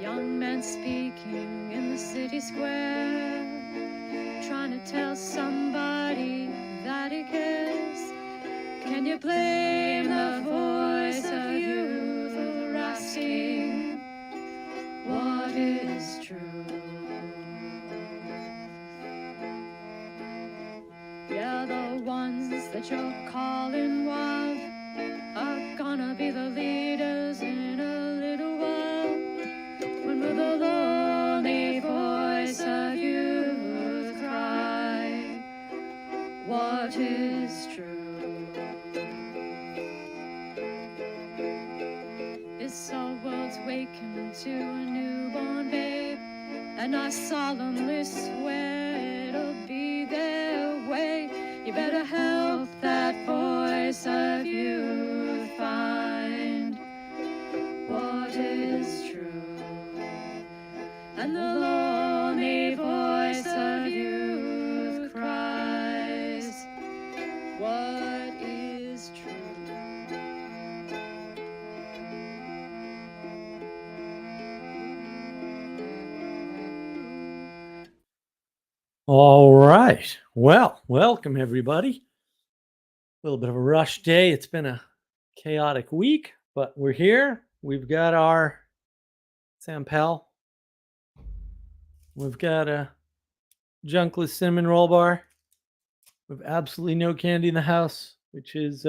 Young men speaking in the city square, trying to tell somebody that he cares. Can you blame the voice of youth for asking what is true? Yeah, the ones that you're calling wild are gonna be the leaders in a little while. When will the lonely voice of youth cry, what is true? This our world's waking to a newborn babe, and I solemnly swear it'll be their way. You better help that voice of youth find what is true. And the lonely voice of youth cries, what is true? All right. Well, welcome everybody. A little bit of a rush day. It's been a chaotic week, but we're here. We've got our Sam Pal. We've got a junkless cinnamon roll bar. We've absolutely no candy in the house, which is,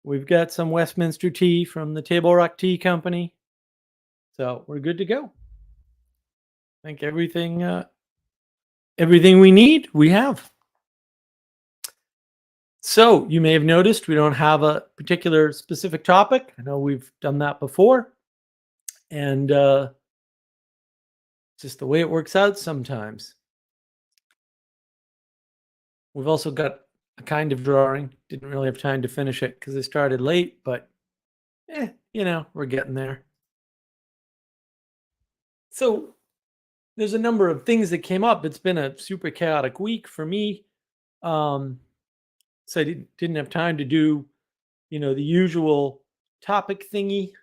we've got some Westminster tea from the Table Rock Tea Company. So we're good to go. I think everything we need, we have. So you may have noticed we don't have a particular specific topic. I know we've done that before, and just the way it works out sometimes. We've also got a kind of drawing. Didn't really have time to finish it because I started late, but we're getting there. So there's a number of things that came up. It's been a super chaotic week for me. So I didn't have time to do, the usual topic thingy.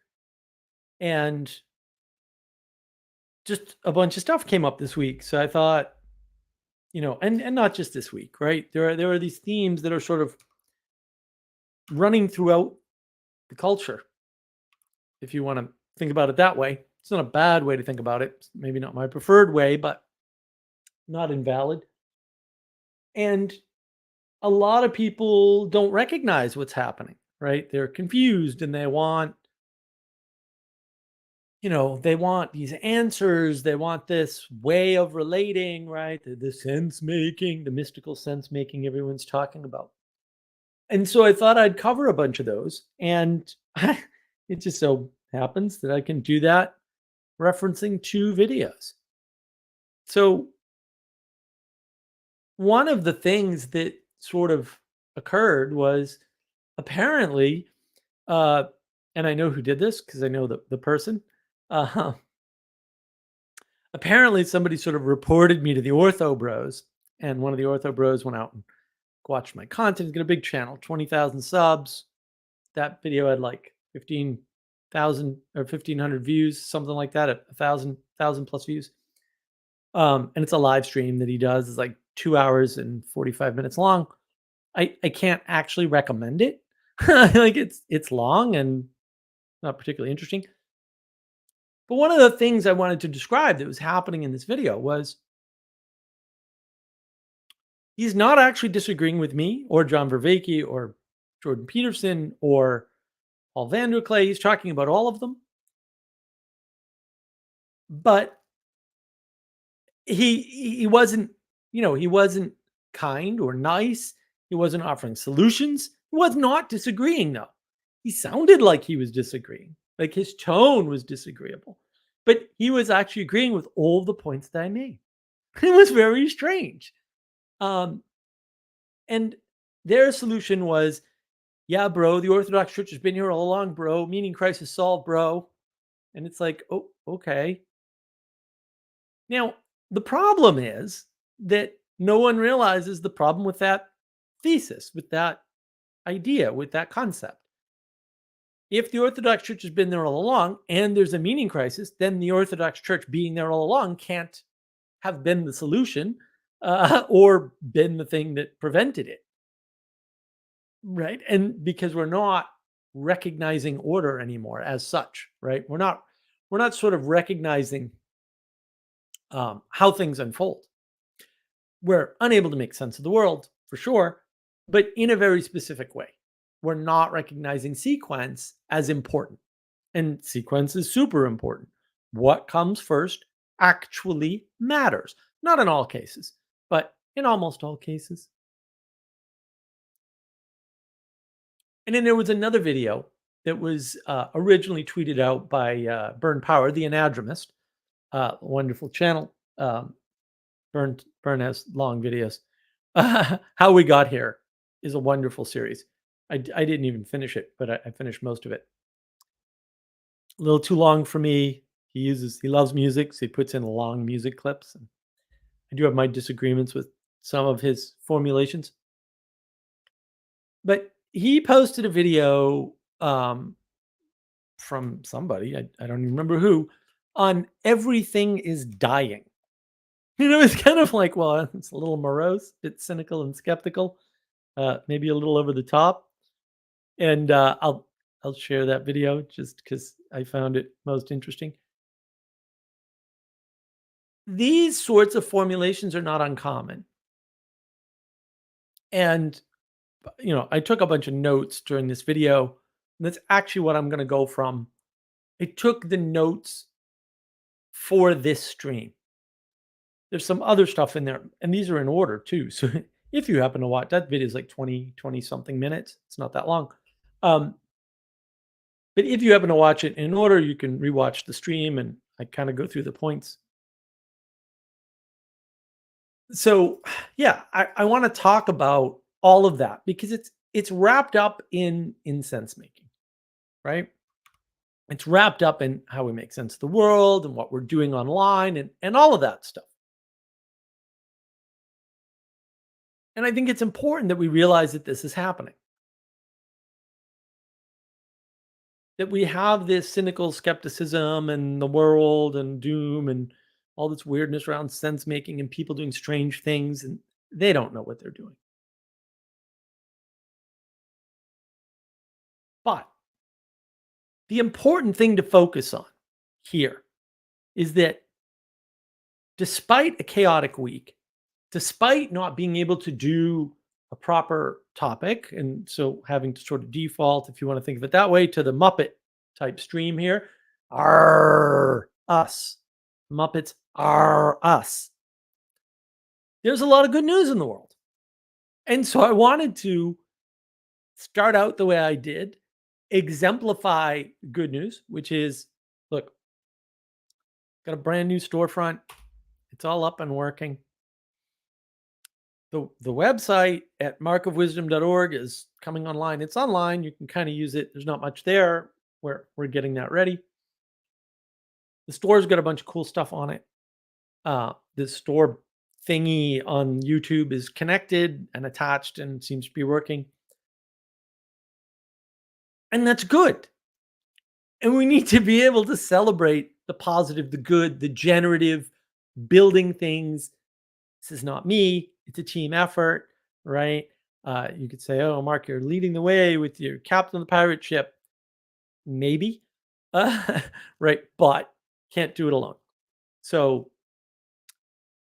And just a bunch of stuff came up this week. So I thought, and not just this week, right? There are these themes that are sort of running throughout the culture. If you want to think about it that way, it's not a bad way to think about it. It's maybe not my preferred way, but not invalid. And a lot of people don't recognize what's happening, right? They're confused and they want these answers. They want this way of relating, right? The sense making, the mystical sense making everyone's talking about. And so I thought I'd cover a bunch of those. And it just so happens that I can do that referencing two videos. So one of the things that sort of occurred was apparently, and I know who did this because I know the person. Apparently, somebody sort of reported me to the Ortho Bros, and one of the Ortho Bros went out and watched my content. He's got a big channel, 20,000 subs. That video had like 15,000 or 1,500 views, something like that, at 1,000 plus views. And it's a live stream that he does. It's like 2 hours and 45 minutes long. I can't actually recommend it. Like it's long and not particularly interesting. But one of the things I wanted to describe that was happening in this video was he's not actually disagreeing with me or John Vervaeke or Jordan Peterson or Paul Vanderklay. He's talking about all of them. But he wasn't, he wasn't kind or nice. He wasn't offering solutions. He was not disagreeing, though. He sounded like he was disagreeing. Like his tone was disagreeable. But he was actually agreeing with all the points that I made. It was very strange. And their solution was, yeah, bro, the Orthodox Church has been here all along, bro. Meaning crisis solved, bro. And it's like, oh, okay. Now, the problem is that no one realizes the problem with that thesis, with that idea, with that concept. If the Orthodox Church has been there all along and there's a meaning crisis, then the Orthodox Church being there all along can't have been the solution or been the thing that prevented it, right? And because we're not recognizing order anymore as such, right? We're not sort of recognizing how things unfold. We're unable to make sense of the world for sure, but in a very specific way. We're not recognizing sequence as important. And sequence is super important. What comes first actually matters. Not in all cases, but in almost all cases. And then there was another video that was originally tweeted out by Burn Power, the anadromist, wonderful channel. Burn has long videos. How We Got Here is a wonderful series. I didn't even finish it, but I finished most of it. A little too long for me. He loves music, so he puts in long music clips. And I do have my disagreements with some of his formulations, but he posted a video from somebody I don't even remember who on everything is dying. It's kind of like, well, it's a little morose, bit cynical and skeptical, maybe a little over the top. And I'll share that video just because I found it most interesting. These sorts of formulations are not uncommon. And, I took a bunch of notes during this video. And that's actually what I'm going to go from. I took the notes for this stream. There's some other stuff in there, and these are in order too. So if you happen to watch that video, is like 20 something minutes. It's not that long. But if you happen to watch it in order, you can rewatch the stream and I kind of go through the points. So yeah, I want to talk about all of that because it's wrapped up in sense making, right? It's wrapped up in how we make sense of the world and what we're doing online and all of that stuff. And I think it's important that we realize that this is happening. That we have this cynical skepticism and the world and doom and all this weirdness around sense making and people doing strange things and they don't know what they're doing. But the important thing to focus on here is that despite a chaotic week, despite not being able to do a proper topic, and so having to sort of default, if you want to think of it that way, to the Muppet type stream here, are us. Muppets are us. There's a lot of good news in the world. And so I wanted to start out the way I did, exemplify good news, which is look, got a brand new storefront. It's all up and working. The website at markofwisdom.org is coming online. It's online. You can kind of use it. There's not much there. We're getting that ready. The store's got a bunch of cool stuff on it. The store thingy on YouTube is connected and attached and seems to be working. And that's good. And we need to be able to celebrate the positive, the good, the generative, building things. This is not me, it's a team effort, right? You could say, oh, Mark, you're leading the way with your captain of the pirate ship. Maybe, right? But can't do it alone. So,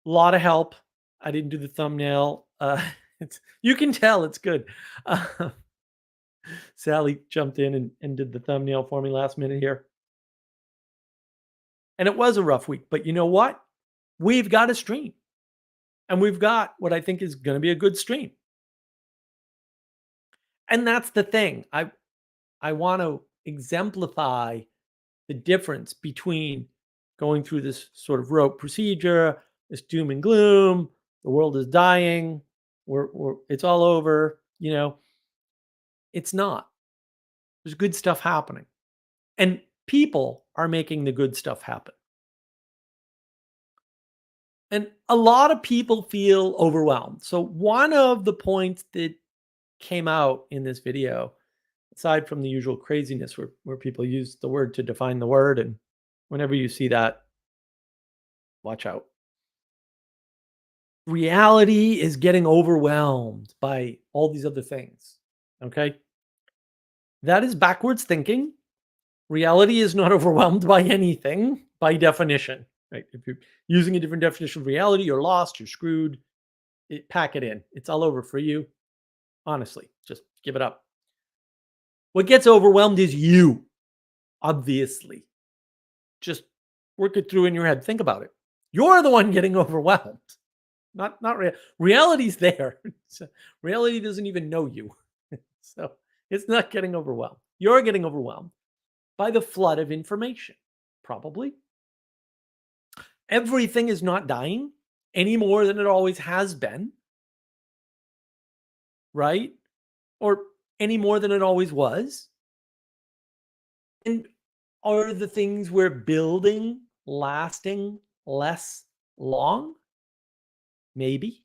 a lot of help. I didn't do the thumbnail. You can tell it's good. Sally jumped in and did the thumbnail for me last minute here. And it was a rough week, but you know what? We've got a stream. And we've got what I think is going to be a good stream. And that's the thing. I want to exemplify the difference between going through this sort of rote procedure, this doom and gloom, the world is dying, it's all over, It's not. There's good stuff happening. And people are making the good stuff happen. And a lot of people feel overwhelmed. So one of the points that came out in this video aside from the usual craziness where people use the word to define the word. And whenever you see that, watch out. Reality is getting overwhelmed by all these other things. Okay. That is backwards thinking. Reality is not overwhelmed by anything by definition. Right. If you're using a different definition of reality, you're lost, you're screwed. Pack it in. It's all over for you. Honestly, just give it up. What gets overwhelmed is you, obviously. Just work it through in your head. Think about it. You're the one getting overwhelmed. Not reality's there. So reality doesn't even know you. So it's not getting overwhelmed. You're getting overwhelmed by the flood of information. Probably. Everything is not dying any more than it always has been. Right? Or any more than it always was. And are the things we're building lasting less long? Maybe.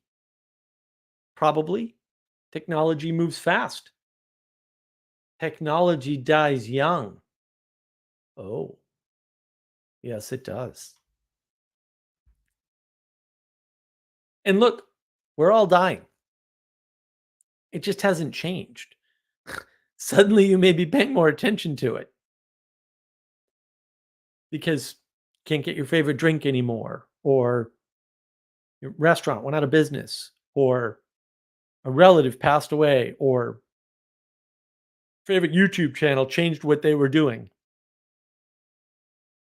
Probably. Technology moves fast. Technology dies young. Oh, yes, it does. And look, we're all dying. It just hasn't changed. Suddenly you may be paying more attention to it because you can't get your favorite drink anymore, or your restaurant went out of business, or a relative passed away, or favorite YouTube channel changed what they were doing.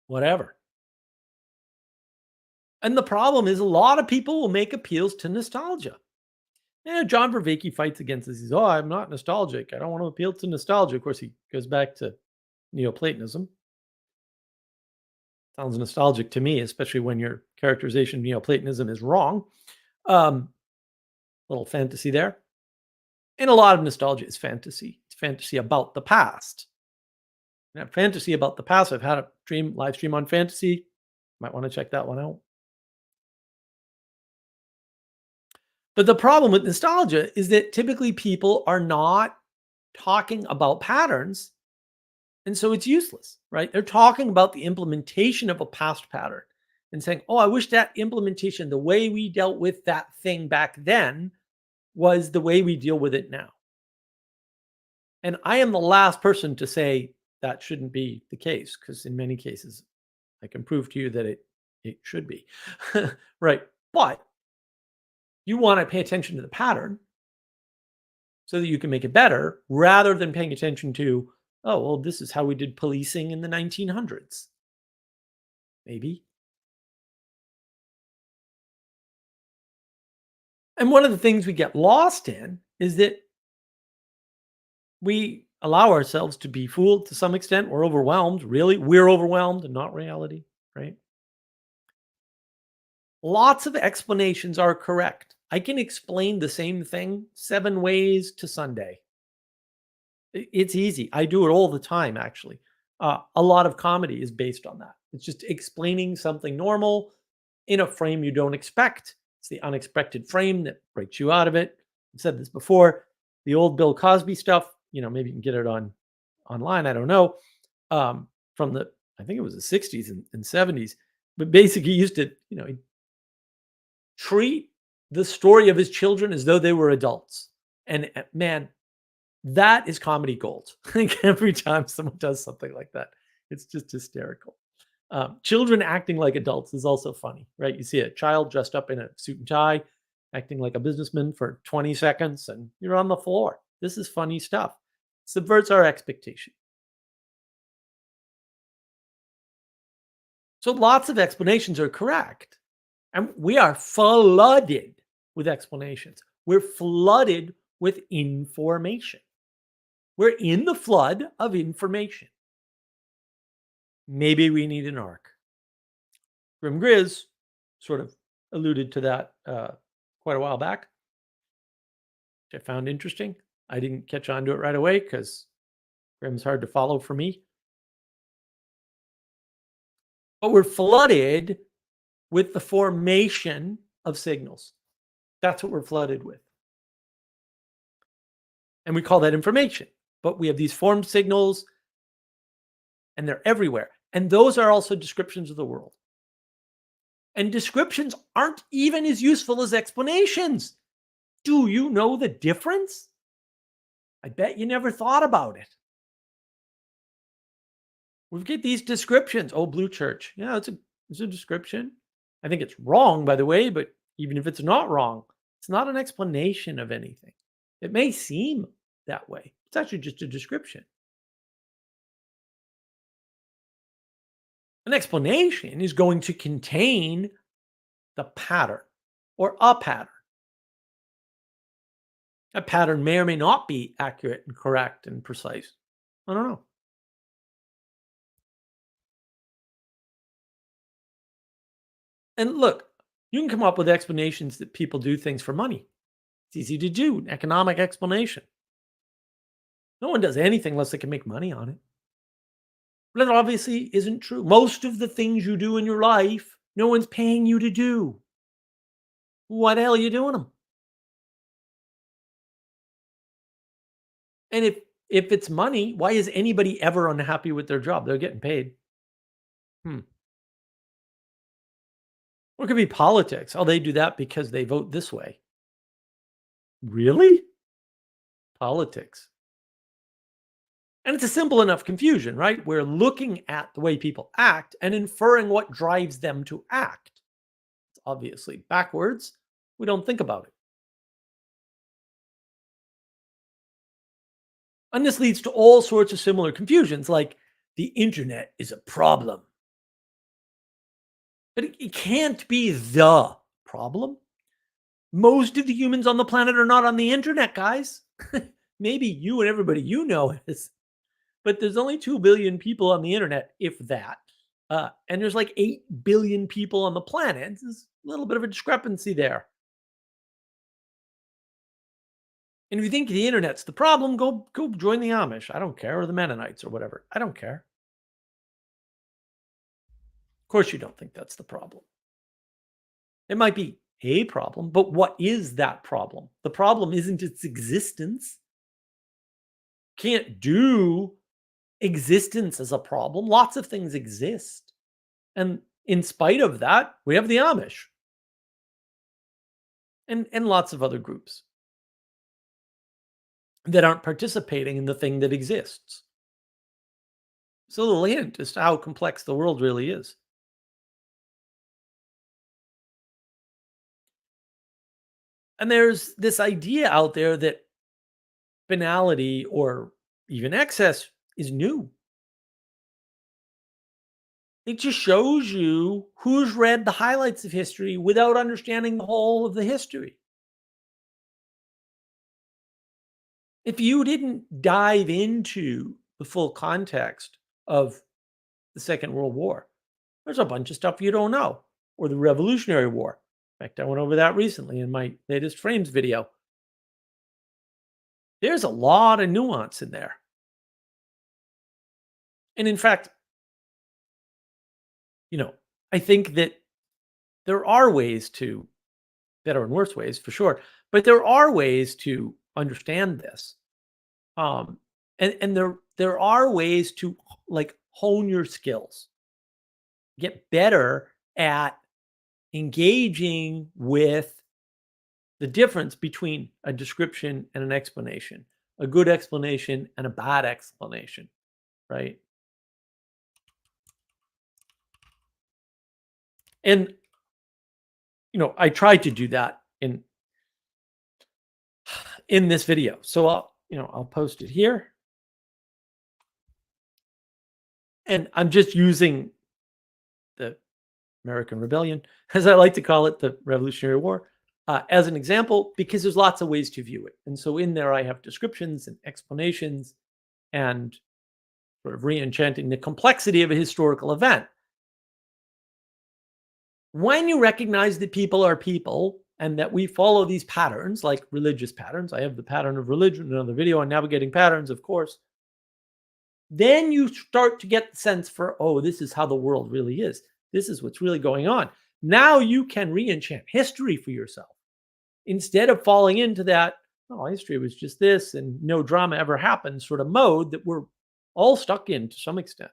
Whatever. And the problem is a lot of people will make appeals to nostalgia. John Vervaeke fights against this. He's, oh, I'm not nostalgic. I don't want to appeal to nostalgia. Of course, he goes back to Neoplatonism. Sounds nostalgic to me, especially when your characterization of Neoplatonism is wrong. Little fantasy there. And a lot of nostalgia is fantasy. It's fantasy about the past. And fantasy about the past. I've had a live stream on fantasy. Might want to check that one out. But the problem with nostalgia is that typically people are not talking about patterns. And so it's useless, right? They're talking about the implementation of a past pattern and saying, oh, I wish that implementation, the way we dealt with that thing back then, was the way we deal with it now. And I am the last person to say that shouldn't be the case, because in many cases, I can prove to you that it should be. Right. But you want to pay attention to the pattern so that you can make it better, rather than paying attention to, oh, well, this is how we did policing in the 1900s. Maybe. And one of the things we get lost in is that we allow ourselves to be fooled to some extent. We're overwhelmed. Really, we're overwhelmed and not reality, right? Lots of explanations are correct. I can explain the same thing 7 ways to Sunday. It's easy. I do it all the time, actually. A lot of comedy is based on that. It's just explaining something normal in a frame you don't expect. It's the unexpected frame that breaks you out of it. I've said this before. The old Bill Cosby stuff, maybe you can get it online. I don't know. From I think it was the 60s and 70s. But basically, he used to, he'd treat the story of his children as though they were adults. And man, that is comedy gold. Like every time someone does something like that, it's just hysterical. Children acting like adults is also funny, right? You see a child dressed up in a suit and tie, acting like a businessman for 20 seconds, and you're on the floor. This is funny stuff. Subverts our expectation. So lots of explanations are correct. And we are flooded with explanations. We're flooded with information. We're in the flood of information. Maybe we need an arc. Grim Grizz sort of alluded to that quite a while back, which I found interesting. I didn't catch on to it right away because Grim's hard to follow for me. But we're flooded with the formation of signals. That's what we're flooded with. And we call that information. but we have these form signals and they're everywhere. And those are also descriptions of the world. And descriptions aren't even as useful as explanations. Do you know the difference? I bet you never thought about it. We get these descriptions. Oh, blue church. Yeah, it's a description. I think it's wrong, by the way, but even if it's not wrong, it's not an explanation of anything. It may seem that way. It's actually just a description. An explanation is going to contain the pattern or a pattern. A pattern may or may not be accurate and correct and precise. I don't know. And look, you can come up with explanations that people do things for money. It's easy to do, an economic explanation. No one does anything unless they can make money on it. But that obviously isn't true. Most of the things you do in your life, no one's paying you to do. Why the hell are you doing them? And if it's money, why is anybody ever unhappy with their job? They're getting paid. Hmm. Or it could be politics. Oh, they do that because they vote this way. Really? Politics. And it's a simple enough confusion, right? We're looking at the way people act and inferring what drives them to act. It's obviously backwards. We don't think about it. And this leads to all sorts of similar confusions, like the internet is a problem. But it can't be the problem. Most of the humans on the planet are not on the internet, guys. Maybe you and everybody you know is, but there's only 2 billion people on the internet, if that. And there's like 8 billion people on the planet. There's a little bit of a discrepancy there. And if you think the internet's the problem, go join the Amish. I don't care, or the Mennonites or whatever. I don't care. Of course you don't think that's the problem. It might be a problem, but what is that problem? The problem isn't its existence. Can't do existence as a problem. Lots of things exist. And in spite of that, we have the Amish and lots of other groups that aren't participating in the thing that exists. So a little hint as to how complex the world really is. And there's this idea out there that banality or even excess is new. It just shows you who's read the highlights of history without understanding the whole of the history. If you didn't dive into the full context of the Second World War, there's a bunch of stuff you don't know, or the Revolutionary War. In fact, I went over that recently in my latest Frames video. There's a lot of nuance in there. And in fact, I think that there are ways to, better and worse ways for sure, but there are ways to understand this. Um, and there are ways to like hone your skills, get better at engaging with the difference between a description and an explanation, a good explanation and a bad explanation, right? And I tried to do that in this video. So I'll post it here. And I'm just using the American Rebellion, as I like to call it, the Revolutionary War, as an example, because there's lots of ways to view it. And so in there, I have descriptions and explanations and sort of re-enchanting the complexity of a historical event. When you recognize that people are people and that we follow these patterns, like religious patterns, I have the pattern of religion, another video on navigating patterns, of course, then you start to get the sense for, oh, this is how the world really is. This is what's really going on. Now you can re-enchant history for yourself instead of falling into that, oh, history was just this and no drama ever happened sort of mode that we're all stuck in to some extent.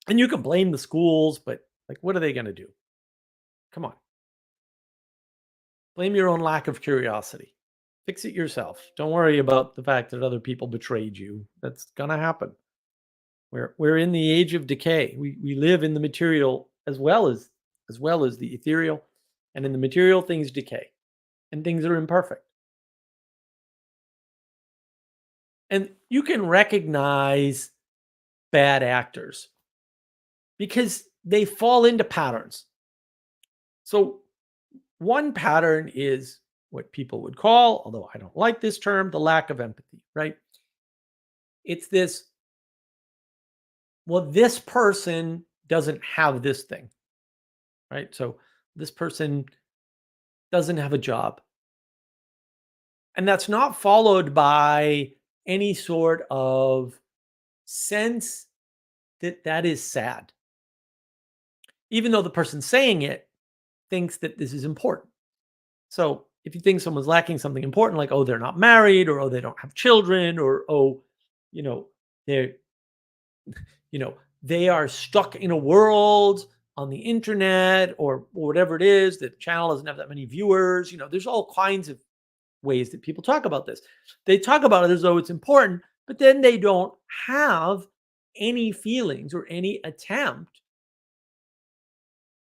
And you can blame the schools, but like, what are they going to do? Come on, blame your own lack of curiosity. Fix it yourself. Don't worry about the fact that other people betrayed you. That's going to happen. We're in the age of decay. We live in the material as well as the ethereal, and in the material things decay and things are imperfect. And you can recognize bad actors because they fall into patterns. So one pattern is what people would call, although I don't like this term, the lack of empathy, right? It's this, well, this person doesn't have this thing, right? So this person doesn't have a job. And that's not followed by any sort of sense that that is sad, even though the person saying it thinks that this is important. So if you think someone's lacking something important, like, oh, they're not married, or oh, they don't have children, or oh, you know, they're, they are stuck in a world on the internet or whatever it is, that channel doesn't have that many viewers, there's all kinds of ways that people talk about this. They talk about it as though it's important, but then they don't have any feelings or any attempt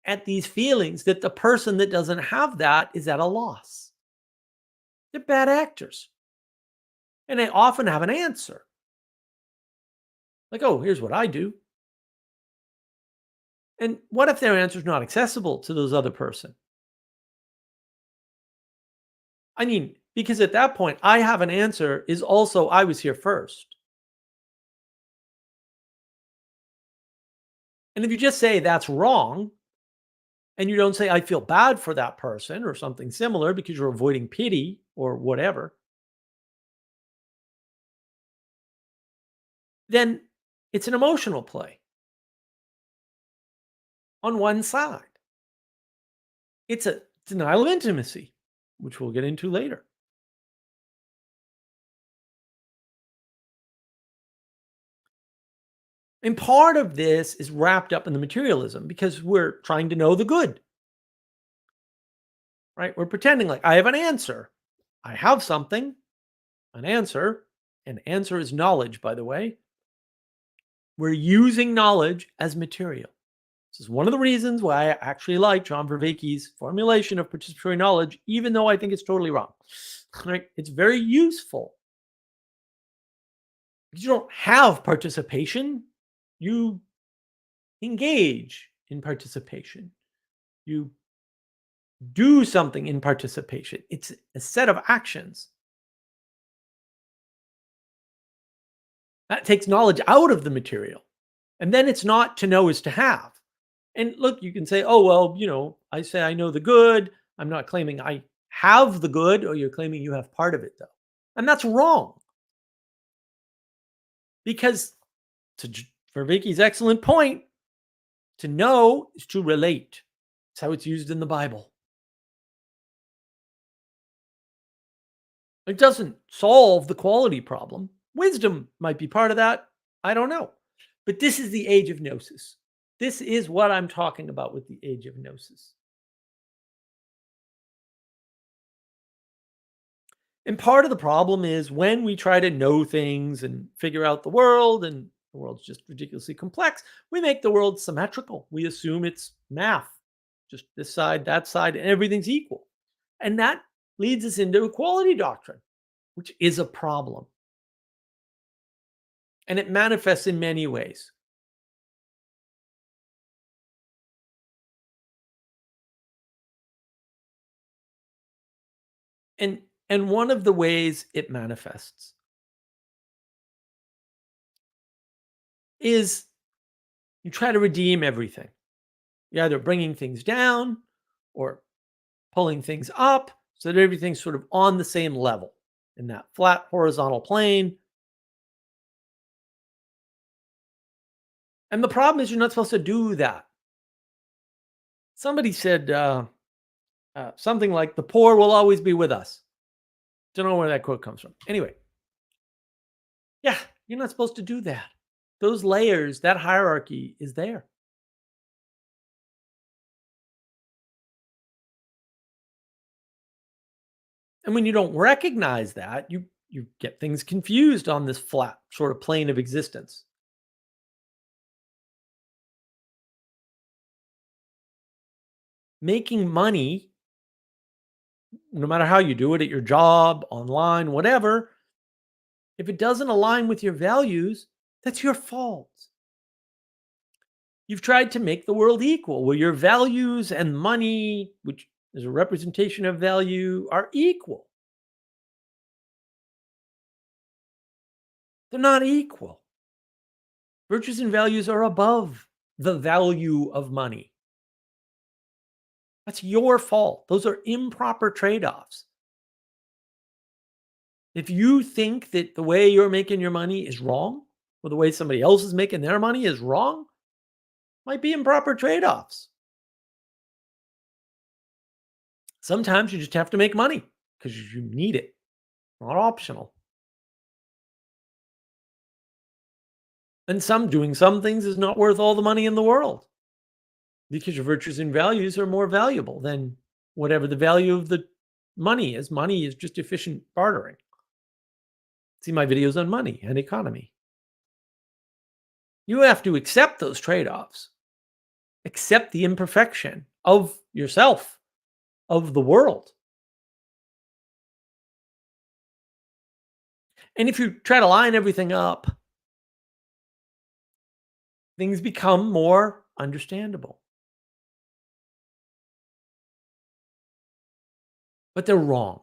at these feelings that the person that doesn't have that is at a loss. They're bad actors. And they often have an answer. Like, oh, here's what I do. And what if their answer is not accessible to those other person? I mean, because at that point, I have an answer is also I was here first. And if you just say that's wrong, and you don't say I feel bad for that person or something similar because you're avoiding pity or whatever, then it's an emotional play on one side. It's a denial of intimacy, which we'll get into later. And part of this is wrapped up in the materialism because we're trying to know the good, right? We're pretending like I have an answer. I have something, an answer. An answer is knowledge, by the way. We're using knowledge as material. This is one of the reasons why I actually like John Vervaeke's formulation of participatory knowledge, even though I think it's totally wrong. Right? It's very useful. Because you don't have participation, you engage in participation. You do something in participation. It's a set of actions. That takes knowledge out of the material. And then it's not to know is to have. And look, you can say, oh, well, I say I know the good. I'm not claiming I have the good, or you're claiming you have part of it, though. And that's wrong. Because Vervaeke's excellent point, to know is to relate. It's how it's used in the Bible. It doesn't solve the quality problem. Wisdom might be part of that. I don't know. But this is the age of gnosis. This is what I'm talking about with the age of gnosis. And part of the problem is when we try to know things and figure out the world, and the world's just ridiculously complex, we make the world symmetrical. We assume it's math, just this side, that side, and everything's equal. And that leads us into equality doctrine, which is a problem. And it manifests in many ways. And one of the ways it manifests is you try to redeem everything. You're either bringing things down or pulling things up so that everything's sort of on the same level in that flat horizontal plane. And the problem is you're not supposed to do that. Somebody said something like, the poor will always be with us. Don't know where that quote comes from. Anyway, yeah, you're not supposed to do that. Those layers, that hierarchy is there. And when you don't recognize that, you get things confused on this flat sort of plane of existence. Making money, no matter how you do it at your job, online, whatever, if it doesn't align with your values, that's your fault. You've tried to make the world equal, where your values and money, which is a representation of value, are equal. They're not equal. Virtues and values are above the value of money. That's your fault. Those are improper trade offs. If you think that the way you're making your money is wrong, or the way somebody else is making their money is wrong, might be improper trade offs. Sometimes you just have to make money because you need it, not optional. And doing some things is not worth all the money in the world because your virtues and values are more valuable than whatever the value of the money is. Money is just efficient bartering. See my videos on money and economy. You have to accept those trade offs, accept the imperfection of yourself, of the world. And if you try to line everything up, things become more understandable. But they're wrong.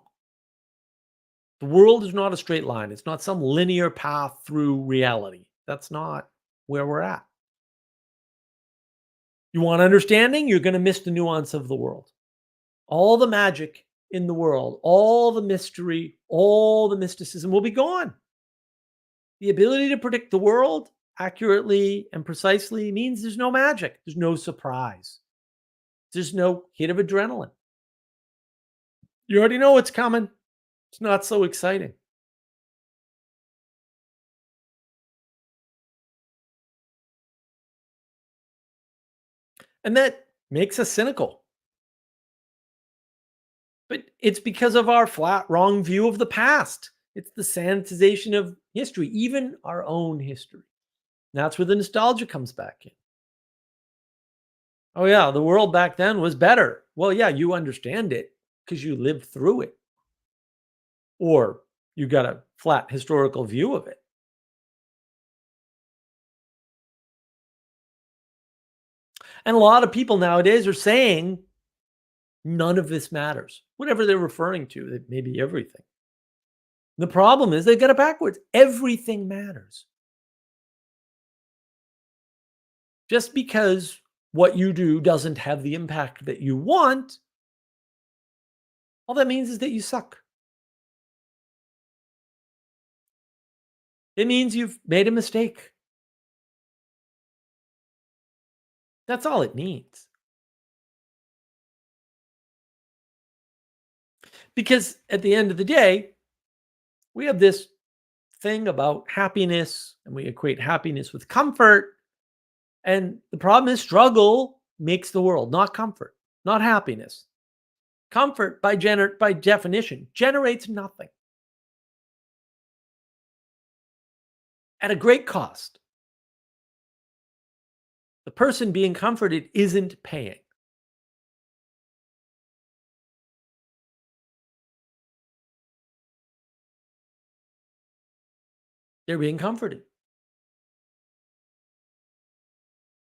The world is not a straight line. It's not some linear path through reality. That's not where we're at. You want understanding? You're going to miss the nuance of the world. All the magic in the world, all the mystery, all the mysticism will be gone. The ability to predict the world accurately and precisely means there's no magic, there's no surprise, there's no hit of adrenaline. You already know what's coming. It's not so exciting. And that makes us cynical. But it's because of our flat wrong view of the past. It's the sanitization of history, even our own history. That's where the nostalgia comes back in. Oh, yeah, the world back then was better. Well, yeah, you understand it because you lived through it, or you got a flat historical view of it. And a lot of people nowadays are saying none of this matters, whatever they're referring to, it may be everything. The problem is they've got it backwards. Everything matters. Just because what you do doesn't have the impact that you want, all that means is that you suck. It means you've made a mistake. That's all it means. Because at the end of the day, we have this thing about happiness and we equate happiness with comfort. And the problem is struggle makes the world, not comfort, not happiness. Comfort by definition generates nothing at a great cost. The person being comforted isn't paying. They're being comforted.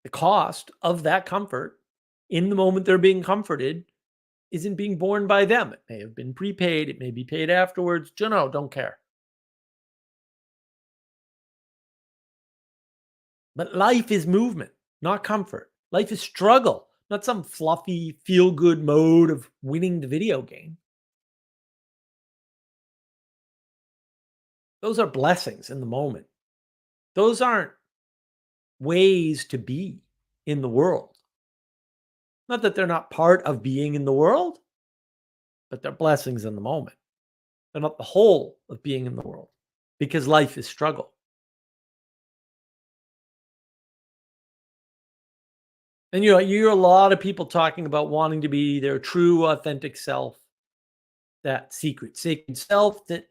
The cost of that comfort in the moment they're being comforted isn't being borne by them. It may have been prepaid, it may be paid afterwards. Don't care. But life is movement, not comfort. Life is struggle, not some fluffy, feel good mode of winning the video game. Those are blessings in the moment. Those aren't ways to be in the world. Not that they're not part of being in the world, but they're blessings in the moment. They're not the whole of being in the world because life is struggle. And you hear a lot of people talking about wanting to be their true, authentic self, that secret, sacred self that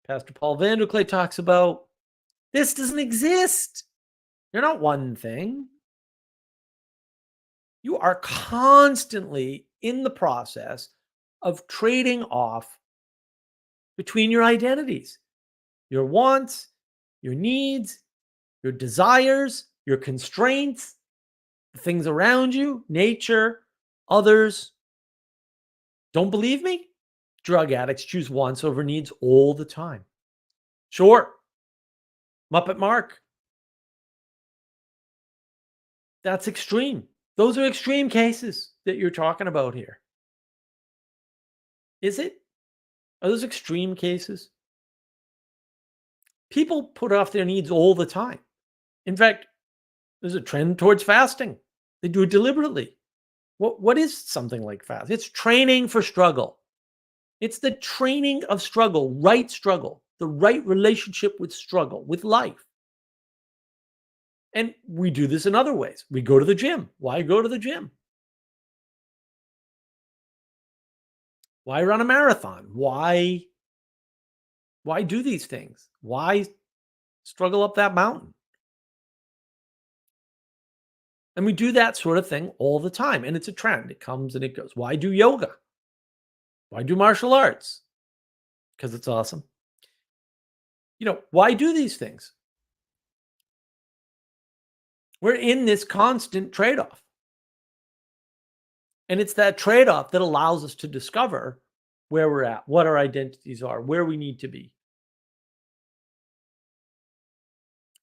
Pastor Paul Vanderklay talks about. This doesn't exist. You're not one thing. You are constantly in the process of trading off between your identities, your wants, your needs, your desires, your constraints, the things around you, nature, others. Don't believe me? Drug addicts choose wants over needs all the time. Sure. Muppet Mark. That's extreme. Those are extreme cases that you're talking about here. Is it? Are those extreme cases? People put off their needs all the time. In fact, there's a trend towards fasting. They do it deliberately. What is something like fast? It's training for struggle. It's the training of struggle, the right relationship with struggle, with life. And we do this in other ways. We go to the gym. Why go to the gym? Why run a marathon? Why do these things? Why struggle up that mountain? And we do that sort of thing all the time. And it's a trend. It comes and it goes. Why do yoga? Why do martial arts? Because it's awesome. Why do these things? We're in this constant trade off. And it's that trade off that allows us to discover where we're at, what our identities are, where we need to be.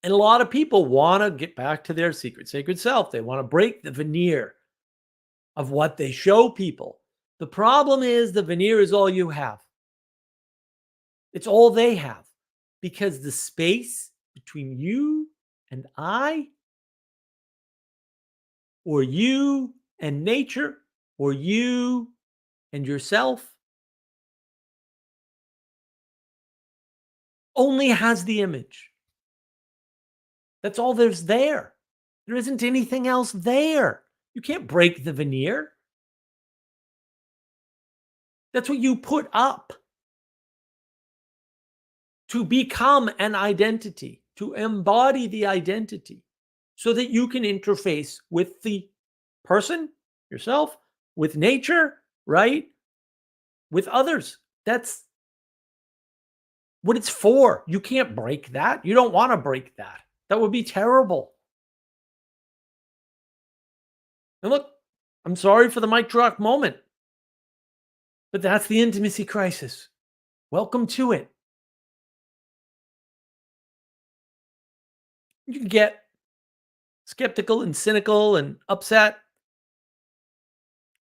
And a lot of people want to get back to their secret, sacred self. They want to break the veneer of what they show people. The problem is the veneer is all you have. It's all they have because the space between you and I, or you and nature, or you and yourself, only has the image. That's all there's there. There isn't anything else there. You can't break the veneer. That's what you put up to become an identity, to embody the identity so that you can interface with the person, yourself, with nature, right? With others. That's what it's for. You can't break that. You don't want to break that. That would be terrible. And look, I'm sorry for the mic drop moment, but that's the intimacy crisis. Welcome to it. You can get skeptical and cynical and upset,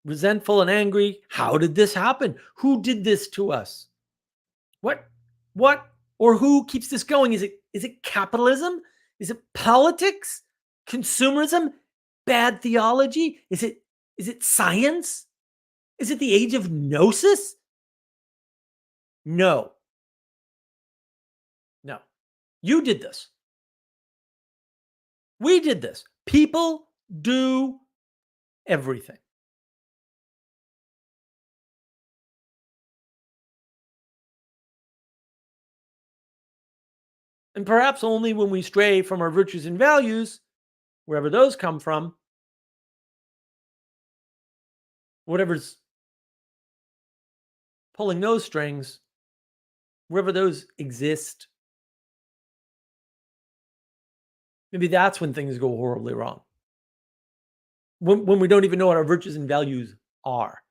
resentful and angry. How did this happen? Who did this to us? What or who keeps this going? Is it capitalism? Is it politics? Consumerism? Bad theology? Is it science? Is it the age of gnosis? No. No. You did this. We did this. People do everything. And perhaps only when we stray from our virtues and values, wherever those come from, whatever's pulling those strings, wherever those exist, maybe that's when things go horribly wrong. When we don't even know what our virtues and values are.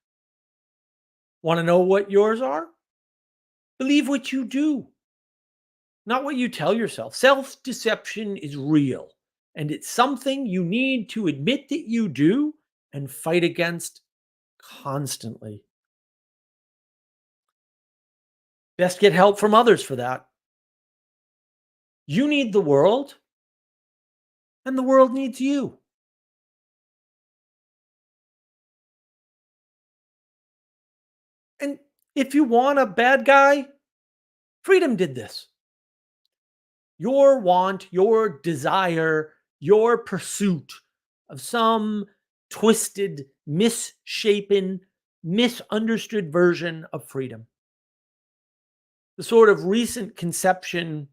Want to know what yours are? Believe what you do, not what you tell yourself. Self deception is real, and it's something you need to admit that you do and fight against constantly. Best get help from others for that. You need the world, and the world needs you. And if you want a bad guy, Freedom did this. Your want, your desire, your pursuit of some twisted, misshapen, misunderstood version of freedom. The sort of recent conception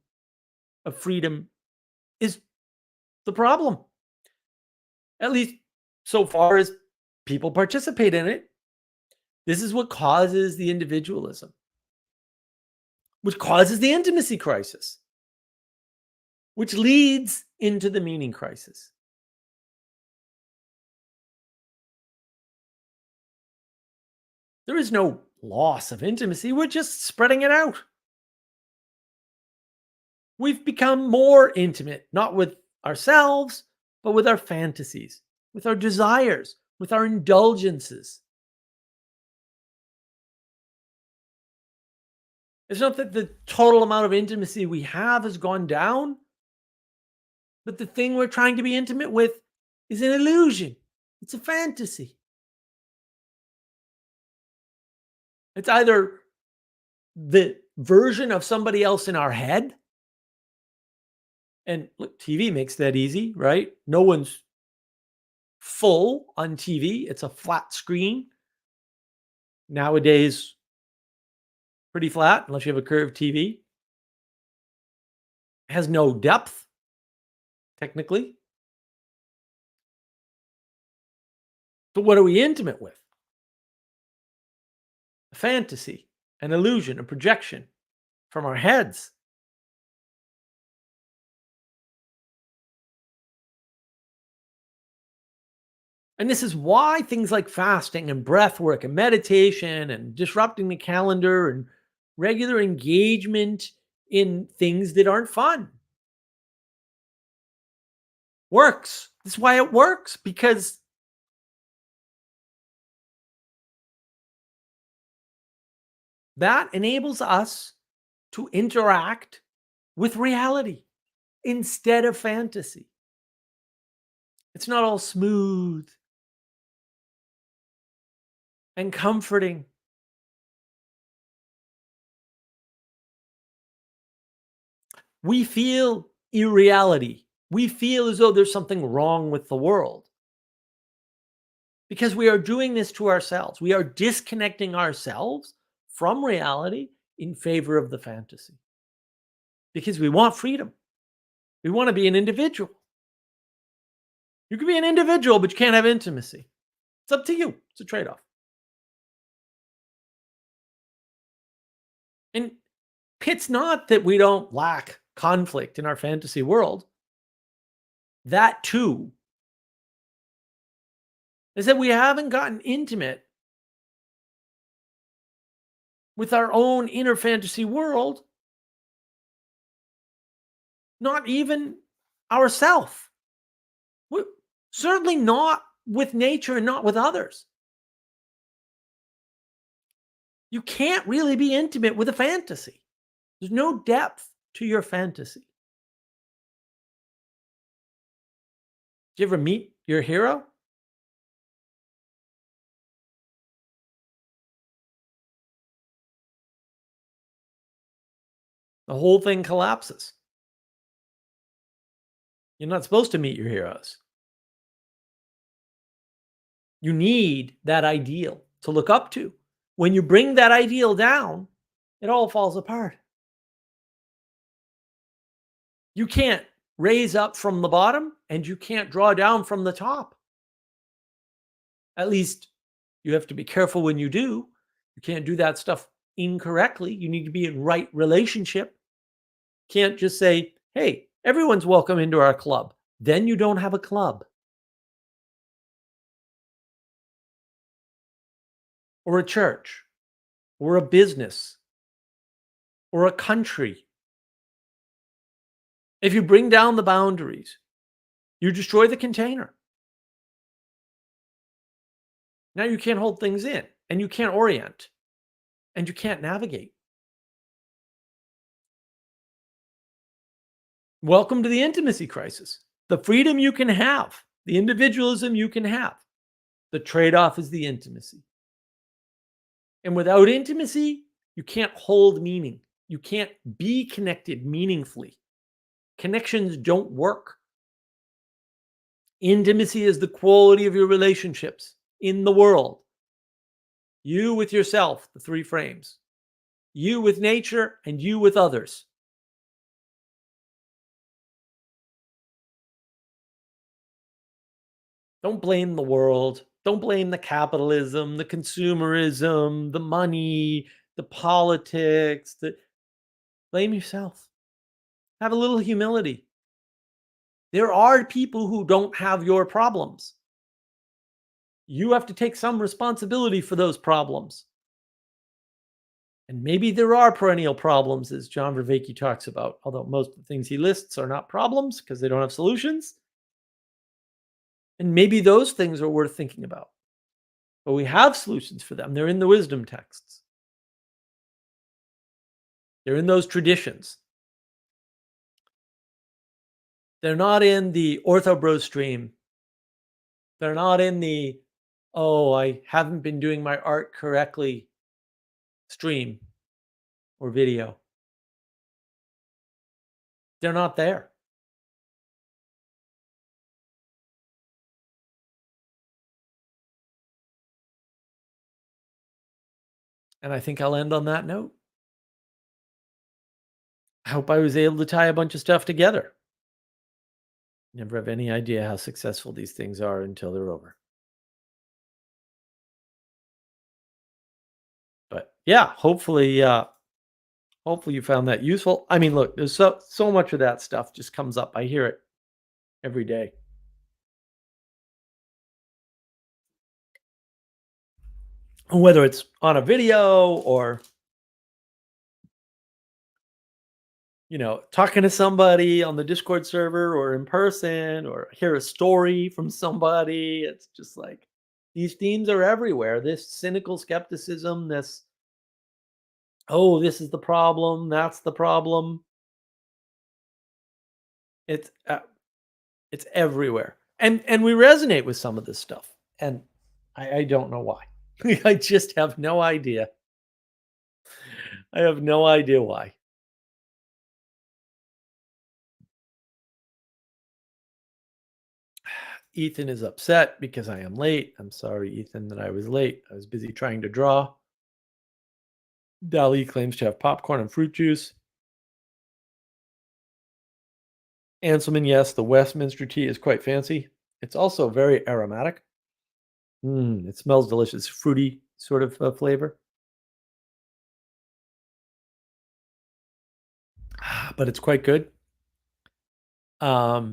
of freedom is the problem, at least so far as people participate in it. This is what causes the individualism, which causes the intimacy crisis, which leads into the meaning crisis. There is no loss of intimacy. We're just spreading it out. We've become more intimate, not with ourselves, but with our fantasies, with our desires, with our indulgences. It's not that the total amount of intimacy we have has gone down, but the thing we're trying to be intimate with is an illusion. It's a fantasy. It's either the version of somebody else in our head. And look, TV makes that easy, right? No one's full on TV. It's a flat screen. Nowadays, pretty flat, unless you have a curved TV. It has no depth, technically. But what are we intimate with? A fantasy, an illusion, a projection from our heads. And this is why things like fasting and breath work and meditation and disrupting the calendar and regular engagement in things that aren't fun works. This is why it works, because that enables us to interact with reality instead of fantasy. It's not all smooth and comforting. We feel irreality. We feel as though there's something wrong with the world because we are doing this to ourselves. We are disconnecting ourselves from reality in favor of the fantasy because we want freedom. We want to be an individual. You can be an individual, but you can't have intimacy. It's up to you. It's a trade-off. And it's not that we don't lack conflict in our fantasy world. That too is that we haven't gotten intimate with our own inner fantasy world, not even ourself. Certainly not with nature and not with others. You can't really be intimate with a fantasy. There's no depth to your fantasy. Did you ever meet your hero? The whole thing collapses. You're not supposed to meet your heroes. You need that ideal to look up to. When you bring that ideal down, it all falls apart. You can't raise up from the bottom and you can't draw down from the top. At least you have to be careful when you do. You can't do that stuff incorrectly. You need to be in right relationship. Can't just say, hey, everyone's welcome into our club. Then you don't have a club. Or a church, or a business, or a country. If you bring down the boundaries, you destroy the container. Now you can't hold things in, and you can't orient, and you can't navigate. Welcome to the intimacy crisis. The freedom you can have, the individualism you can have. The trade-off is the intimacy. And without intimacy, you can't hold meaning. You can't be connected meaningfully. Connections don't work. Intimacy is the quality of your relationships in the world. You with yourself, the three frames. You with nature and you with others. Don't blame the world. Don't blame the capitalism, the consumerism, the money, the politics. Blame yourself. Have a little humility. There are people who don't have your problems. You have to take some responsibility for those problems. And maybe there are perennial problems, as John Vervaeke talks about, although most of the things he lists are not problems because they don't have solutions. And maybe those things are worth thinking about. But we have solutions for them. They're in the wisdom texts, they're in those traditions. They're not in the Ortho Bro stream. They're not in the, oh, I haven't been doing my art correctly stream or video. They're not there. And I think I'll end on that note. I hope I was able to tie a bunch of stuff together. Never have any idea how successful these things are until they're over. But yeah, hopefully you found that useful. I mean, look, there's so much of that stuff just comes up. I hear it every day. Whether it's on a video or talking to somebody on the Discord server or in person or hear a story from somebody. It's just like these themes are everywhere. This cynical skepticism, this, oh, this is the problem, that's the problem. It's it's everywhere. And we resonate with some of this stuff. And I don't know why. I just have no idea. I have no idea why. Ethan is upset because I am late. I'm sorry, Ethan, that I was late. I was busy trying to draw. Dali claims to have popcorn and fruit juice. Anselman, yes, the Westminster tea is quite fancy. It's also very aromatic. It smells delicious, fruity sort of flavor. But it's quite good. I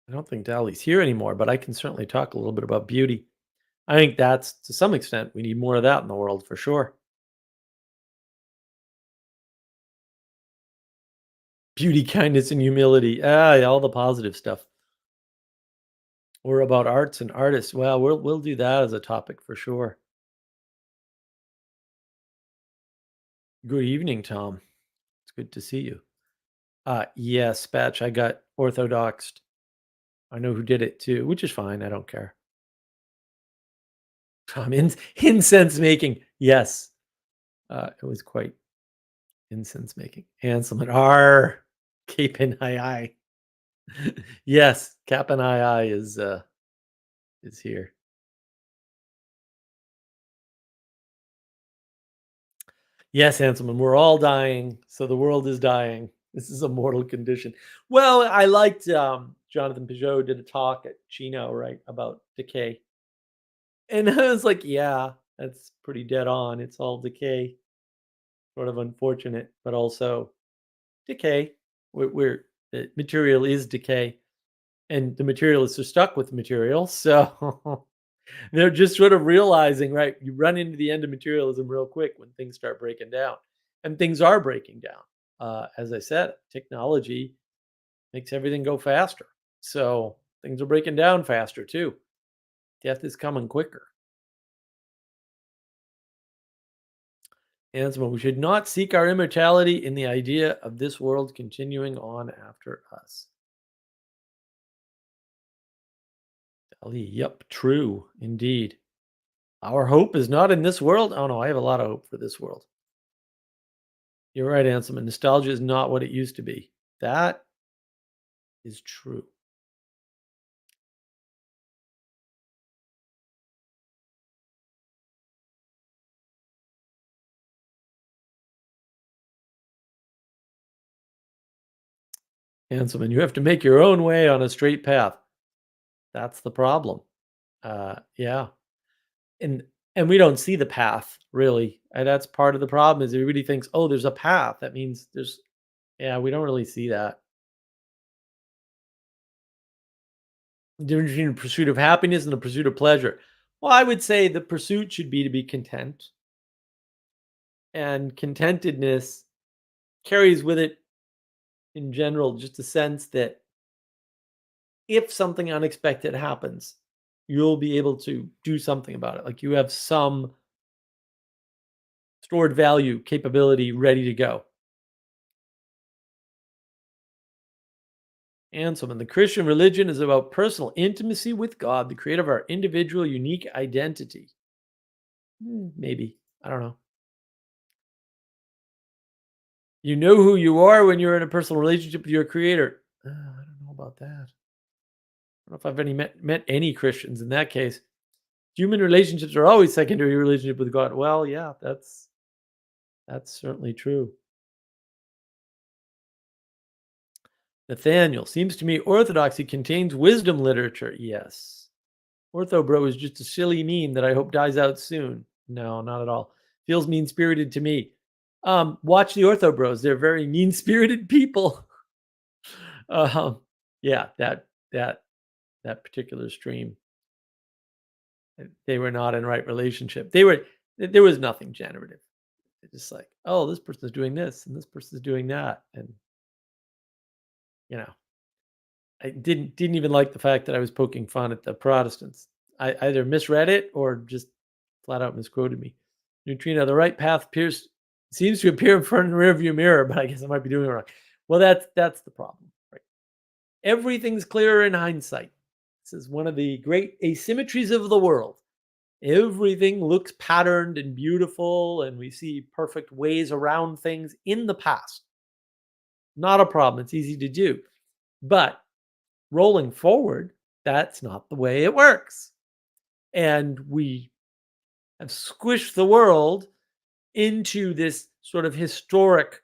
don't think Dali's here anymore, but I can certainly talk a little bit about beauty. I think that's, to some extent, we need more of that in the world for sure. Beauty, kindness, and humility. All the positive stuff. Or about arts and artists. Well, we'll do that as a topic for sure. Good evening, Tom. It's good to see you. Yes, Spatch, I got orthodoxed. I know who did it too, which is fine. I don't care. Incense making. Yes. It was quite incense making. Handsome R. Cape and I. Yes, Cap and I is here. Yes, Hanselman, we're all dying, so the world is dying. This is a mortal condition. Well, I liked Jonathan Peugeot did a talk at Chino, right, about decay. And I was like, yeah, that's pretty dead on. It's all decay. Sort of unfortunate, but also decay. The material is decay, and the materialists are stuck with the material. So they're just sort of realizing, right? You run into the end of materialism real quick when things start breaking down, and things are breaking down. As I said, technology makes everything go faster, so things are breaking down faster too. Death is coming quicker. And so we should not seek our immortality in the idea of this world continuing on after us. Ali, yep, true, indeed. Our hope is not in this world. Oh no, I have a lot of hope for this world. You're right, Ansem. Nostalgia is not what it used to be. That is true. Ansem, and you have to make your own way on a straight path. That's the problem. Yeah. And and we don't see the path really. And that's part of the problem is everybody thinks, oh, there's a path. That means there's yeah, we don't really see that. The difference between the pursuit of happiness and the pursuit of pleasure. Well, I would say the pursuit should be to be content. And contentedness carries with it in general just a sense that if something unexpected happens, you'll be able to do something about it. Like you have some stored value, capability ready to go. And so, and the Christian religion is about personal intimacy with God, the creator of our individual, unique identity. Maybe. I don't know. You know who you are when you're in a personal relationship with your creator. I don't know about that. I don't know if I've any met any Christians in that case. Human relationships are always secondary relationship with God. Well, yeah, that's certainly true. Nathaniel, seems to me orthodoxy contains wisdom literature. Yes. Ortho bro is just a silly meme that I hope dies out soon. No, not at all. Feels mean spirited to me. Watch the Ortho Bros. They're very mean spirited people. um, yeah, that particular stream, they were not in right relationship. There was nothing generative. It's just like, oh, this person's doing this and this person's doing that, and you know, I didn't even like the fact that I was poking fun at the Protestants. I either misread it or just flat out misquoted me. Neutrino, the right path appears seems to appear in front of the rearview mirror, but I guess I might be doing it wrong. Well, that's the problem, right? Everything's clearer in hindsight. This is one of the great asymmetries of the world. Everything looks patterned and beautiful, and we see perfect ways around things in the past. Not a problem. It's easy to do. But rolling forward, that's not the way it works. And we have squished the world into this sort of historic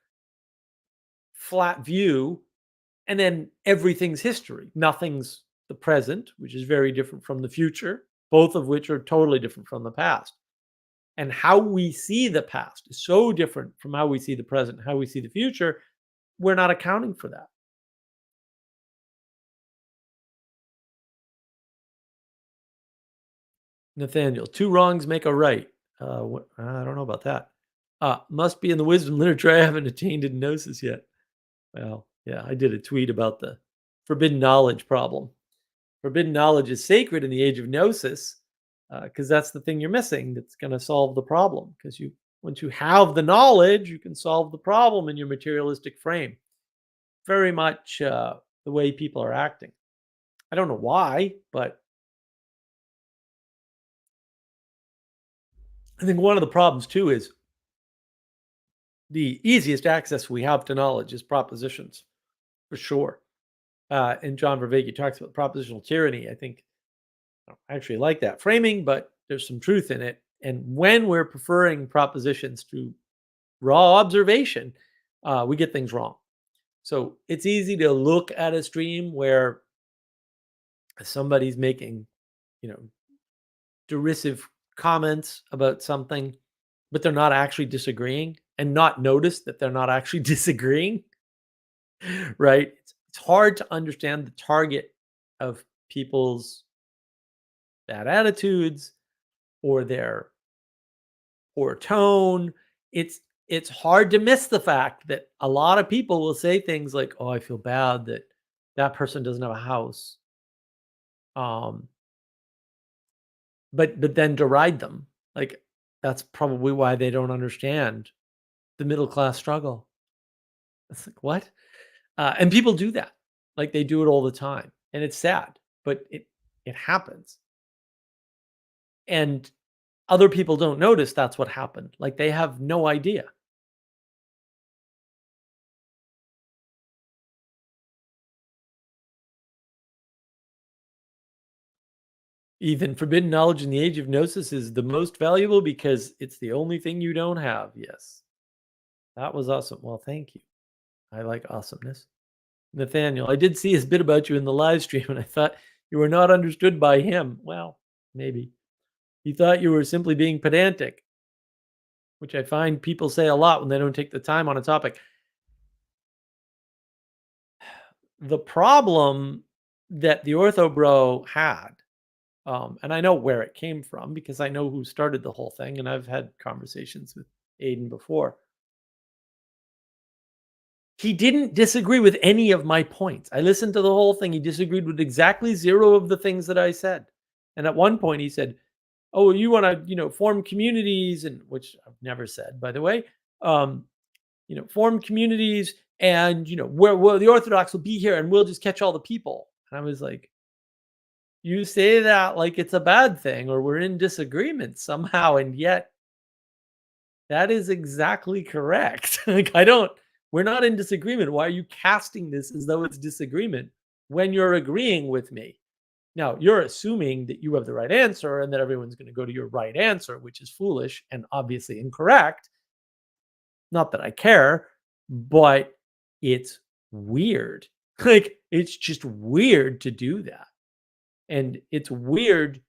flat view, and then everything's history. Nothing's the present, which is very different from the future, both of which are totally different from the past. And how we see the past is so different from how we see the present, how we see the future. We're not accounting for that. Nathaniel, two wrongs make a right. I don't know about that. Must be in the wisdom literature. I haven't attained to gnosis yet. Well, yeah, I did a tweet about the forbidden knowledge problem. Forbidden knowledge is sacred in the age of gnosis because that's the thing you're missing that's going to solve the problem. Because once you have the knowledge, you can solve the problem in your materialistic frame. Very much the way people are acting. I don't know why, but I think one of the problems too is the easiest access we have to knowledge is propositions, for sure. And John Vervaeke talks about propositional tyranny. I think I actually like that framing, but there's some truth in it. And when we're preferring propositions to raw observation, we get things wrong. So it's easy to look at a stream where somebody's making, you know, derisive comments about something, but they're not actually disagreeing, and not notice that they're not actually disagreeing, right? It's hard to understand the target of people's bad attitudes or their poor tone. It's hard to miss the fact that a lot of people will say things like, "Oh, I feel bad that that person doesn't have a house," um, but then deride them. Like that's probably why they don't understand the middle class struggle. It's like what? And people do that. Like they do it all the time, and it's sad, but it happens. And Other people don't notice that's what happened. Like, they have no idea. Even forbidden knowledge in the age of gnosis is the most valuable because it's the only thing you don't have. Yes. That was awesome. Well, thank you. I like awesomeness. Nathaniel, I did see his bit about you in the live stream and I thought you were not understood by him. Well, maybe. He thought you were simply being pedantic, which I find people say a lot when they don't take the time on a topic. The problem that the ortho bro had, and I know where it came from because I know who started the whole thing, and I've had conversations with Aiden before. He didn't disagree with any of my points. I listened to the whole thing. He disagreed with exactly zero of the things that I said. And at one point, he said, "Oh, you want to, form communities," and which I've never said, by the way. Um, form communities, and where the Orthodox will be here, and we'll just catch all the people. And I was like, you say that like it's a bad thing, or we're in disagreement somehow, and yet that is exactly correct. Like, we're not in disagreement. Why are you casting this as though it's disagreement when you're agreeing with me? Now, you're assuming that you have the right answer and that everyone's going to go to your right answer, which is foolish and obviously incorrect. Not that I care, but it's weird. Like, it's just weird to do that. And it's weird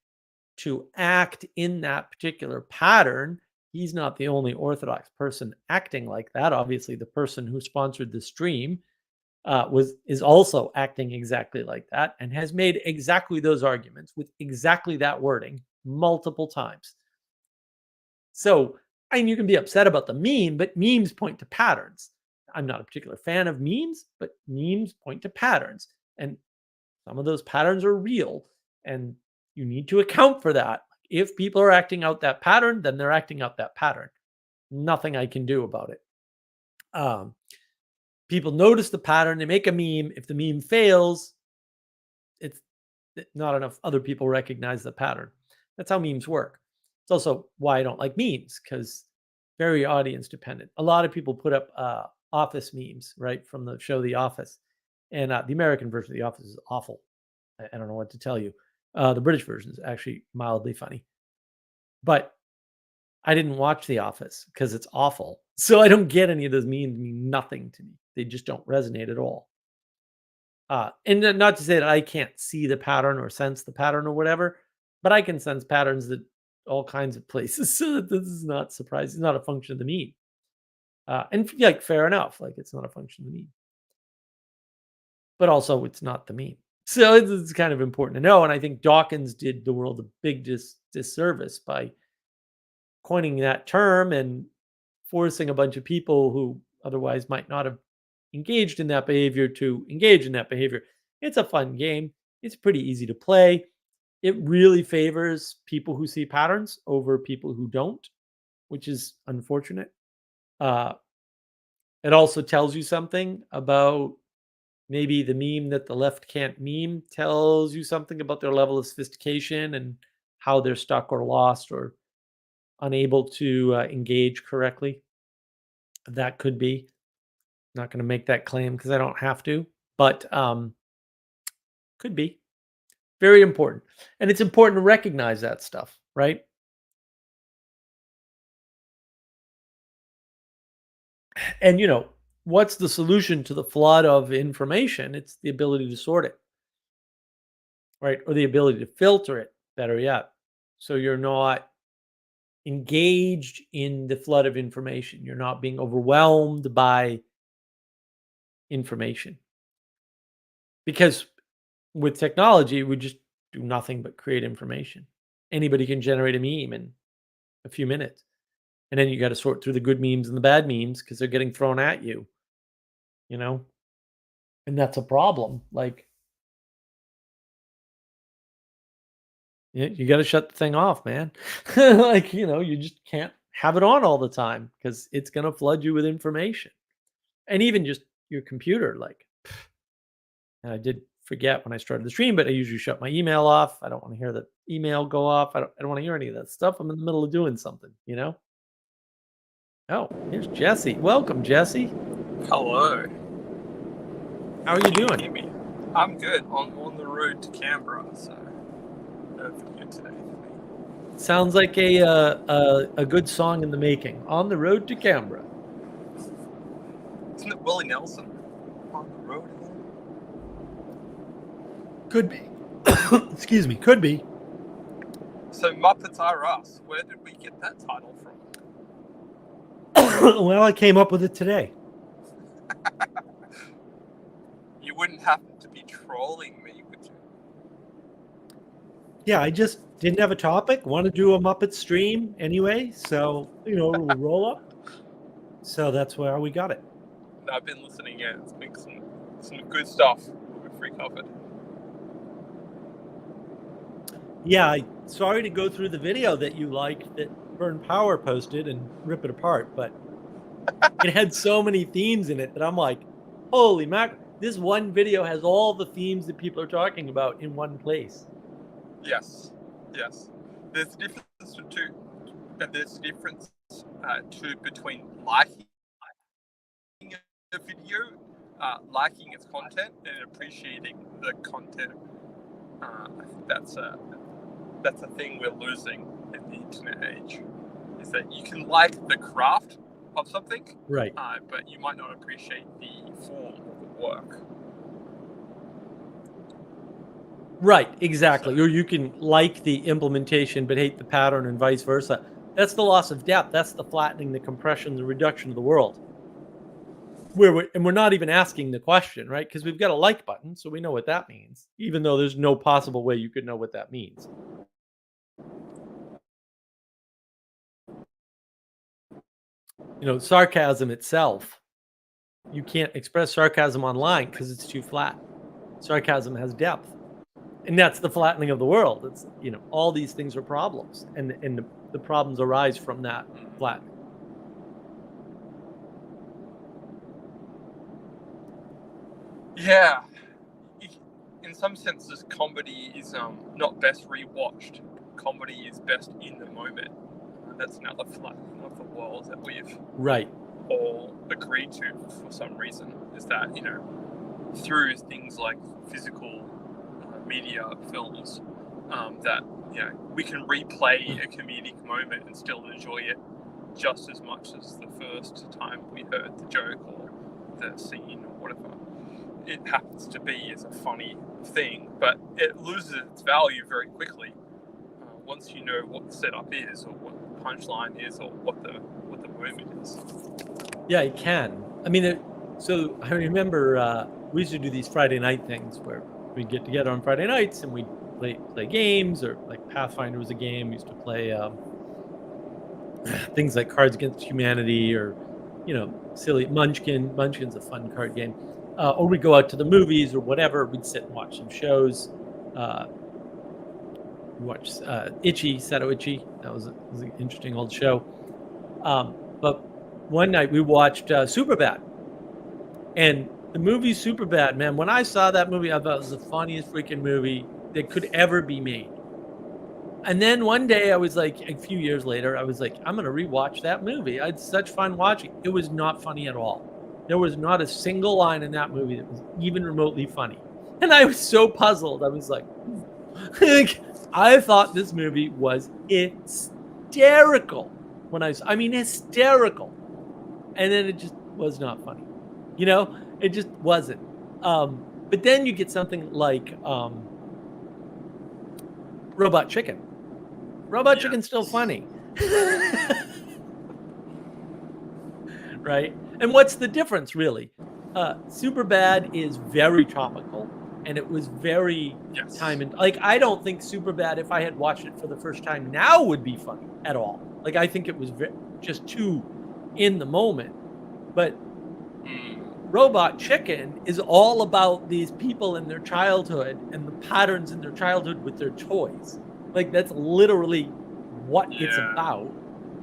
to act in that particular pattern. He's not the only Orthodox person acting like that. Obviously, the person who sponsored the stream is also acting exactly like that and has made exactly those arguments with exactly that wording multiple times. So, I mean, you can be upset about the meme, but memes point to patterns. I'm not a particular fan of memes, but memes point to patterns. And some of those patterns are real. And you need to account for that. If people are acting out that pattern, then they're acting out that pattern. Nothing I can do about it. Um, People notice the pattern, they make a meme. If the meme fails, it's not enough other people recognize the pattern. That's how memes work. It's also why I don't like memes because very audience dependent. A lot of people put up Office memes, right, from the show The Office, and the American version of The Office is awful. I don't know what to tell you. The British version is actually mildly funny, but I didn't watch The Office because it's awful. So I don't get any of those memes mean nothing to me. They just don't resonate at all. And not to say that I can't see the pattern or sense the pattern or whatever, but I can sense patterns that all kinds of places. So that this is not surprising. It's not a function of the meme. Like, fair enough. Like, it's not a function of the meme, but also it's not the meme. So it's kind of important to know. And I think Dawkins did the world a big disservice by coining that term and forcing a bunch of people who otherwise might not have engaged in that behavior to engage in that behavior. It's a fun game. It's pretty easy to play. It really favors people who see patterns over people who don't, which is unfortunate. Uh, it also tells you something about maybe the meme that the left can't meme tells you something about their level of sophistication and how they're stuck or lost or unable to engage correctly. That could be. Not going to make that claim because I don't have to, but could be. Very important. And it's important to recognize that stuff, right? And what's the solution to the flood of information? It's the ability to sort it, right? Or the ability to filter it, better yet. So you're not engaged in the flood of information. You're not being overwhelmed by information. Because with technology, we just do nothing but create information. Anybody can generate a meme in a few minutes. And then you got to sort through the good memes and the bad memes because they're getting thrown at you, you know? And that's a problem. Like, you got to shut the thing off, man. Like, you just can't have it on all the time because it's going to flood you with information. And even just your computer, like, I did forget when I started the stream, but I usually shut my email off. I don't want to hear the email go off. I don't want to hear any of that stuff. I'm in the middle of doing something, you know? Oh, here's Jesse. Welcome, Jesse. Hello. How are you Can you doing? hear me? I'm good. On the road to Canberra, so perfect good today for me. Sounds like a good song in the making. On the road to Canberra. Isn't it Willie Nelson? On the road again? Could be. Excuse me. Could be. So Muppets Are Us. Where did we get that title from? Well, I came up with it today. You wouldn't happen to be trolling me, would you? Yeah, I just didn't have a topic. Want to do a Muppet stream anyway, so we'll roll up. So that's where we got it. I've been listening. Yeah, it's been some good stuff. We're free covered. Yeah, sorry to go through the video that you liked that Burn Power posted and rip it apart, but it had so many themes in it that I'm like, holy mac! This one video has all the themes that people are talking about in one place. Yes. There's a difference between liking a video, liking its content, and appreciating the content. I think that's a thing we're losing in the internet age. Is that you can like the craft of something, right? But you might not appreciate the form of the work. Right, exactly. Or you can like the implementation but hate the pattern and vice versa. That's the loss of depth. That's the flattening, the compression, the reduction of the world. We're not even asking the question, right? Because we've got a like button, so we know what that means, even though there's no possible way you could know what that means. Sarcasm itself, you can't express sarcasm online because it's too flat. Sarcasm has depth. And that's the flattening of the world. It's, all these things are problems, and the problems arise from that flattening. Yeah. In some senses, comedy is not best rewatched. Comedy is best in the moment. That's another flattening of the world that we've all agreed to for some reason. Is that, through things like physical media films, that we can replay a comedic moment and still enjoy it just as much as the first time we heard the joke or the scene or whatever it happens to be as a funny thing, but it loses its value very quickly once you know what the setup is, or what the punchline is, or what the moment is. Yeah, it can. I mean, so I remember we used to do these Friday night things where we'd get together on Friday nights and we'd play games, or like Pathfinder was a game. We used to play things like Cards Against Humanity, or silly Munchkin. Munchkin's a fun card game. Or we'd go out to the movies or whatever. We'd sit and watch some shows. We watched Itchy, Seto Itchy. That was an interesting old show. But one night we watched Superbad. And the movie Superbad, man, when I saw that movie, I thought it was the funniest freaking movie that could ever be made. And then one day I was like, a few years later, I was like, I'm going to rewatch that movie. I had such fun watching. It was not funny at all. There was not a single line in that movie that was even remotely funny. And I was so puzzled. I was like, I thought this movie was hysterical. Hysterical. And then it just was not funny. It just wasn't. But then you get something like Robot Chicken. Robot Chicken's still funny. Right? And what's the difference, really? Superbad is very topical, and it was very time and I don't think Superbad, if I had watched it for the first time now, would be funny at all. Like, I think it was just too in the moment. But Robot Chicken is all about these people in their childhood and the patterns in their childhood with their toys. Like, that's literally what it's about.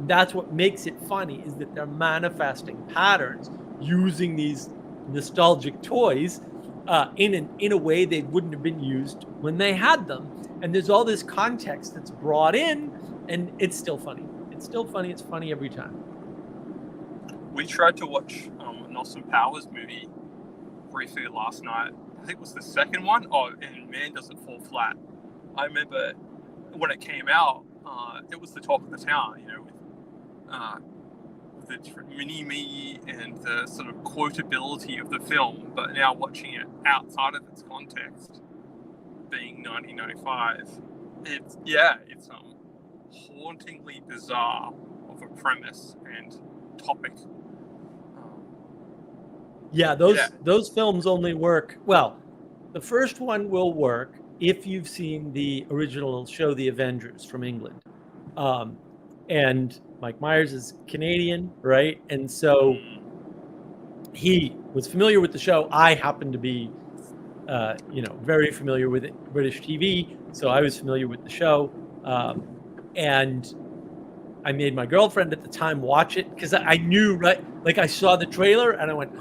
That's what makes it funny, is that they're manifesting patterns using these nostalgic toys in a way they wouldn't have been used when they had them. And there's all this context that's brought in, and it's still funny. It's still funny. It's funny every time. We tried to watch an Austin Powers movie briefly last night. I think it was the second one. Oh, and man, does it fall flat. I remember when it came out, it was the talk of the town, with the different mini-me and the sort of quotability of the film. But now watching it outside of its context, being 1995, it's hauntingly bizarre of a premise and topic. Those films only work. Well, the first one will work if you've seen the original show, The Avengers, from England. And Mike Myers is Canadian, right? And so he was familiar with the show. I happen to be, very familiar with British TV, so I was familiar with the show. And I made my girlfriend at the time watch it because I knew, right? Like, I saw the trailer and I went,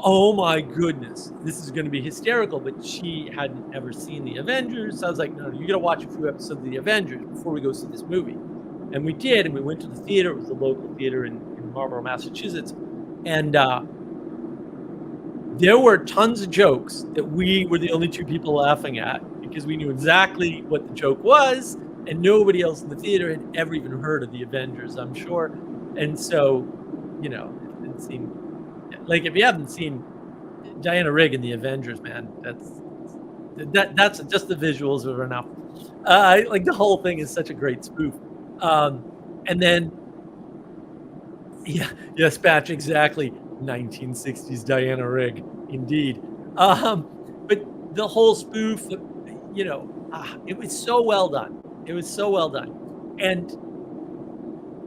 oh my goodness, this is going to be hysterical. But she hadn't ever seen the Avengers. So I was like, no, you got to watch a few episodes of the Avengers before we go see this movie. And we did. And we went to the theater. It was a local theater in Marlborough, Massachusetts. And there were tons of jokes that we were the only two people laughing at because we knew exactly what the joke was. And nobody else in the theater had ever even heard of the Avengers, I'm sure. And so, it seemed like, if you haven't seen Diana Rigg in the Avengers, man, that's just the visuals are enough. Like, the whole thing is such a great spoof. And then, yes, Patch, exactly, 1960s Diana Rigg, indeed. But the whole spoof, it was so well done. It was so well done. And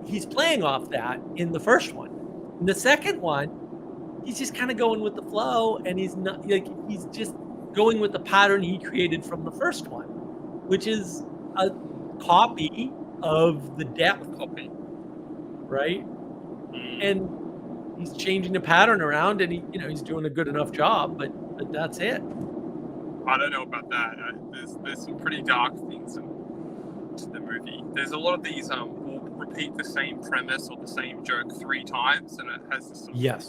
he's playing off that in the first one. In the second one, he's just kind of going with the flow, and he's not like, he's just going with the pattern he created from the first one, which is a copy of the depth copy, right? And he's changing the pattern around, and he's doing a good enough job, but that's it. I don't know about that. There's some pretty dark things to the movie. There's a lot of these will repeat the same premise or the same joke 3 times, and it has this sort of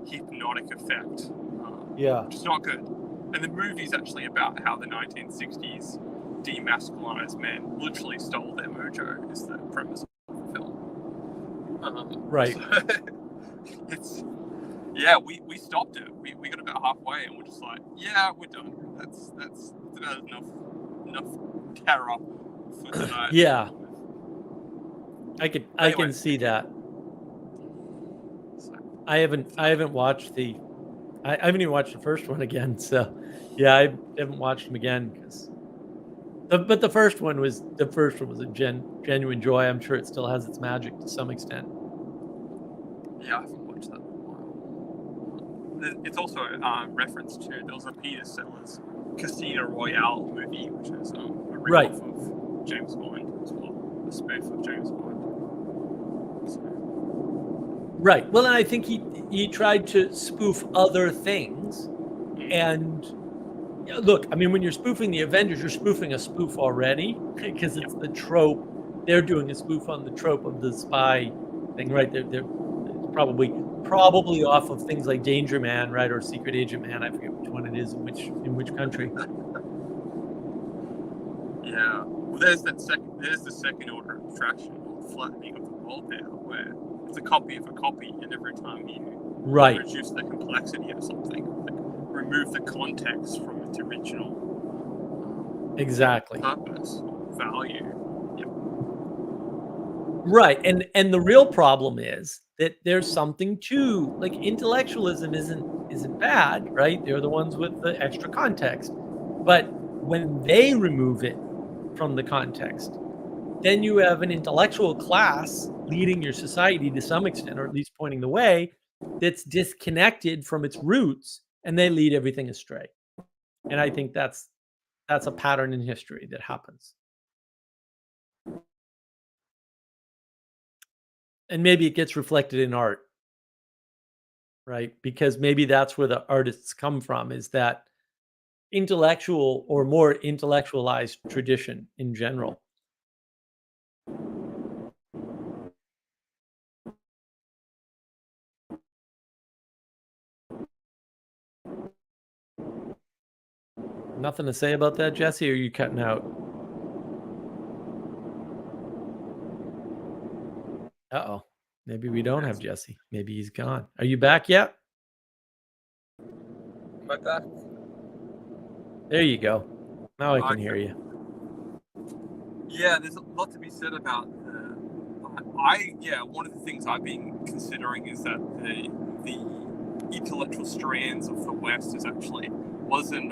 hypnotic effect. Which is not good. And the movie's actually about how the 1960s demasculinized men literally stole their mojo, is the premise of the film. Right. So we stopped it. We got about halfway, and we're just like, we're done. That's enough terror for tonight. Yeah, I can see that. I haven't watched I haven't even watched the first one again. So I haven't watched them again but the first one was a genuine joy. I'm sure it still has its magic to some extent. Yeah, I haven't watched that in a while. It's also a reference to, there was a Peter Sellers Casino Royale movie, which is a ripoff of James Bond as well, a spoof of James Bond. So. Right. Well, and I think he tried to spoof other things. And look, I mean, when you're spoofing the Avengers, you're spoofing a spoof already, because it's the trope. They're doing a spoof on the trope of the spy thing, right? They're probably off of things like Danger Man, right, or Secret Agent Man. I forget which one it is in which country. Yeah. Well, there's the second order of attraction, or flattening of the world there, where it's a copy of a copy, and every time you reduce the complexity of something, like remove the context from its original purpose or value. Yep. Right. And the real problem is that there's something to, like, intellectualism isn't bad, right? They're the ones with the extra context. But when they remove it from the context, then you have an intellectual class leading your society to some extent, or at least pointing the way, that's disconnected from its roots, and they lead everything astray. And I think that's a pattern in history that happens. And maybe it gets reflected in art, right? Because maybe that's where the artists come from, is that intellectual or more intellectualized tradition in general. Nothing to say about that, Jesse, or are you cutting out? Uh-oh. Maybe we don't have Jesse. Maybe he's gone. Are you back yet? Am I back? There you go. Now I can hear you. Yeah, there's a lot to be said about one of the things I've been considering is that the intellectual strands of the West wasn't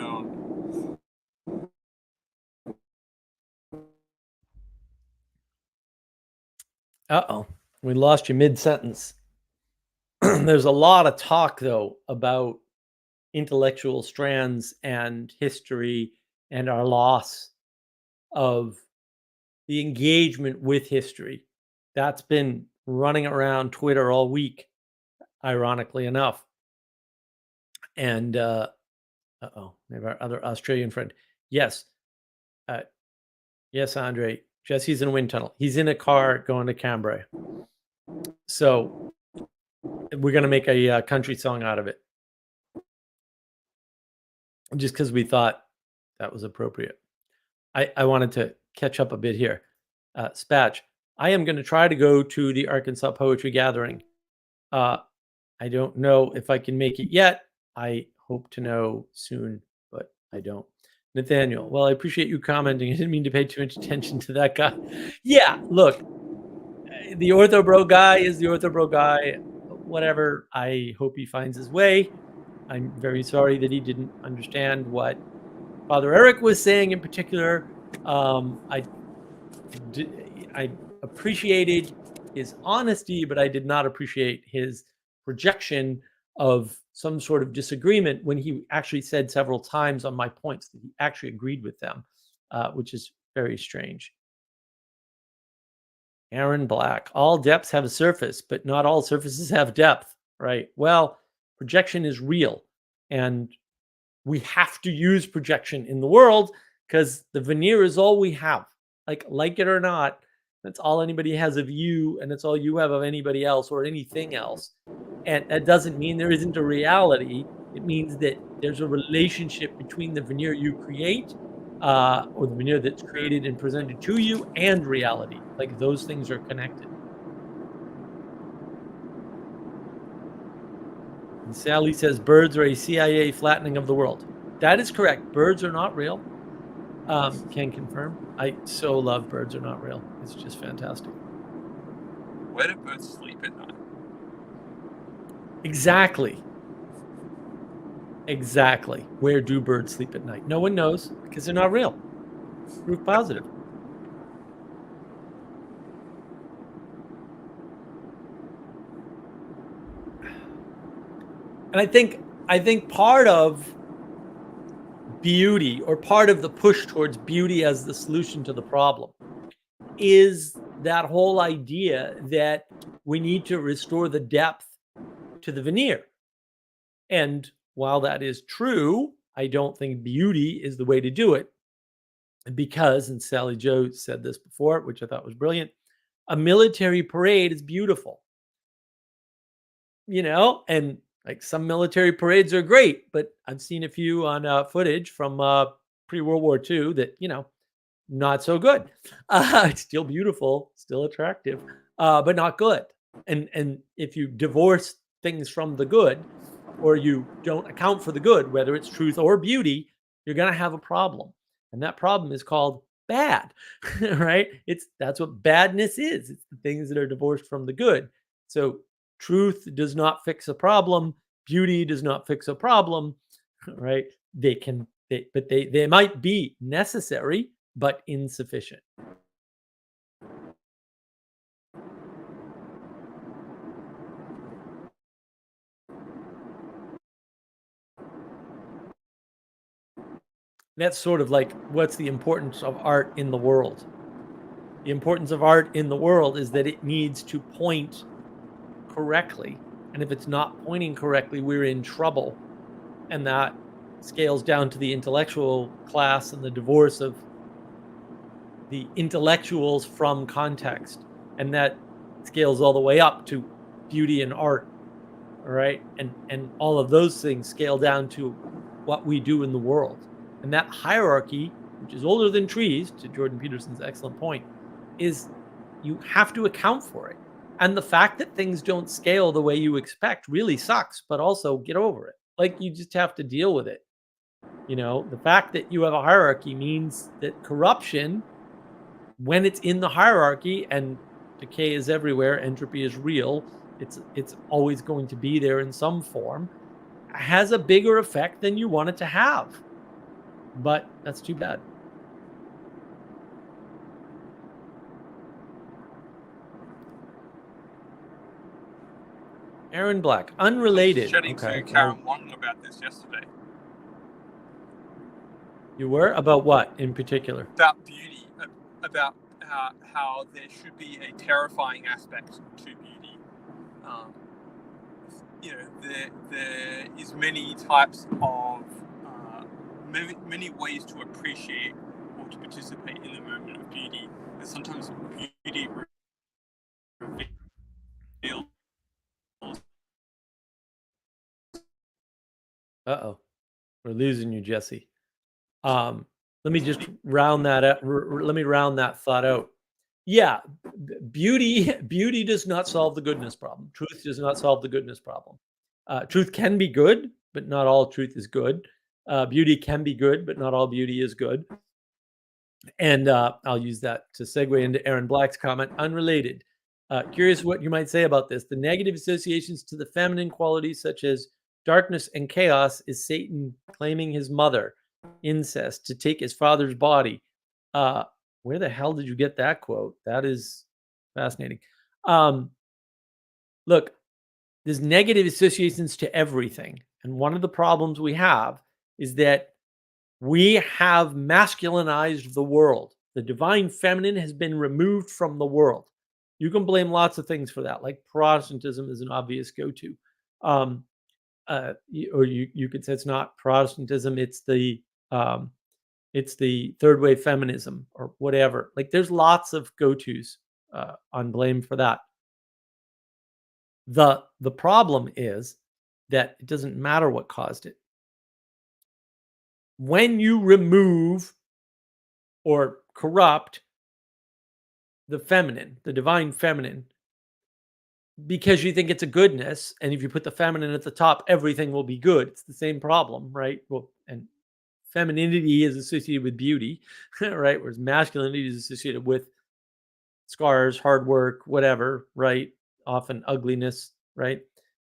Uh-oh. We lost you mid-sentence. There's a lot of talk, though, about intellectual strands and history and our loss of the engagement with history. That's been running around Twitter all week, ironically enough. And, maybe our other Australian friend. Yes. Yes, Andre. Jesse's in a wind tunnel. He's in a car going to Cambrai. So we're going to make a country song out of it. Just because we thought that was appropriate. I wanted to catch up a bit here. Spatch, I am going to try to go to the Arkansas Poetry Gathering. I don't know if I can make it yet. I hope to know soon, but I don't. Nathaniel, well, I appreciate you commenting. I didn't mean to pay too much attention to that guy. Yeah, look, the orthobro guy is the orthobro guy. Whatever. I hope he finds his way. I'm very sorry that he didn't understand what Father Eric was saying in particular. I appreciated his honesty, but I did not appreciate his projection of some sort of disagreement when he actually said several times on my points that he actually agreed with them, which is very strange. Aaron Black, all depths have a surface, but not all surfaces have depth, right? Well, projection is real, and we have to use projection in the world because the veneer is all we have. Like it or not, that's all anybody has of you, and that's all you have of anybody else or anything else. And that doesn't mean there isn't a reality. It means that there's a relationship between the veneer you create, or the veneer that's created and presented to you, and reality. Like those things are connected. And Sally says birds are a CIA flattening of the world. That is correct. Birds are not real. Can confirm. I so love Birds Are Not Real. It's just fantastic. Where do birds sleep at night? Exactly. Where do birds sleep at night? No one knows because they're not real. Proof positive. And I think part of beauty, or part of the push towards beauty as the solution to the problem, is that whole idea that we need to restore the depth to the veneer. And while that is true, I don't think beauty is the way to do it, because, and Sally Jo said this before, which I thought was brilliant, a military parade is beautiful. And like some military parades are great, but I've seen a few on footage from pre-World War II that, not so good. It's still beautiful, still attractive, but not good. And if you divorce things from the good, or you don't account for the good, whether it's truth or beauty, you're going to have a problem. And that problem is called bad, right? That's what badness is. It's the things that are divorced from the good. So truth does not fix a problem. Beauty does not fix a problem, right? They might be necessary, but insufficient. That's sort of like, what's the importance of art in the world? The importance of art in the world is that it needs to point correctly. And if it's not pointing correctly, we're in trouble. And that scales down to the intellectual class and the divorce of the intellectuals from context, and that scales all the way up to beauty and art. All right, and all of those things scale down to what we do in the world, and that hierarchy, which is older than trees, to Jordan Peterson's excellent point, is you have to account for it. And the fact that things don't scale the way you expect really sucks, but also get over it. Like, you just have to deal with it. You know, the fact that you have a hierarchy means that corruption, when it's in the hierarchy, and decay is everywhere, entropy is real, it's always going to be there in some form, has a bigger effect than you want it to have. But that's too bad. Aaron Black, unrelated. I was chatting to Karen Wong about this yesterday. You were? About what in particular? About beauty, about how there should be a terrifying aspect to beauty. You know, there is many types of many ways to appreciate or to participate in the moment of beauty. And sometimes beauty reveals. Uh-oh, we're losing you, Jesse. Let me just round that up. Let me round that thought out. Yeah, beauty does not solve the goodness problem. Truth does not solve the goodness problem. Truth can be good, but not all truth is good. Beauty can be good, but not all beauty is good. And I'll use that to segue into Aaron Black's comment, unrelated. Curious what you might say about this. The negative associations to the feminine qualities, such as darkness and chaos, is Satan claiming his mother, incest, to take his father's body. Where the hell did you get that quote? That is fascinating. Look, there's negative associations to everything. And one of the problems we have is that we have masculinized the world. The divine feminine has been removed from the world. You can blame lots of things for that, like Protestantism is an obvious go-to. Or you could say it's not Protestantism, it's the third wave feminism or whatever. Like, there's lots of go-tos on blame for that. The problem is that it doesn't matter what caused it. When you remove or corrupt the feminine, the divine feminine, because you think it's a goodness, and if you put the feminine at the top, everything will be good. It's the same problem, right? Well, and femininity is associated with beauty, right? Whereas masculinity is associated with scars, hard work, whatever, right? Often ugliness, right?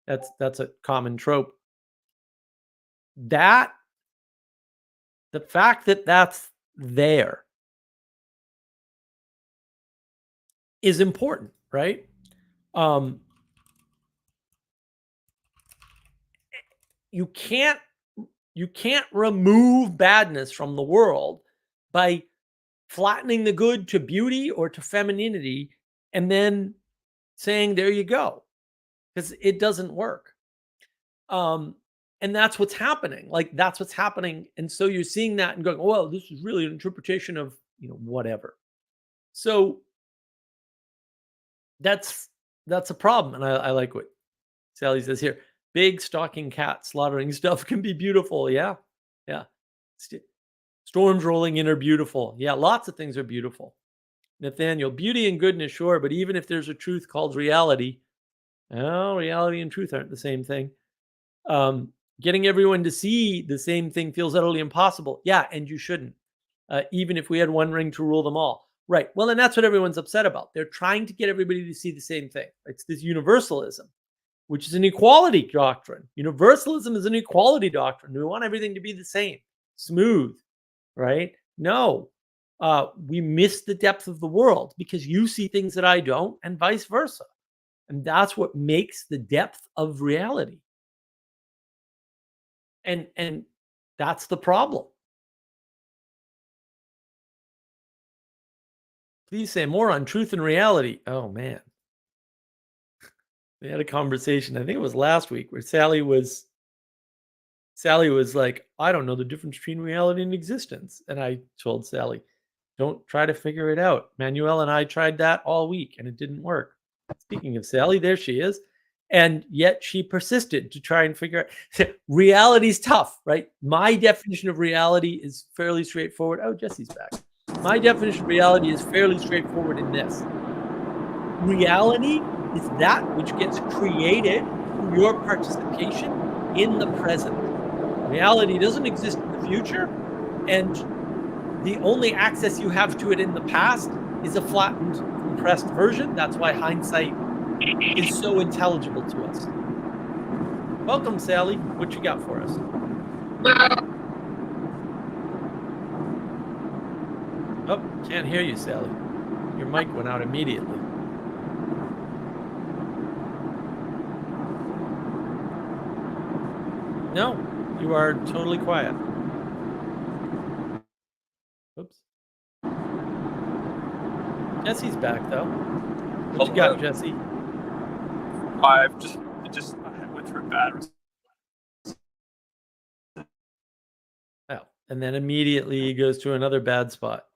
That's a common trope. That the fact that that's there is important, right? You can't remove badness from the world by flattening the good to beauty or to femininity and then saying, there you go, because it doesn't work. And that's what's happening. Like, that's what's happening. And so you're seeing that and going, well, this is really an interpretation of, whatever. So that's a problem. And I like what Sally says here. Big stalking cat slaughtering stuff can be beautiful. Yeah. Storms rolling in are beautiful. Yeah, lots of things are beautiful. Nathaniel, beauty and goodness, sure, but even if there's a truth called reality, reality and truth aren't the same thing. Getting everyone to see the same thing feels utterly impossible. Yeah, and you shouldn't. Even if we had one ring to rule them all. Right. Well, and that's what everyone's upset about. They're trying to get everybody to see the same thing. It's this universalism, which is an equality doctrine. Universalism is an equality doctrine. We want everything to be the same, smooth, right? No, we miss the depth of the world because you see things that I don't, and vice versa. And that's what makes the depth of reality. And that's the problem. Please say more on truth and reality. Oh, man. We had a conversation, I think it was last week, where Sally was Sally was like, I don't know the difference between reality and existence. And I told Sally, don't try to figure it out. Manuel and I tried that all week and it didn't work. Speaking of Sally, there she is. And yet she persisted to try and figure out. Reality's tough, right? My definition of reality is fairly straightforward. Oh, Jesse's back. My definition of reality is fairly straightforward in this. Reality is that which gets created through your participation in the present. Reality doesn't exist in the future, and the only access you have to it in the past is a flattened, compressed version. That's why hindsight is so intelligible to us. Welcome, Sally. What you got for us? Oh, can't hear you, Sally. Your mic went out immediately. No, you are totally quiet. Oops. Jesse's back, though. What you got, Jesse? I've just went through bad. Oh, and then immediately he goes to another bad spot.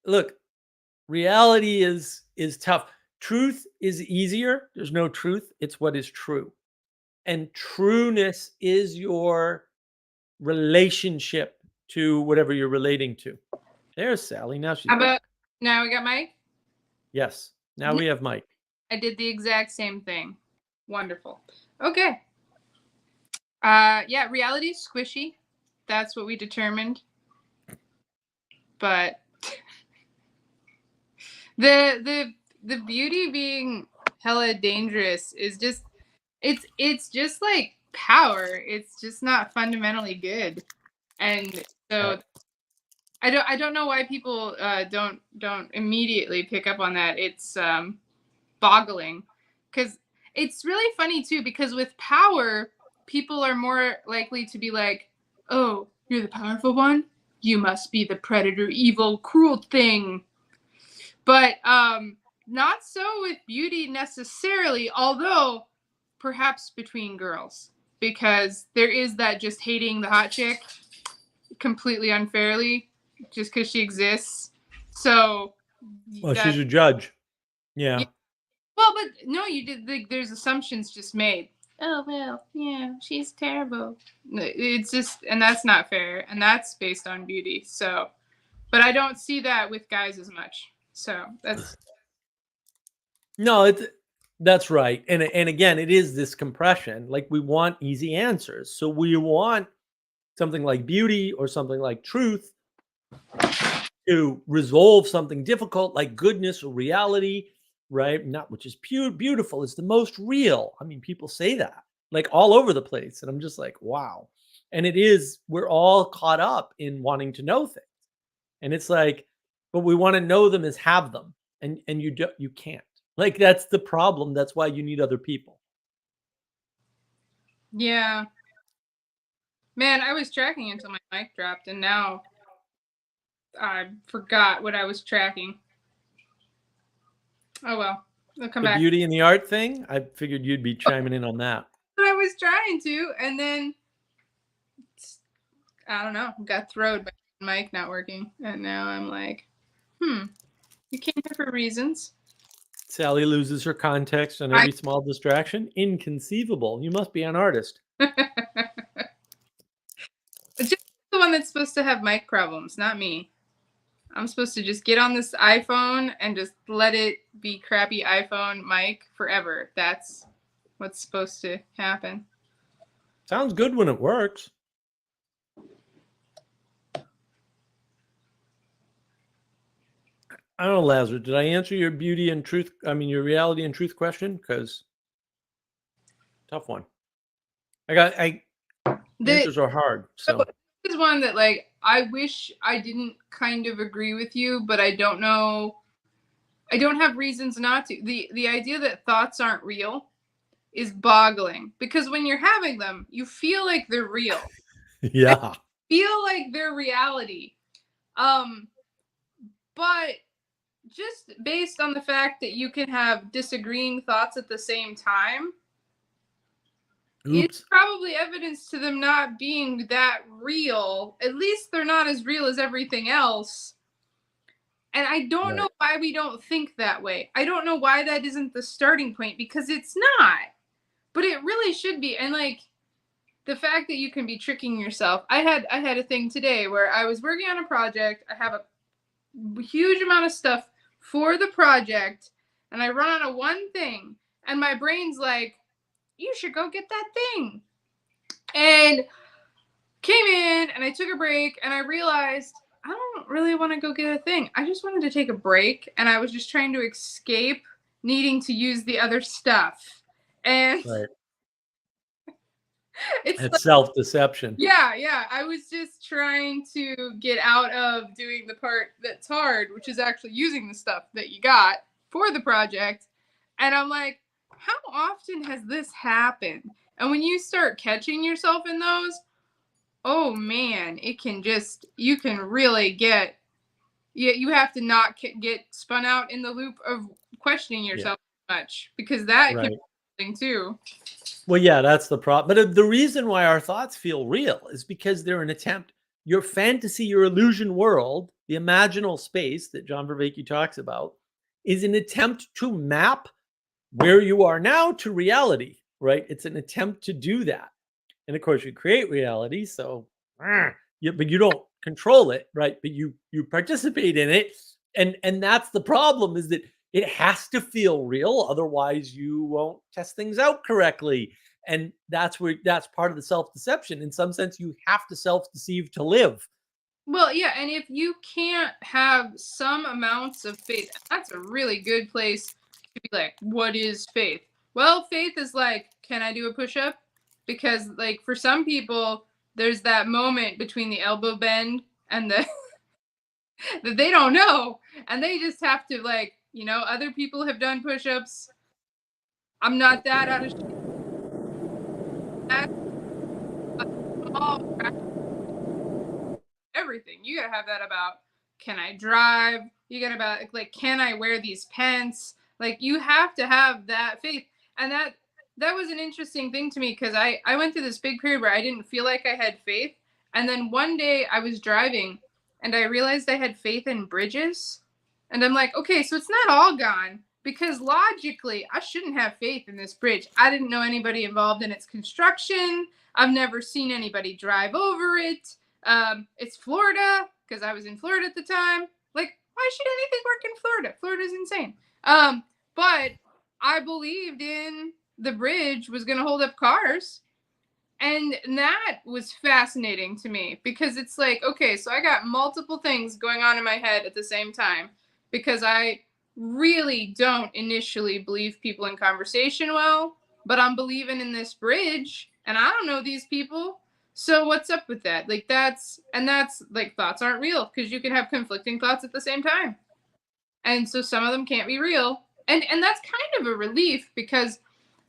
Look, reality is tough. Truth is easier. There's no truth. It's what is true. And trueness is your relationship to whatever you're relating to. There's Sally. Now she's. How about now we got Mike? Yes. Now we have Mike. I did the exact same thing. Wonderful. Okay. Yeah, reality's squishy. That's what we determined. But the beauty being hella dangerous is just it's just like power. It's just not fundamentally good. And so I don't know why people don't immediately pick up on that. It's boggling, because it's really funny too, because with power, people are more likely to be like, oh, you're the powerful one, you must be the predator, evil, cruel thing. But not so with beauty necessarily, although perhaps between girls, because there is that just hating the hot chick completely unfairly just because she exists. So well, she's a judge. Yeah. Well, but no, you did. There's assumptions just made. Oh well, yeah, she's terrible. It's just, and that's not fair, and that's based on beauty. So, but I don't see that with guys as much. So that's no, that's right. And again, it is this compression. Like, we want easy answers, so we want something like beauty or something like truth to resolve something difficult like goodness or reality, right? Not which is pure beautiful. It's the most real. I mean, people say that like all over the place. And I'm just like, wow. And it is, we're all caught up in wanting to know things. And it's like, but we want to know them as have them. And you can't. Like, that's the problem. That's why you need other people. Yeah. Man, I was tracking until my mic dropped, and now I forgot what I was tracking. Oh well, I'll come back. The beauty and the art thing, I figured you'd be chiming in on that. But I was trying to, and then I don't know, got throwed by my mic not working, and now I'm like, you came here for reasons. Sally loses her context on every small distraction. Inconceivable. You must be an artist. Just the one that's supposed to have mic problems, not me. I'm supposed to just get on this iPhone and just let it be crappy iPhone mic forever. That's what's supposed to happen. Sounds good when it works. I don't know, Lazarus, did I answer your beauty and truth? I mean, your reality and truth question? Because tough one. The answers are hard. So this is one that, like, I wish I didn't kind of agree with you, but I don't know. I don't have reasons not to. The idea that thoughts aren't real is boggling, because when you're having them, you feel like they're real. Yeah. Feel like they're reality. But just based on the fact that you can have disagreeing thoughts at the same time, Oops. It's probably evidence to them not being that real. At least they're not as real as everything else. And I don't know why we don't think that way. I don't know why that isn't the starting point, because it's not. But it really should be. And like the fact that you can be tricking yourself. I had a thing today where I was working on a project. I have a huge amount of stuff for the project, and I run out of one thing, and my brain's like, you should go get that thing. And came in and I took a break and I realized I don't really want to go get a thing. I just wanted to take a break, and I was just trying to escape needing to use the other stuff. And it's like, self-deception. Yeah. I was just trying to get out of doing the part that's hard, which is actually using the stuff that you got for the project. And I'm like, how often has this happened? And when you start catching yourself in those, oh man, it can just, you can really get, you have to not get spun out in the loop of questioning yourself much, because that can be something too. Well, yeah, that's the problem. But the reason why our thoughts feel real is because they're an attempt, your fantasy, your illusion world, the imaginal space that John Vervaeke talks about, is an attempt to map where you are now to reality, right? It's an attempt to do that. And of course, you create reality. So, but you don't control it, right? But you participate in it. And that's the problem, is that it has to feel real. Otherwise, you won't test things out correctly. And that's part of the self-deception. In some sense, you have to self-deceive to live. Well, yeah. And if you can't have some amounts of faith, that's a really good place to be like, what is faith? Well, faith is like, can I do a push-up? Because like for some people, there's that moment between the elbow bend and the that they don't know, and they just have to, like, you know, other people have done push-ups. I'm not that out of shape. Everything you gotta have that about, can I drive? You gotta about like, can I wear these pants? Like, you have to have that faith. And that was an interesting thing to me, because I went through this big period where I didn't feel like I had faith, and then one day I was driving and I realized I had faith in bridges, and I'm like, okay, so it's not all gone, because logically I shouldn't have faith in this bridge. I didn't know anybody involved in its construction. I've never seen anybody drive over it. It's Florida, because I was in Florida at the time. Like, why should anything work in Florida? Florida's insane. But I believed in the bridge was going to hold up cars. And that was fascinating to me, because it's like, okay, so I got multiple things going on in my head at the same time, because I really don't initially believe people in conversation well, but I'm believing in this bridge and I don't know these people. So what's up with that? Like, that's like, thoughts aren't real, because you can have conflicting thoughts at the same time. And so some of them can't be real. And that's kind of a relief, because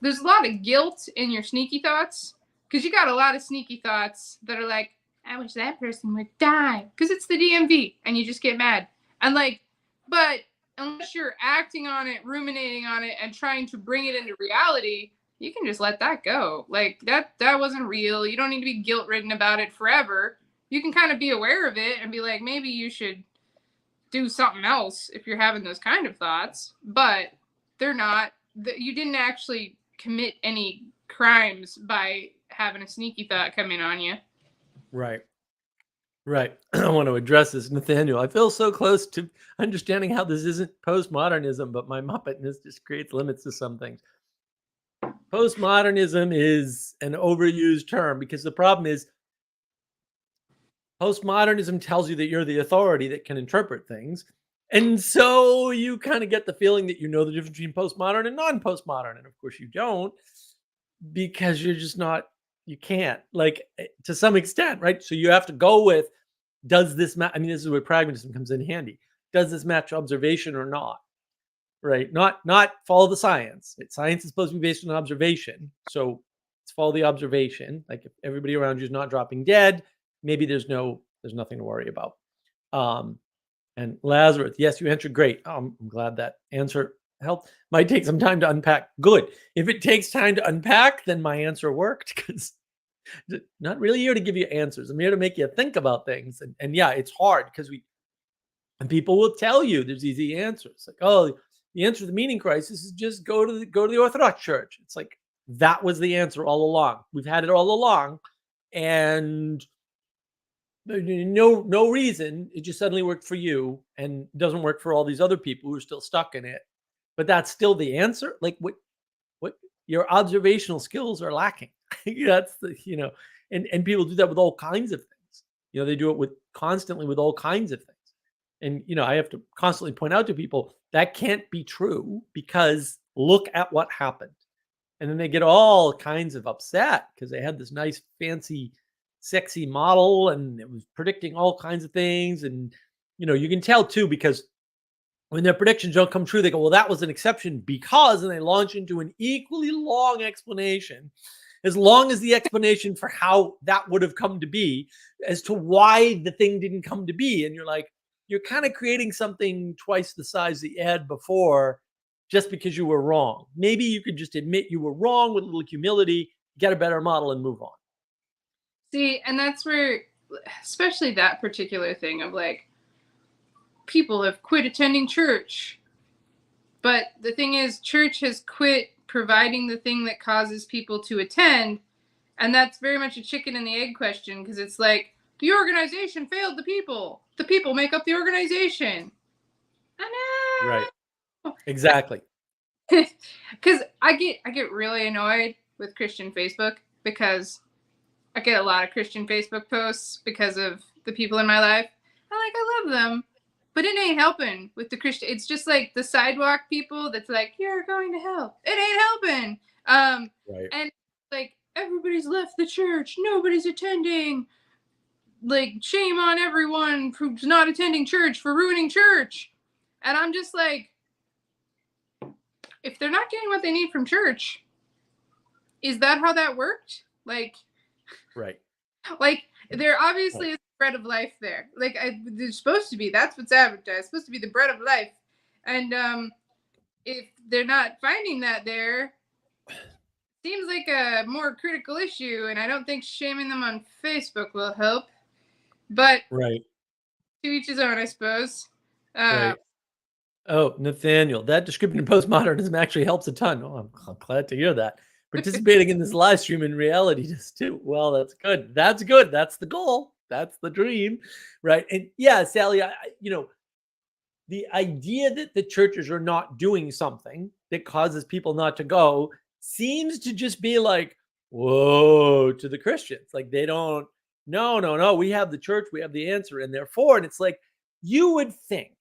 there's a lot of guilt in your sneaky thoughts, because you got a lot of sneaky thoughts that are like, I wish that person would die, because it's the DMV and you just get mad. And like, but unless you're acting on it, ruminating on it, and trying to bring it into reality, you can just let that go. Like, that wasn't real. You don't need to be guilt ridden about it forever. You can kind of be aware of it and be like, maybe you should do something else if you're having those kind of thoughts, but they're not. You didn't actually commit any crimes by having a sneaky thought come in on you. Right. I want to address this, Nathaniel. I feel so close to understanding how this isn't postmodernism, but my Muppetness just creates limits to some things. Postmodernism is an overused term, because the problem is postmodernism tells you that you're the authority that can interpret things. And so you kind of get the feeling that you know the difference between postmodern and non-postmodern. And of course you don't, because you're just not, you can't, like, to some extent, right? So you have to go with, does this match? I mean, this is where pragmatism comes in handy. Does this match observation or not? Right? Not follow the science. Science is supposed to be based on observation. So let's follow the observation. Like, if everybody around you is not dropping dead, maybe there's nothing to worry about. And Lazarus, yes, you answered great. I'm glad that answer might take some time to unpack. Good. If it takes time to unpack, then my answer worked, because not really here to give you answers. I'm here to make you think about things. And yeah, it's hard because and people will tell you there's easy answers. Like, oh, the answer to the meaning crisis is just go to the Orthodox Church. It's like, that was the answer all along. We've had it all along. And no reason. It just suddenly worked for you and doesn't work for all these other people who are still stuck in it. But that's still the answer. Like, what your observational skills are lacking. That's the, and people do that with all kinds of things. They do it constantly with all kinds of things. And I have to constantly point out to people that can't be true, because look at what happened. And then they get all kinds of upset because they had this nice, fancy, sexy model and it was predicting all kinds of things. And, you can tell too, because when their predictions don't come true, they go, well, that was an exception because, and they launch into an equally long explanation, as long as the explanation for how that would have come to be, as to why the thing didn't come to be. And you're like, you're kind of creating something twice the size that you had before, just because you were wrong. Maybe you could just admit you were wrong with a little humility, get a better model, and move on. See, and that's where, especially that particular thing of like, people have quit attending church. But the thing is, church has quit providing the thing that causes people to attend. And that's very much a chicken and the egg question, because it's like, the organization failed the people. The people make up the organization. I know. Right. Exactly. Because I get really annoyed with Christian Facebook, because I get a lot of Christian Facebook posts because of the people in my life. I love them, but it ain't helping with the Christian. It's just like the sidewalk people that's like, you're going to hell. It ain't helping. Right. And like, everybody's left the church. Nobody's attending. Like, shame on everyone who's not attending church for ruining church. And I'm just like, if they're not getting what they need from church, is that how that worked? Like, right. Like, there obviously is bread of life there. Like, there's supposed to be. That's what's advertised. It's supposed to be the bread of life. And if they're not finding that there, seems like a more critical issue. And I don't think shaming them on Facebook will help. But right. To each his own, I suppose. Right. Oh, Nathaniel, that description of postmodernism actually helps a ton. Oh, I'm glad to hear that. Participating in this live stream in reality does too. Well, that's good. That's good. That's the goal. That's the dream, right? And yeah, Sally, the idea that the churches are not doing something that causes people not to go seems to just be like, whoa, to the Christians. Like, they don't, no, we have the church, we have the answer, and therefore, and it's like, you would think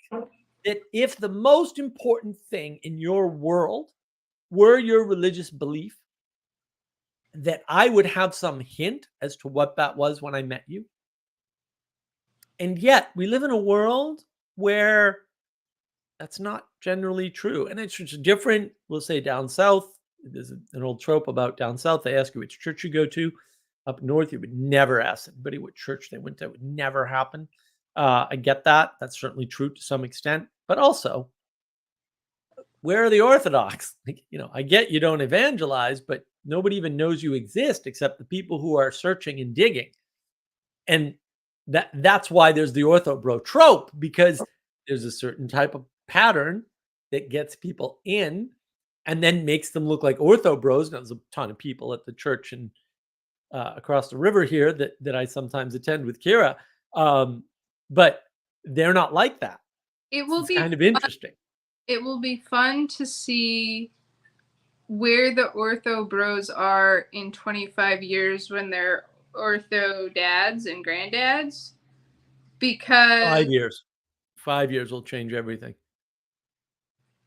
that if the most important thing in your world were your religious belief, that I would have some hint as to what that was when I met you. And yet we live in a world where that's not generally true. And it's just different. We'll say down south, there's an old trope about down south. They ask you which church you go to. Up north, you would never ask anybody what church they went to. It would never happen. I get that. That's certainly true to some extent. But also, where are the Orthodox? I get you don't evangelize, but nobody even knows you exist except the people who are searching and digging. And that's why there's the ortho bro trope, because there's a certain type of pattern that gets people in and then makes them look like ortho bros. Now, there's a ton of people at the church and across the river here that I sometimes attend with Kira, but they're not like that. It's be kind of interesting. It will be fun to see where the ortho bros are in 25 years when they're ortho dads and granddads, because 5 years. 5 years will change everything.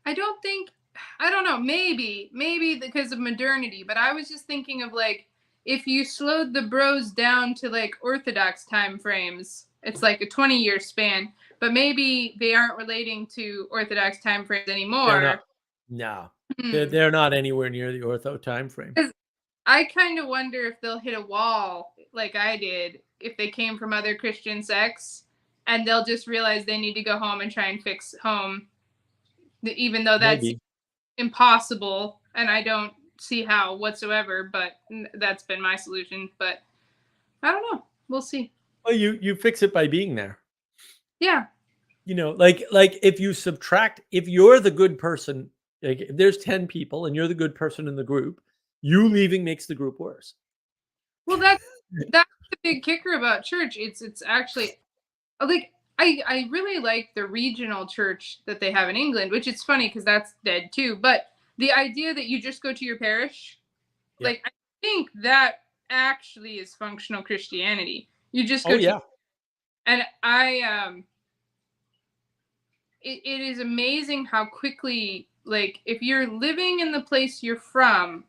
I don't know, maybe because of modernity, but I was just thinking of like, if you slowed the bros down to like Orthodox time frames, it's like a 20-year span, but maybe they aren't relating to Orthodox time frames anymore. They're not anywhere near the ortho time frame. I kind of wonder if they'll hit a wall like I did if they came from other Christian sects, and they'll just realize they need to go home and try and fix home, even though that's impossible, and I don't see how whatsoever, but that's been my solution. But I don't know. We'll see. Well, you fix it by being there. Yeah. You know, like if you subtract, if you're the good person, like if there's 10 people and you're the good person in the group, you leaving makes the group worse. Well, that's the big kicker about church. It's actually like I really like the regional church that they have in England, which is funny because that's dead too. But the idea that you just go to your parish, Yeah. like I think that actually is functional Christianity. You just go Oh yeah. and it is amazing how quickly, like, if you're living in the place you're from,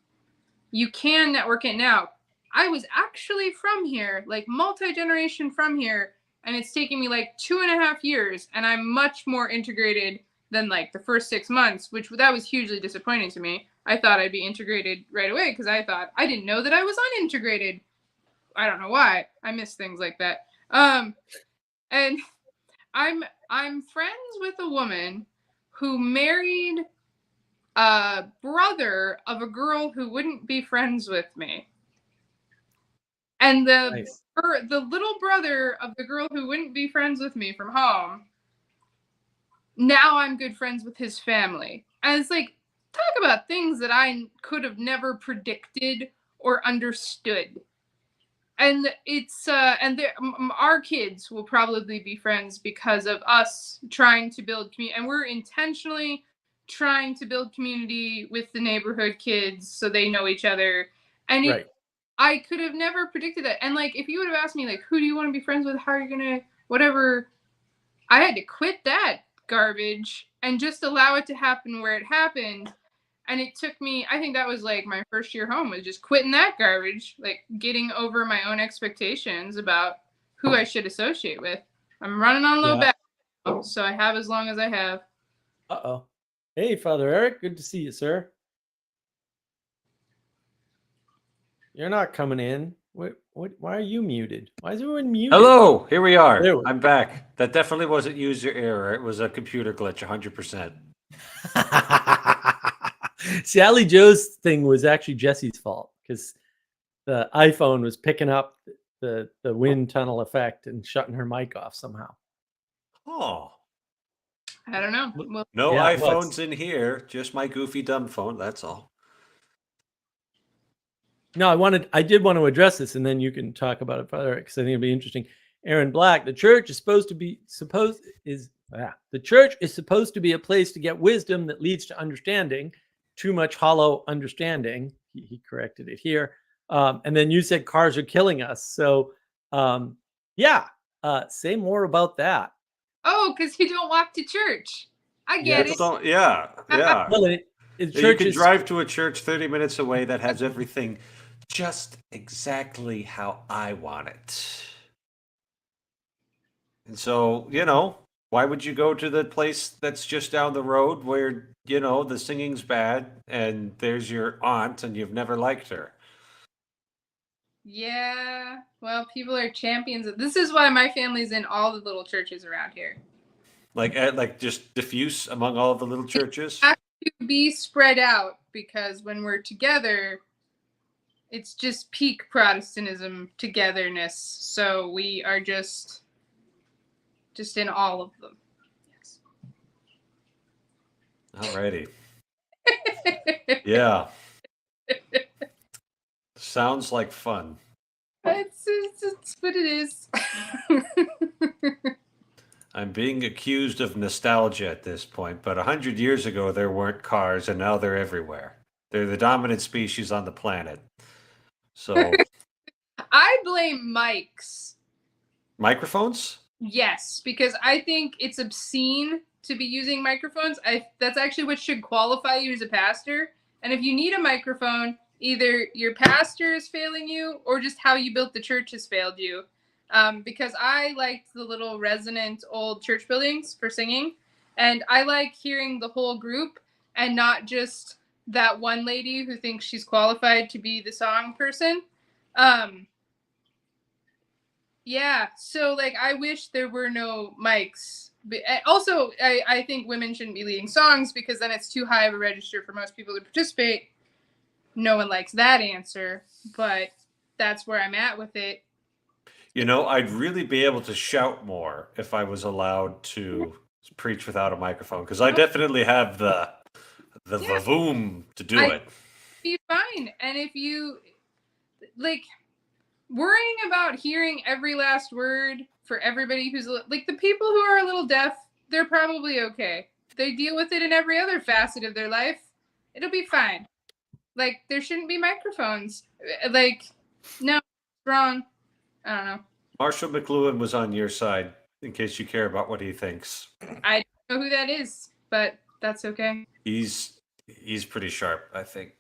you can network it. Now, I was actually from here, like multi-generation from here, and it's taken me like 2.5 years, and I'm much more integrated than like the first 6 months, which that was hugely disappointing to me. I thought I'd be integrated right away because I didn't know that I was unintegrated. I don't know why. I miss things like that. And I'm friends with a woman who married a brother of a girl who wouldn't be friends with me. And Nice. the little brother of the girl who wouldn't be friends with me from home, now I'm good friends with his family. And it's like, talk about things that I could have never predicted or understood. And it's our kids will probably be friends because of us trying to build community, and we're intentionally trying to build community with the neighborhood kids so they know each other. And Right. I could have never predicted that. And like, if you would have asked me, like, who do you want to be friends with? How are you gonna whatever? I had to quit that garbage and just allow it to happen where it happened. And it took me, I think that was like my first year home, was just quitting that garbage, like getting over my own expectations about who I should associate with. I'm running on low back, so I have as long as I have. Uh-oh. Hey, Father Eric, good to see you, sir. You're not coming in. Why are you muted? Why is everyone muted? Hello, here we are. There we I'm back. That definitely wasn't user error. It was a computer glitch, 100%. Sally Joe's thing was actually Jesse's fault because the iPhone was picking up the wind tunnel effect and shutting her mic off somehow. Oh. I don't know. Well, No Yeah, iPhones in here, just my goofy dumb phone, that's all. No, I did want to address this, and then you can talk about it further because I think it'll be interesting. Aaron Black, the church is supposed to be a place to get wisdom that leads to understanding. Too much hollow understanding. He corrected it here. And then you said cars are killing us. So say more about that. Oh, because you don't walk to church. I get it. Yeah. Well, You can drive to a church 30 minutes away that has everything just exactly how I want it. And so, why would you go to the place that's just down the road where, the singing's bad and there's your aunt and you've never liked her? Yeah. Well, people are champions. This is why my family's in all the little churches around here. Like just diffuse among all of the little churches? It has to be spread out because when we're together, it's just peak Protestantism togetherness. So we are just in all of them. Yes. Alrighty. Yeah. Sounds like fun. It's what it is. I'm being accused of nostalgia at this point, but 100 years ago there weren't cars and now they're everywhere. They're the dominant species on the planet. So I blame mics. Microphones? Yes, because I think it's obscene to be using microphones. That's actually what should qualify you as a pastor. And if you need a microphone, either your pastor is failing you or just how you built the church has failed you. Because I liked the little resonant old church buildings for singing. And I like hearing the whole group and not just that one lady who thinks she's qualified to be the song person. Yeah, so like I wish there were no mics Also, I think women shouldn't be leading songs because then it's too high of a register for most people to participate. No one likes that answer, but that's where I'm at with it. You know, I'd really be able to shout more if I was allowed to preach without a microphone, because I definitely have the vavoom to do it. Be fine. And if you like worrying about hearing every last word for everybody who's like the people who are a little deaf, they're probably okay. They deal with it in every other facet of their life. It'll be fine. Like there shouldn't be microphones. Like no, wrong. I don't know. Marshall McLuhan was on your side, in case you care about what he thinks. I don't know who that is, but that's okay. He's pretty sharp, I think.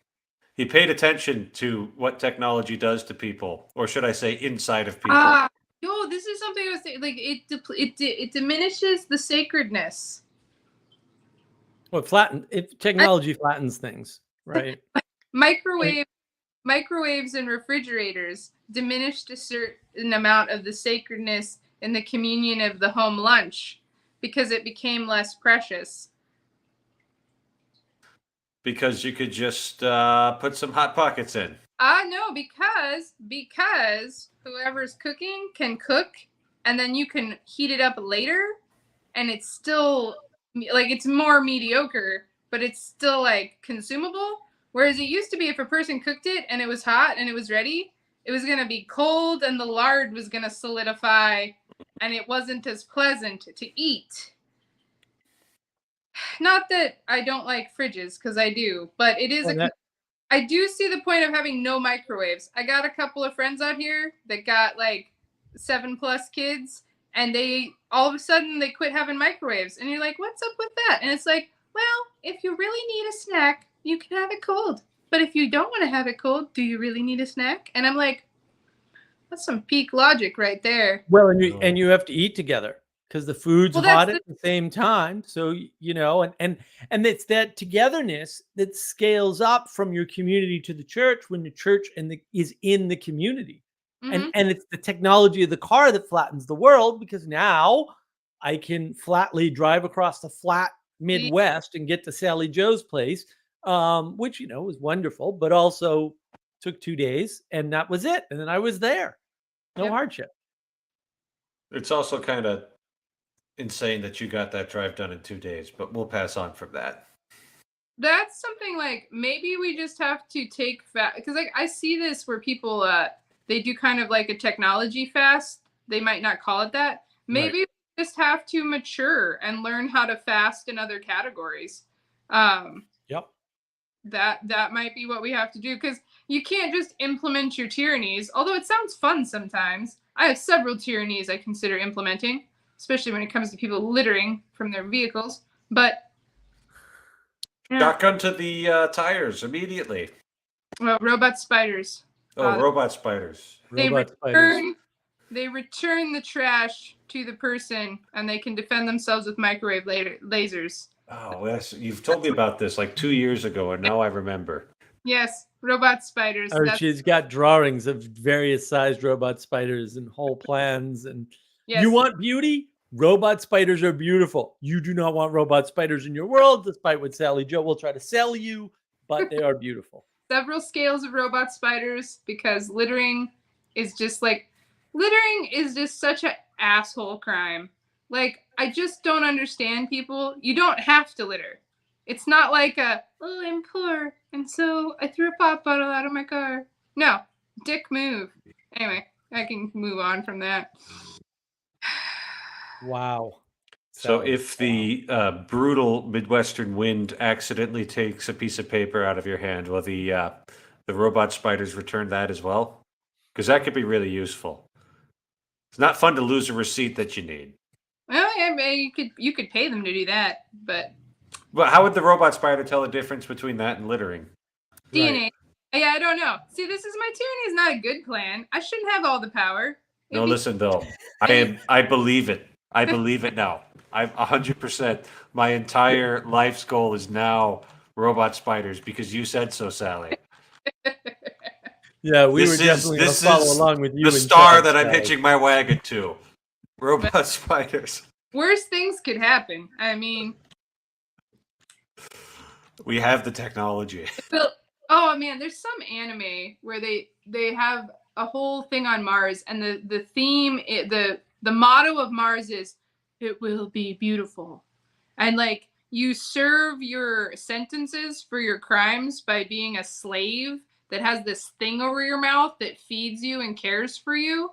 He paid attention to what technology does to people, or should I say, inside of people. No, this is something I was saying. Like it diminishes the sacredness. Well, technology flattens things, right? Microwaves and refrigerators diminished a certain amount of the sacredness in the communion of the home lunch because it became less precious. Because you could just put some Hot Pockets in. No, because whoever's cooking can cook, and then you can heat it up later, and it's still like it's more mediocre, but it's still like consumable. Whereas it used to be if a person cooked it and it was hot and it was ready, it was gonna be cold and the lard was gonna solidify, and it wasn't as pleasant to eat. Not that I don't like fridges, because I do, but it is I do see the point of having no microwaves. I got a couple of friends out here that got like 7+ kids, and they all of a sudden they quit having microwaves, and you're like, what's up with that? And it's like, well, if you really need a snack, you can have it cold. But if you don't want to have it cold, do you really need a snack? And I'm like, that's some peak logic right there. Well, and you have to eat together because the food's hot at the same time. So, you know, and it's that togetherness that scales up from your community to the church when the church is in the community. Mm-hmm. And it's the technology of the car that flattens the world, because now I can flatly drive across the flat Midwest and get to Sally Joe's place, which, you know, was wonderful, but also took 2 days, and that was it. And then I was there. No hardship. It's also kind of insane that you got that drive done in 2 days, but we'll pass on from that. That's something like maybe we just have to take because like I see this where people they do kind of like a technology fast. They might not call it that. Maybe we just have to mature and learn how to fast in other categories. Yep. That might be what we have to do, because you can't just implement your tyrannies, although it sounds fun sometimes. I have several tyrannies I consider implementing, especially when it comes to people littering from their vehicles. But shotgun to the tires immediately. Well, robot spiders. Robot spiders. They return the trash to the person, and they can defend themselves with microwave lasers. Oh, yes. You've told me about this like 2 years ago, and now I remember. Yes, robot spiders. She's got drawings of various sized robot spiders and whole plans. And yes. You want beauty? Robot spiders are beautiful. You do not want robot spiders in your world, despite what Sally Joe will try to sell you, but they are beautiful. Several scales of robot spiders, because littering is just such an asshole crime. Like, I just don't understand people. You don't have to litter. It's not like I'm poor, and so I threw a pop bottle out of my car. No, dick move. Anyway, I can move on from that. Wow. So if the brutal Midwestern wind accidentally takes a piece of paper out of your hand, will the robot spiders return that as well? Because that could be really useful. It's not fun to lose a receipt that you need. Well, yeah, you could pay them to do that, but. Well, how would the robot spider tell the difference between that and littering? DNA. Right. Yeah, I don't know. See, my tyranny is not a good plan. I shouldn't have all the power. Listen though. I believe it. I believe it now. I'm 100%. My entire life's goal is now robot spiders because you said so, Sally. Yeah, we were definitely going to follow along with you. The star that I'm hitching my wagon to. Robot spiders. Worse things could happen. I mean, we have the technology. Oh man, there's some anime where they have a whole thing on Mars, and the theme, the motto of Mars is "It will be beautiful," and like you serve your sentences for your crimes by being a slave that has this thing over your mouth that feeds you and cares for you,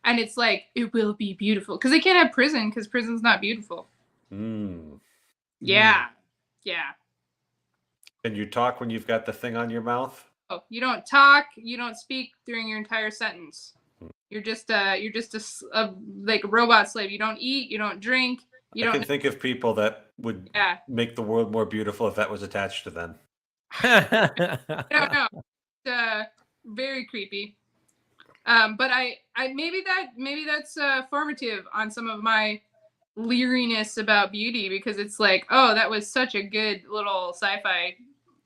and it's like it will be beautiful because they can't have prison because prison's not beautiful. Yeah, yeah. Can you talk when you've got the thing on your mouth? Oh, you don't talk, you don't speak during your entire sentence. You're just a like a robot slave. You don't eat, you don't drink, you I don't. can think of people that would make the world more beautiful if that was attached to them. I don't know. It's very creepy. But I maybe that's formative on some of my leeriness about beauty, because it's like, oh, that was such a good little sci-fi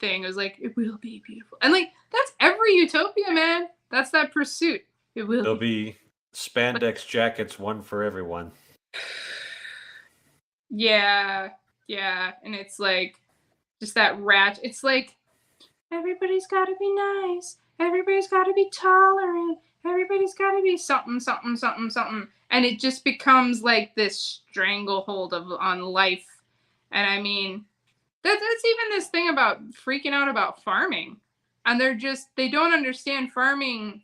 thing. It was like, it will be beautiful, and like that's every utopia, man. That's that pursuit. It will. There'll be spandex jackets, one for everyone. Yeah, and it's like just that rat. It's like everybody's got to be nice. Everybody's got to be tolerant. Everybody's got to be something, something, something, something, and it just becomes like this stranglehold on life. And I mean, that's even this thing about freaking out about farming, and they don't understand farming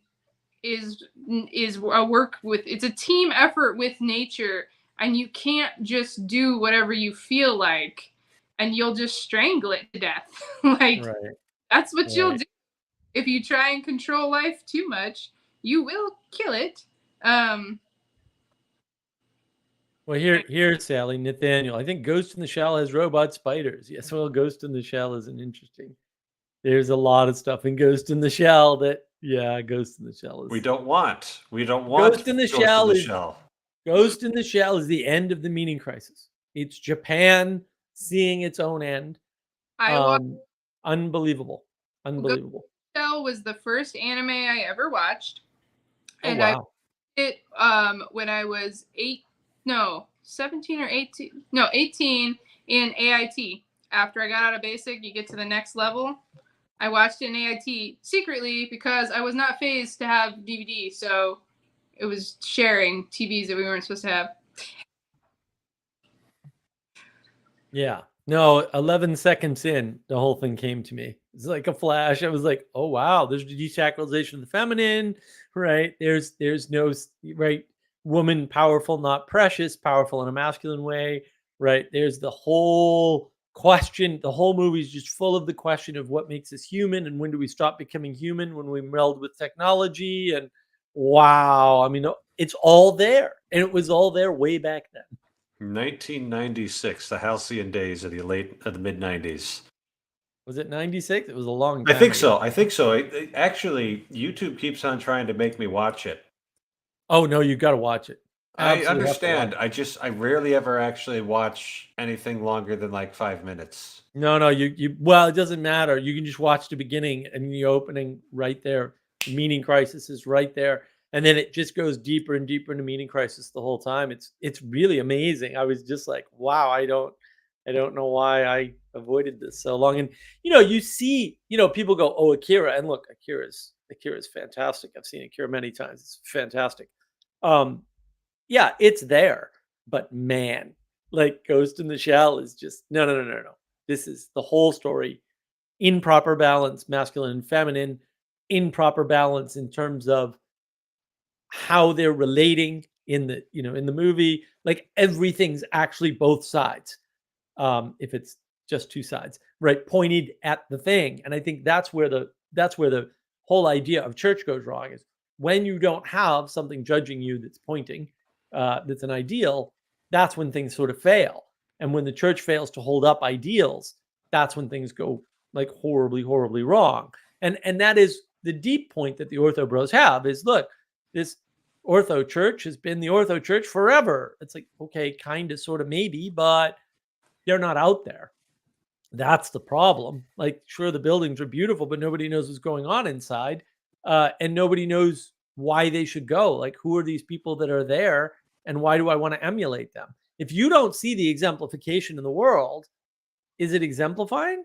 is a work with, it's a team effort with nature, and you can't just do whatever you feel like and you'll just strangle it to death. Like that's what you'll do if you try and control life too much. You will kill it. Well, here, Sally, Nathaniel. I think Ghost in the Shell has robot spiders. Yes, well, Ghost in the Shell is an interesting. There's a lot of stuff in Ghost in the Shell that, Ghost in the Shell is. We don't want. Ghost in the Shell is. Ghost in the Shell is the end of the meaning crisis. It's Japan seeing its own end. Unbelievable. Ghost in the Shell was the first anime I ever watched. And I it when I was 17 or 18. No, 18 in AIT. After I got out of basic, you get to the next level. I watched it in AIT secretly because I was not phased to have DVD, so it was sharing TVs that we weren't supposed to have. Yeah. No, 11 seconds in, the whole thing came to me. It's like a flash. I was like, oh, wow, there's the desacralization of the feminine, right? There's no, right, woman powerful, not precious, powerful in a masculine way, right? There's the whole question. The whole movie is just full of the question of what makes us human and when do we stop becoming human, when we meld with technology. And wow, I mean, it's all there. And it was all there way back then. 1996, the halcyon days of the mid 90s. Was it 96? It was a long time. I think so. Actually, YouTube keeps on trying to make me watch it. Oh no, you got to watch it. I understand. I rarely ever actually watch anything longer than like 5 minutes. No, you well, it doesn't matter. You can just watch the beginning and the opening right there. The meaning crisis is right there. And then it just goes deeper and deeper into meaning crisis the whole time. It's really amazing. I was just like, wow, I don't know why I avoided this so long. And you see, people go, oh, Akira, and look, Akira's fantastic. I've seen Akira many times. It's fantastic. Yeah, it's there, but man, like Ghost in the Shell is just no. This is the whole story in proper balance, masculine and feminine, in proper balance in terms of how they're relating in the movie. Like everything's actually both sides. If it's just two sides, right, pointed at the thing. And I think that's where the whole idea of church goes wrong, is when you don't have something judging you that's pointing, that's an ideal, that's when things sort of fail. And when the church fails to hold up ideals, that's when things go like horribly, horribly wrong. And that is the deep point that the Ortho Bros have is, look, this Ortho church has been the Ortho church forever. It's like, okay, kind of, sort of, maybe, but they're not out there. That's the problem. Like, sure, the buildings are beautiful, but nobody knows what's going on inside. And nobody knows why they should go. Like, who are these people that are there and why do I want to emulate them? If you don't see the exemplification in the world, is it exemplifying?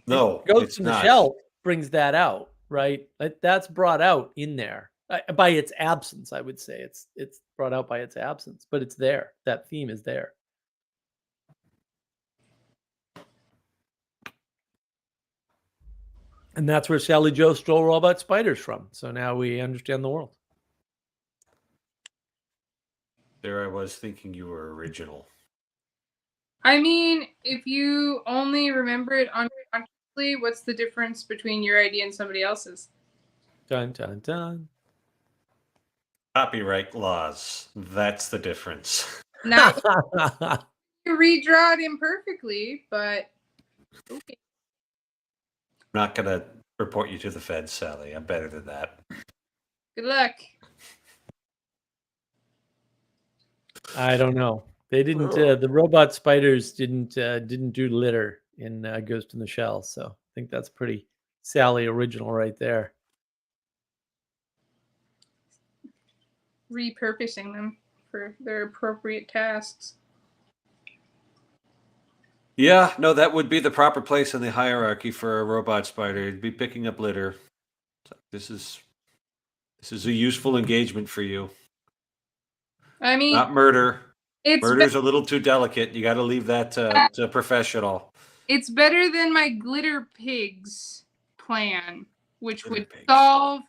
No, Ghost it's in the not. Shell brings that out, right? That's brought out in there by its absence. I would say it's brought out by its absence, but it's there. That theme is there. And that's where Sally Jo stole robot spiders from. So now we understand the world. There I was thinking you were original. I mean, if you only remember it unconsciously, what's the difference between your idea and somebody else's? Dun, dun, dun. Copyright laws. That's the difference. Not you redraw it imperfectly, but okay. I'm not going to report you to the feds, Sally. I'm better than that. Good luck. I don't know. They didn't. The robot spiders didn't do litter in Ghost in the Shell. So I think that's pretty Sally original right there. Repurposing them for their appropriate tasks. Yeah, no, that would be the proper place in the hierarchy for a robot spider. It'd be picking up litter. This is a useful engagement for you. I mean, not murder. It's Murder's a little too delicate. You got to leave that to a professional. It's better than my glitter pigs plan, which Glitter would pigs. solve.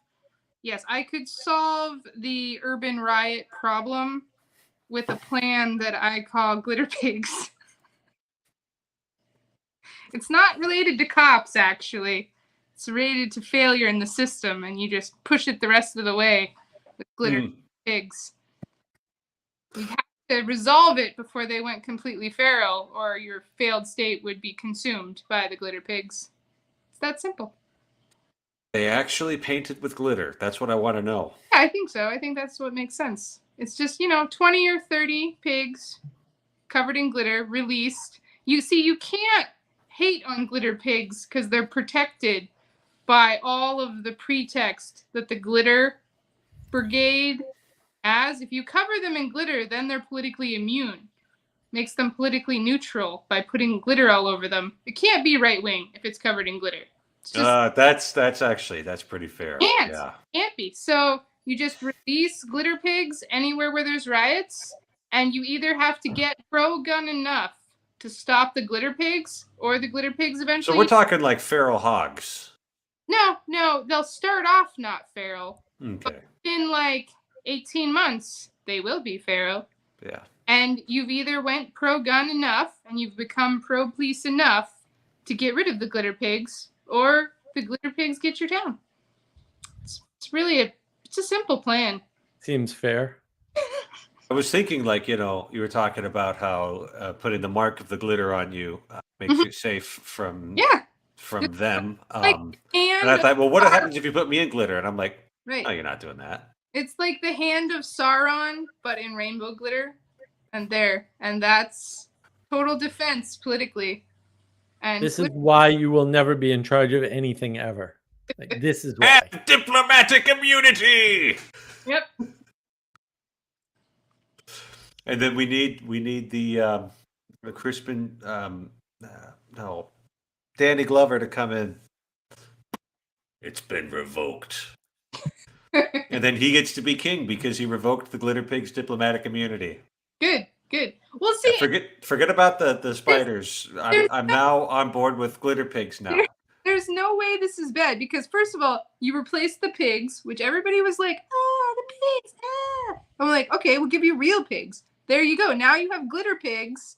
Yes, I could solve the urban riot problem with a plan that I call glitter pigs. It's not related to cops, actually. It's related to failure in the system, and you just push it the rest of the way with glitter pigs. You have to resolve it before they went completely feral, or your failed state would be consumed by the glitter pigs. It's that simple. They actually painted with glitter. That's what I want to know. Yeah, I think so. I think that's what makes sense. It's just, 20 or 30 pigs covered in glitter, released. You see, you can't hate on glitter pigs because they're protected by all of the pretext that the glitter brigade has. If you cover them in glitter, then they're politically immune. Makes them politically neutral by putting glitter all over them. It can't be right wing if it's covered in glitter. It's just, that's pretty fair. Can't be. So you just release glitter pigs anywhere where there's riots, and you either have to get pro-gun enough to stop the glitter pigs, or the glitter pigs eventually. So we're talking like feral hogs. No, they'll start off not feral. Okay. But in like 18 months, they will be feral. Yeah. And you've either went pro-gun enough and you've become pro-police enough to get rid of the glitter pigs, or the glitter pigs get your town. It's really it's a simple plan. Seems fair. I was thinking, you were talking about how putting the mark of the glitter on you makes you safe from them. And I thought, well, what happens if you put me in glitter? And I'm like, no, you're not doing that. It's like the hand of Sauron, but in rainbow glitter. And that's total defense politically. And this is why you will never be in charge of anything ever. This is why. And diplomatic immunity. Yep. And then we need the Crispin Danny Glover to come in. It's been revoked. And then he gets to be king because he revoked the glitter pig's diplomatic immunity. Good. Well, see, forget about the spiders. I'm now on board with glitter pigs now. There's no way this is bad because, first of all, you replaced the pigs, which everybody was like, the pigs, I'm like, okay, we'll give you real pigs. There you go. Now you have glitter pigs.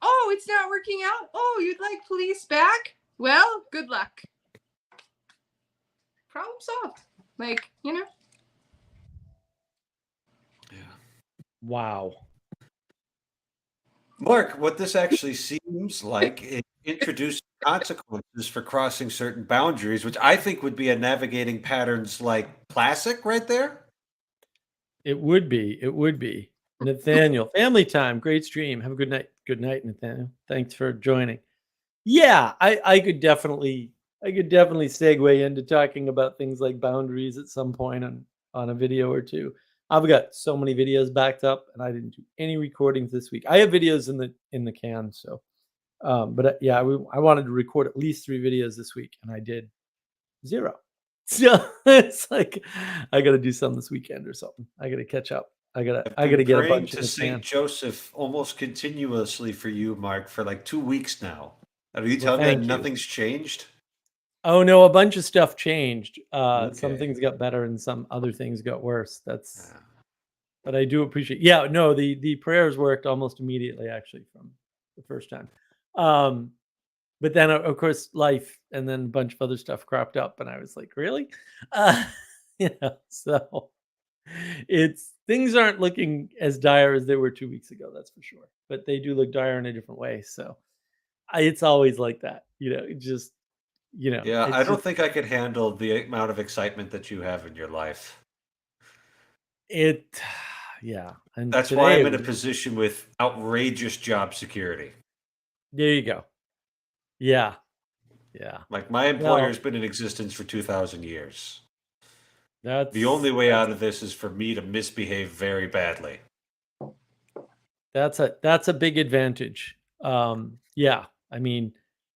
Oh, it's not working out. Oh, you'd like police back? Well, good luck. Problem solved. Yeah. Wow. Mark, what this actually seems like is introducing consequences for crossing certain boundaries, which I think would be a navigating patterns like classic right there. It would be. Nathaniel, family time, great stream. Have a good night. Good night, Nathaniel. Thanks for joining. Yeah, I could definitely segue into talking about things like boundaries at some point on on a video or two. I've got so many videos backed up, and I didn't do any recordings this week. I have videos in the can, so. But yeah, I wanted to record at least 3 videos this week, and I did 0. So it's like I got to do some this weekend or something. I got to catch up. I got to get a bunch to in the Saint can. Joseph almost continuously for you, Mark, for like 2 weeks now. Are you Well, telling me that thank you. nothing's changed? Oh no, a bunch of stuff changed. Some Okay. things got better, and some other things got worse. But I do appreciate. Yeah, no, the prayers worked almost immediately, actually, from the first time. But then, of course, life and then a bunch of other stuff cropped up, and I was like, really? So things aren't looking as dire as they were 2 weeks ago, that's for sure. But they do look dire in a different way. So it's always like that, it just, Yeah, it's I don't just, think I could handle the amount of excitement that you have in your life. yeah. And That's why I'm in a position with outrageous job security. There you go. Yeah. Yeah. Like my employer's been in existence for 2,000 years. The only way out of this is for me to misbehave very badly. That's a big advantage. Yeah. I mean,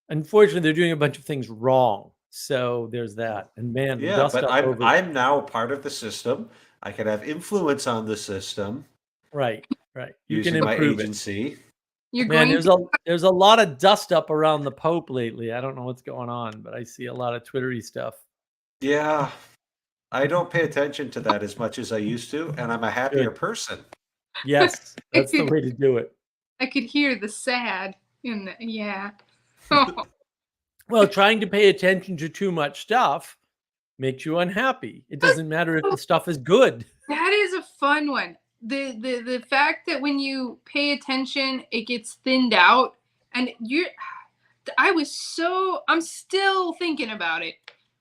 unfortunately, they're doing a bunch of things wrong. So there's that. And man, the dust but up I'm now part of the system. I can have influence on the system. Right. You using can my improve agency. Man, there's a lot of dust up around the Pope lately. I don't know what's going on, but I see a lot of Twittery stuff. Yeah. I don't pay attention to that as much as I used to, and I'm a happier person. Yes, that's the way to do it. I could hear the sad in the, yeah. Well, trying to pay attention to too much stuff makes you unhappy. It doesn't matter if the stuff is good. That is a fun one. The fact that when you pay attention, it gets thinned out, and I'm still thinking about it.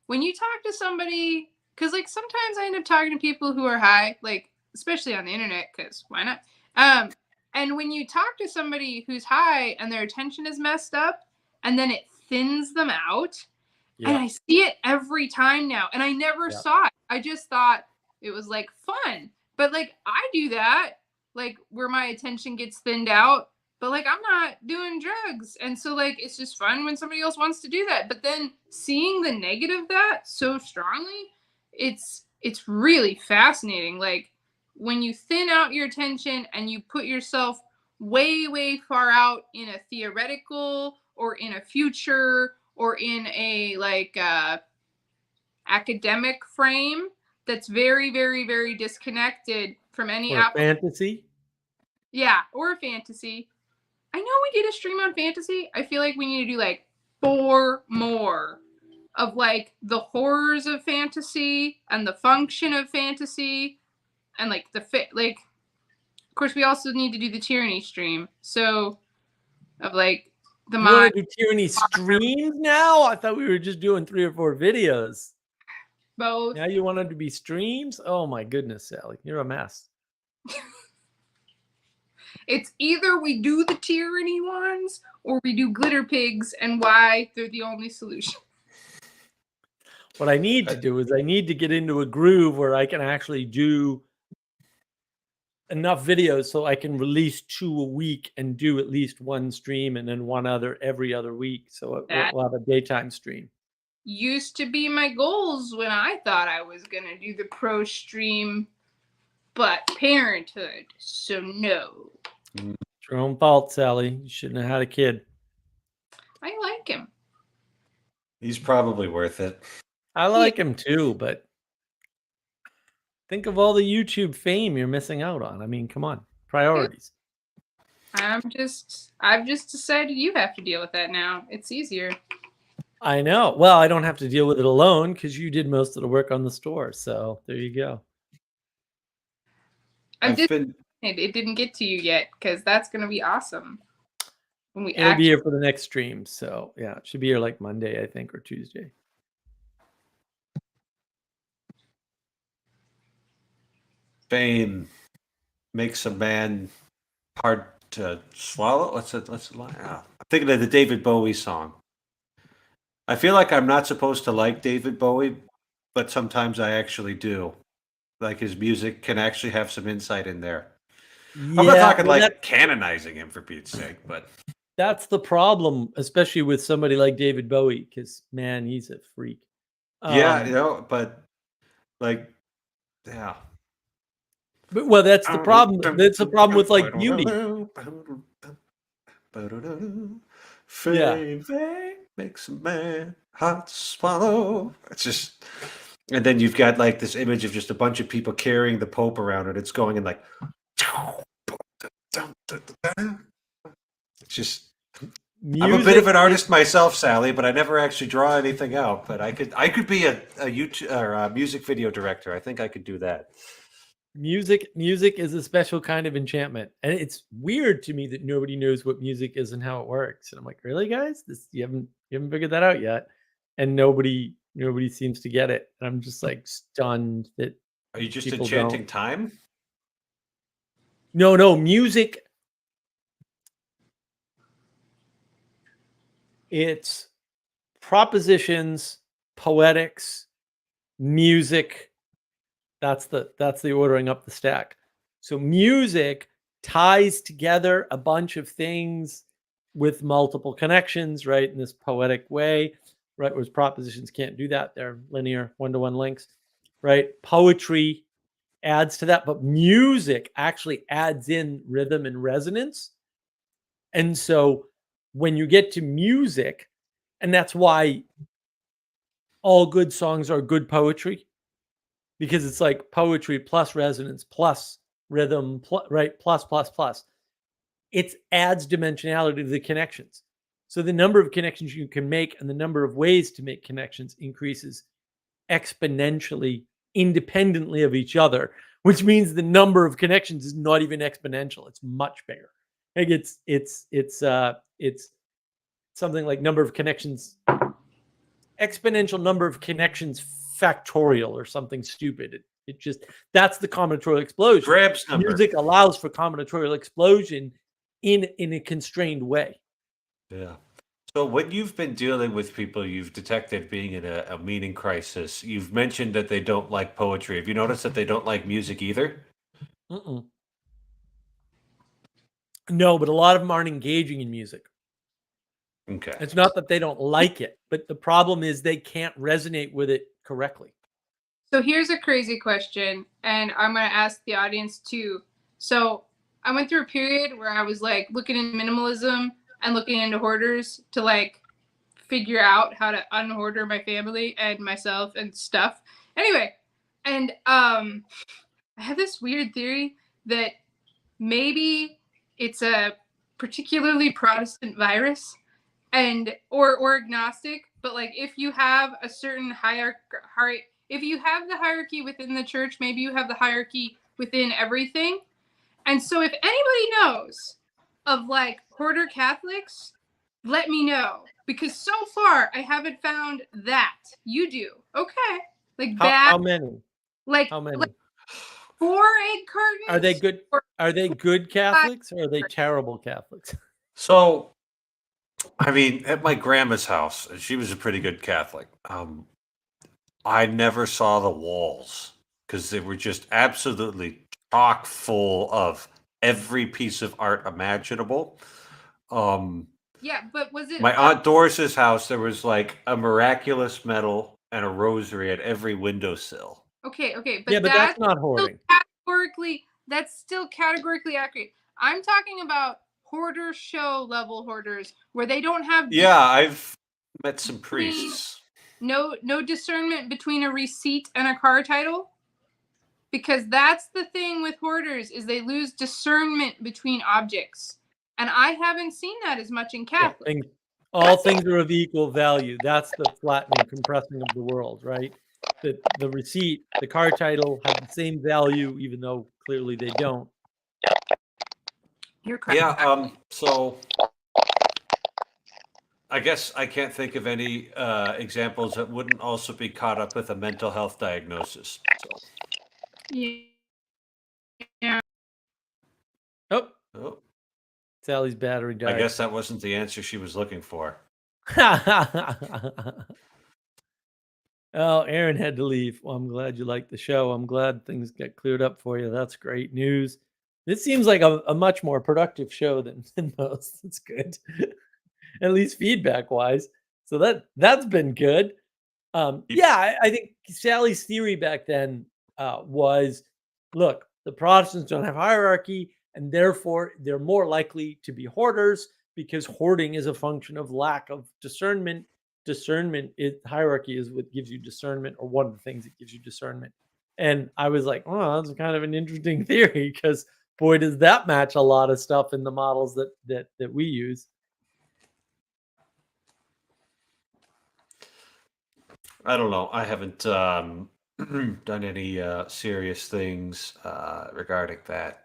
When you talk to somebody, because like sometimes I end up talking to people who are high, like especially on the internet, because why not? And when you talk to somebody who's high and their attention is messed up, and then it thins them out, and I see it every time now, and I never saw it. I just thought it was like fun, but like I do that, like where my attention gets thinned out, but like I'm not doing drugs, and so like it's just fun when somebody else wants to do that. But then seeing the negative of that so strongly, it's really fascinating. Like when you thin out your attention and you put yourself way far out in a theoretical or in a future or in a like academic frame that's very disconnected from any fantasy. Yeah, or a fantasy. I know we did a stream on fantasy. I feel like we need to do like 4 more of like the horrors of fantasy and the function of fantasy and like like of course we also need to do the tyranny stream. So of like the mind. You want to do tyranny streams now? I thought we were just doing 3 or 4 videos. Both. Now you want them to be streams? Oh my goodness, Sally, you're a mess. It's either we do the tyranny ones or we do glitter pigs and why they're the only solution. What I need to do is I need to get into a groove where I can actually do enough videos so I can release 2 a week and do at least 1 stream and then 1 other every other week. So we'll have a daytime stream. Used to be my goals when I thought I was going to do the pro stream, but parenthood, so no. It's your own fault, Sally. You shouldn't have had a kid. I like him. He's probably worth it. I like him too, but think of all the YouTube fame you're missing out on. I mean, come on. Priorities. I've just decided you have to deal with that now. It's easier. I know. Well, I don't have to deal with it alone because you did most of the work on the store. So there you go. It didn't get to you yet because that's going to be awesome. When It'll be here for the next stream. So yeah, it should be here like Monday, I think, or Tuesday. Fame makes a man hard to swallow. I'm thinking of the David Bowie song. I feel like I'm not supposed to like David Bowie, but sometimes I actually do. like his music can actually have some insight in there. Yeah, I'm not talking well, like canonizing him for Pete's sake, but that's the problem, especially with somebody like David Bowie, because man, he's a freak. yeah, but like, yeah. But well, that's the problem. That's the problem with like beauty. Fame makes a man hot to swallow. It's just, and then you've got like this image of just a bunch of people carrying the Pope around, and it's going in like, it's just. I'm a bit of an artist myself, Sally, but I never actually draw anything out. But I could be a YouTube or a music video director. I think I could do that. Music is a special kind of enchantment, and it's weird to me that nobody knows what music is and how it works. And I'm like, really, guys? You haven't figured that out yet, and nobody seems to get it. And I'm just like stunned that. Are you just enchanting time? No, music. It's propositions, poetics, music. That's the ordering up the stack. So music ties together a bunch of things with multiple connections, right? In this poetic way, right? Whereas propositions can't do that. They're linear one-to-one links, right? Poetry adds to that, but music actually adds in rhythm and resonance. And so when you get to music, and that's why all good songs are good poetry, because it's like poetry plus resonance plus rhythm, right? Plus. It adds dimensionality to the connections. So the number of connections you can make and the number of ways to make connections increases exponentially independently of each other, which means the number of connections is not even exponential. It's much bigger. Like it's something like number of connections, exponential number of connections factorial or something stupid. It just, that's the combinatorial explosion. Grabs number. Music allows for combinatorial explosion in a constrained way. Yeah. So when you've been dealing with people you've detected being in a meaning crisis, you've mentioned that they don't like poetry. Have you noticed that they don't like music either? No, but a lot of them aren't engaging in music. Okay. It's not that they don't like it, but the problem is they can't resonate with it correctly. So here's a crazy question, and I'm going to ask the audience too. So I went through a period where I was like looking into minimalism and looking into hoarders to like figure out how to unhoarder my family and myself and stuff. Anyway, and I have this weird theory that maybe it's a particularly Protestant virus, and or agnostic, but like if you have a certain hierarchy, if you have the hierarchy within the church, maybe you have the hierarchy within everything. And so if anybody knows of like hoarder Catholics, let me know, because so far I haven't found that. You do. Okay. Like that. How many? Like how many? Like 4 egg cartons. Are they good? Are they good Catholics or are they terrible Catholics? So, I mean, at my grandma's house, she was a pretty good Catholic. I never saw the walls because they were just absolutely chock full of every piece of art imaginable. Yeah, but was it my Aunt Doris's house? There was like a miraculous medal and a rosary at every windowsill. Okay, but yeah, but that's not hoarding. That's still categorically accurate. I'm talking about hoarder show level hoarders where they don't have. Yeah, I've met some priests. No discernment between a receipt and a car title, because that's the thing with hoarders, is they lose discernment between objects, and I haven't seen that as much in Catholic. Yeah, all things are of equal value. That's the flattening, compressing of the world, right? The receipt, the car title have the same value, even though clearly they don't. You're correct. Yeah. So I guess I can't think of any examples that wouldn't also be caught up with a mental health diagnosis. So. Yeah. Oh. Sally's battery died. I guess that wasn't the answer she was looking for. Oh, Aaron had to leave. Well, I'm glad you liked the show. I'm glad things got cleared up for you. That's great news. This seems like a much more productive show than most. That's good. At least feedback wise. So that's been good. Yeah, I think Sally's theory back then was, look, the Protestants don't have hierarchy, and therefore they're more likely to be hoarders because hoarding is a function of lack of discernment. Hierarchy is what gives you discernment, or one of the things that gives you discernment. And I was like, oh, that's kind of an interesting theory, because boy, does that match a lot of stuff in the models that we use. I don't know. I haven't done any serious things regarding that.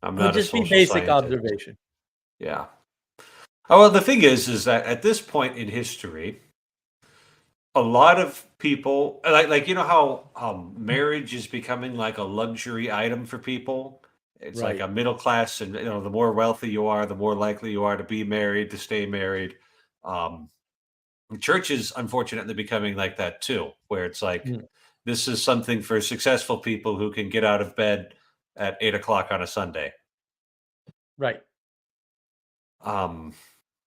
I'm It would not a just be social basic scientist. observation. Yeah. Oh, well, the thing is that at this point in history, a lot of people like you know how marriage is becoming like a luxury item for people. It's like Right. a middle class, and the more wealthy you are, the more likely you are to be married, to stay married. Um, Church is unfortunately becoming like that too, where it's like Mm. this is something for successful people who can get out of bed at 8 o'clock on a Sunday. Right. Um,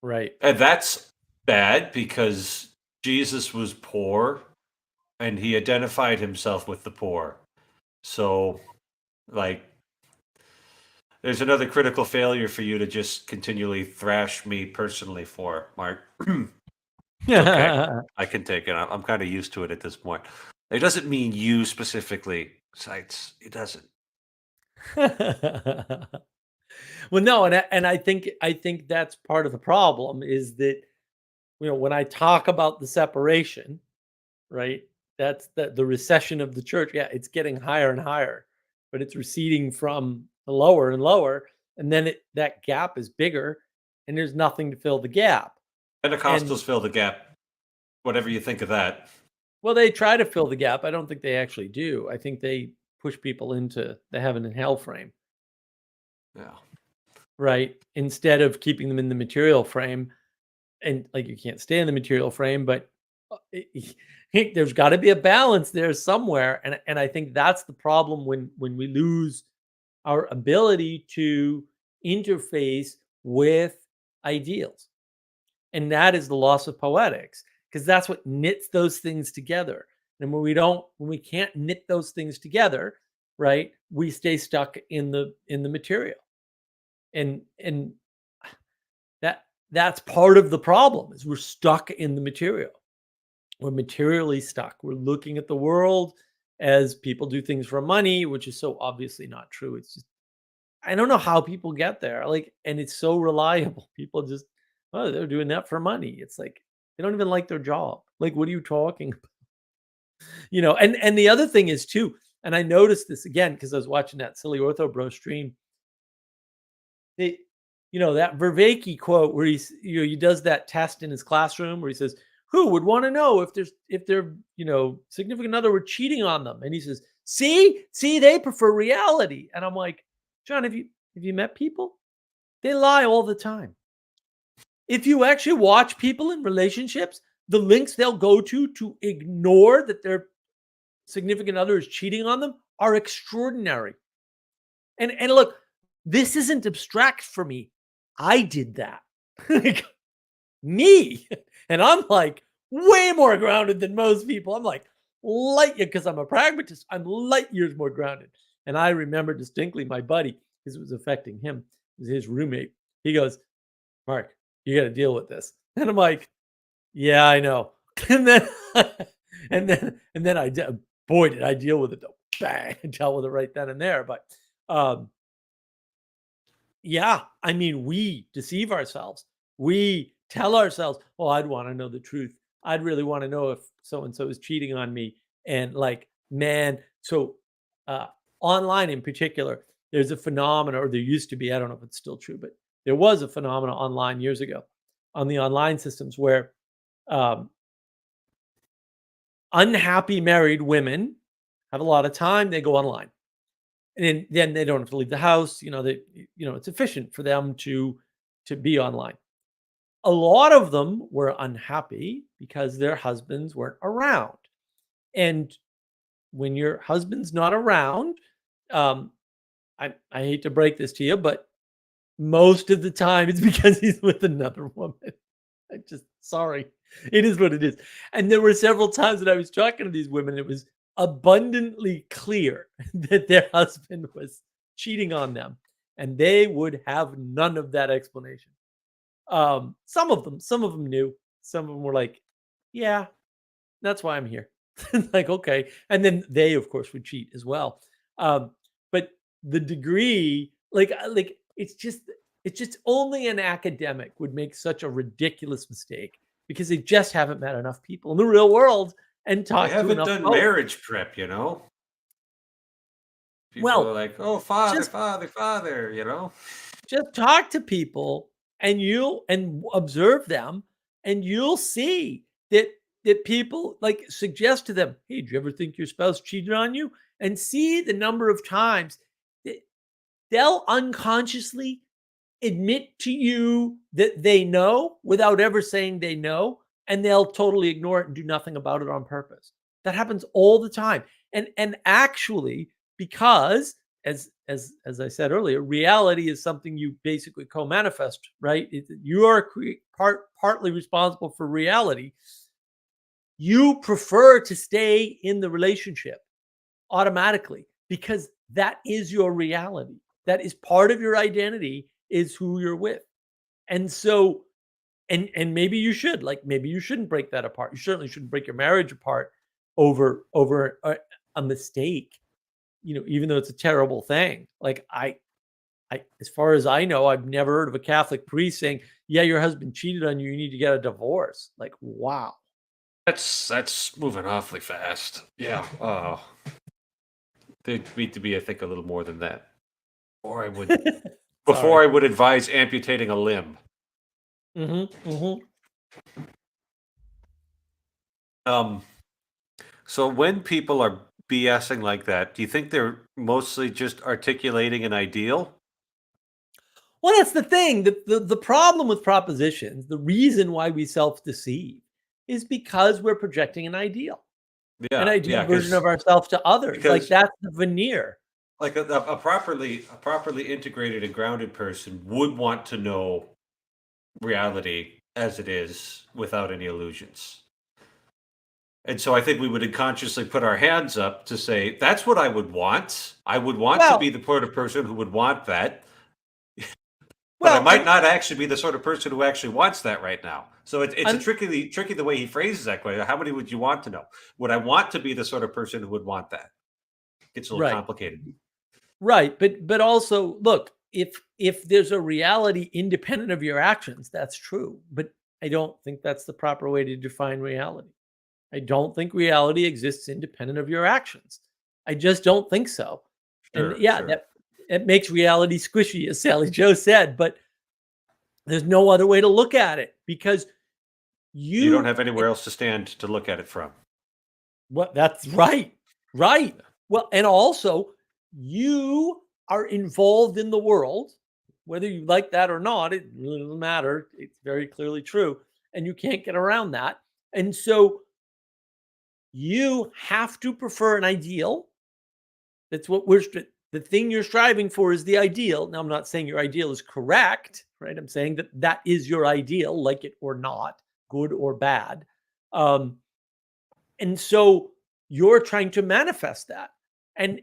Right. and that's bad because Jesus was poor and he identified himself with the poor. So, like, there's another critical failure for you to just continually thrash me personally for, Mark. It's okay. I can take it. I'm kind of used to it at this point. It doesn't mean you specifically, Sites. It doesn't. Well, no, and I think that's part of the problem, is that when I talk about the separation, right? That's the recession of the church. Yeah, it's getting higher and higher, but it's receding from the lower and lower, and then that gap is bigger, and there's nothing to fill the gap. Pentecostals fill the gap. Whatever you think of that. Well, they try to fill the gap. I don't think they actually do. I think they push people into the heaven and hell frame. Yeah. Right? Instead of keeping them in the material frame. And like, you can't stay in the material frame, but there's got to be a balance there somewhere. And I think that's the problem when we lose our ability to interface with ideals. And that is the loss of poetics, because that's what knits those things together. And when we can't knit those things together, right, we stay stuck in the material. And that's part of the problem, is we're stuck in the material. We're materially stuck. We're looking at the world as people do things for money, which is so obviously not true. It's just, I don't know how people get there. Like, and it's so reliable. People just, oh, they're doing that for money. It's like they don't even like their job. Like, what are you talking about? And the other thing is too, and I noticed this again because I was watching that silly Ortho Bro stream. That Vervaeke quote where he does that test in his classroom where he says, "Who would want to know if their significant other were cheating on them?" And he says, "See, they prefer reality." And I'm like, John, have you met people? They lie all the time. If you actually watch people in relationships, the links they'll go to ignore that their significant other is cheating on them are extraordinary. And look, this isn't abstract for me. I did that. Me. And I'm like way more grounded than most people. I'm like light years, because I'm a pragmatist. I'm light years more grounded. And I remember distinctly my buddy, because it was affecting him, it was his roommate. He goes, "Mark, you got to deal with this." And I'm like, "Yeah, I know." And then, and then I did. Boy, did I deal with it though. Bang, I dealt with it right then and there. But yeah, I mean, we deceive ourselves. We tell ourselves, "Oh, I'd want to know the truth. I'd really want to know if so and so is cheating on me." And like, man, so online in particular, there's a phenomenon, or there used to be. I don't know if it's still true, but there was a phenomenon online years ago on the online systems where unhappy married women have a lot of time. They go online. And then they don't have to leave the house. It's efficient for them to be online. a lot of them were unhappy because their husbands weren't around. And when your husband's not around, I hate to break this to you, but most of the time it's because he's with another woman. Sorry, it is what it is. And there were several times that I was talking to these women, it was abundantly clear that their husband was cheating on them, and they would have none of that explanation. Some of them knew. Some of them were like, "Yeah, that's why I'm here." Like, okay, and then they, of course, would cheat as well. But the degree, like it's just only an academic would make such a ridiculous mistake because they just haven't met enough people in the real world and They talked to haven't enough done folks. marriage prep, you know. People Well, are like, "Oh, father, just father," you know. just talk to people and you'll observe them, and you'll see that people like suggest to them, "Hey, do you ever think your spouse cheated on you?" And see the number of times that they'll unconsciously admit to you that they know without ever saying they know, and they'll totally ignore it and do nothing about it on purpose. That happens all the time. And actually, because as I said earlier, reality is something you basically co-manifest, right? You are partly responsible for reality. You prefer to stay in the relationship automatically because that is your reality. That is part of your identity, is who you're with. And so, and maybe you should, like, maybe you shouldn't break that apart. You certainly shouldn't break your marriage apart over a mistake, even though it's a terrible thing. Like I as far as I know, I've never heard of a Catholic priest saying, "Yeah, your husband cheated on you, you need to get a divorce." Like, wow. That's moving awfully fast. Yeah. Oh, there need to be, I think, a little more than that. Or I would, before I would advise amputating a limb. So when people are BSing like that, do you think they're mostly just articulating an ideal? Well, that's the thing. The problem with propositions, the reason why we self-deceive, is because we're projecting an ideal version of ourselves to others. Like, that's the veneer. Like a properly integrated and grounded person would want to know reality as it is without any illusions. And so I think we would unconsciously put our hands up to say, that's what I would want. I would want to be the sort of person who would want that. But I might not actually be the sort of person who actually wants that right now. So it's a tricky the way he phrases that question. How many would you want to know? Would I want to be the sort of person who would want that? It's a little complicated. Right. But also, look, if there's a reality independent of your actions, that's true. But I don't think that's the proper way to define reality. I don't think reality exists independent of your actions. I just don't think so. Sure, and yeah, that makes reality squishy, as Sally Joe said, but there's no other way to look at it because you don't have anywhere else to stand to look at it from. Well, that's right. Right. Well, and also you are involved in the world, whether you like that or not, it really doesn't matter. It's very clearly true. And you can't get around that. And so you have to prefer an ideal. That's what the thing you're striving for is the ideal. Now, I'm not saying your ideal is correct, right? I'm saying that is your ideal, like it or not, good or bad. And so you're trying to manifest that. And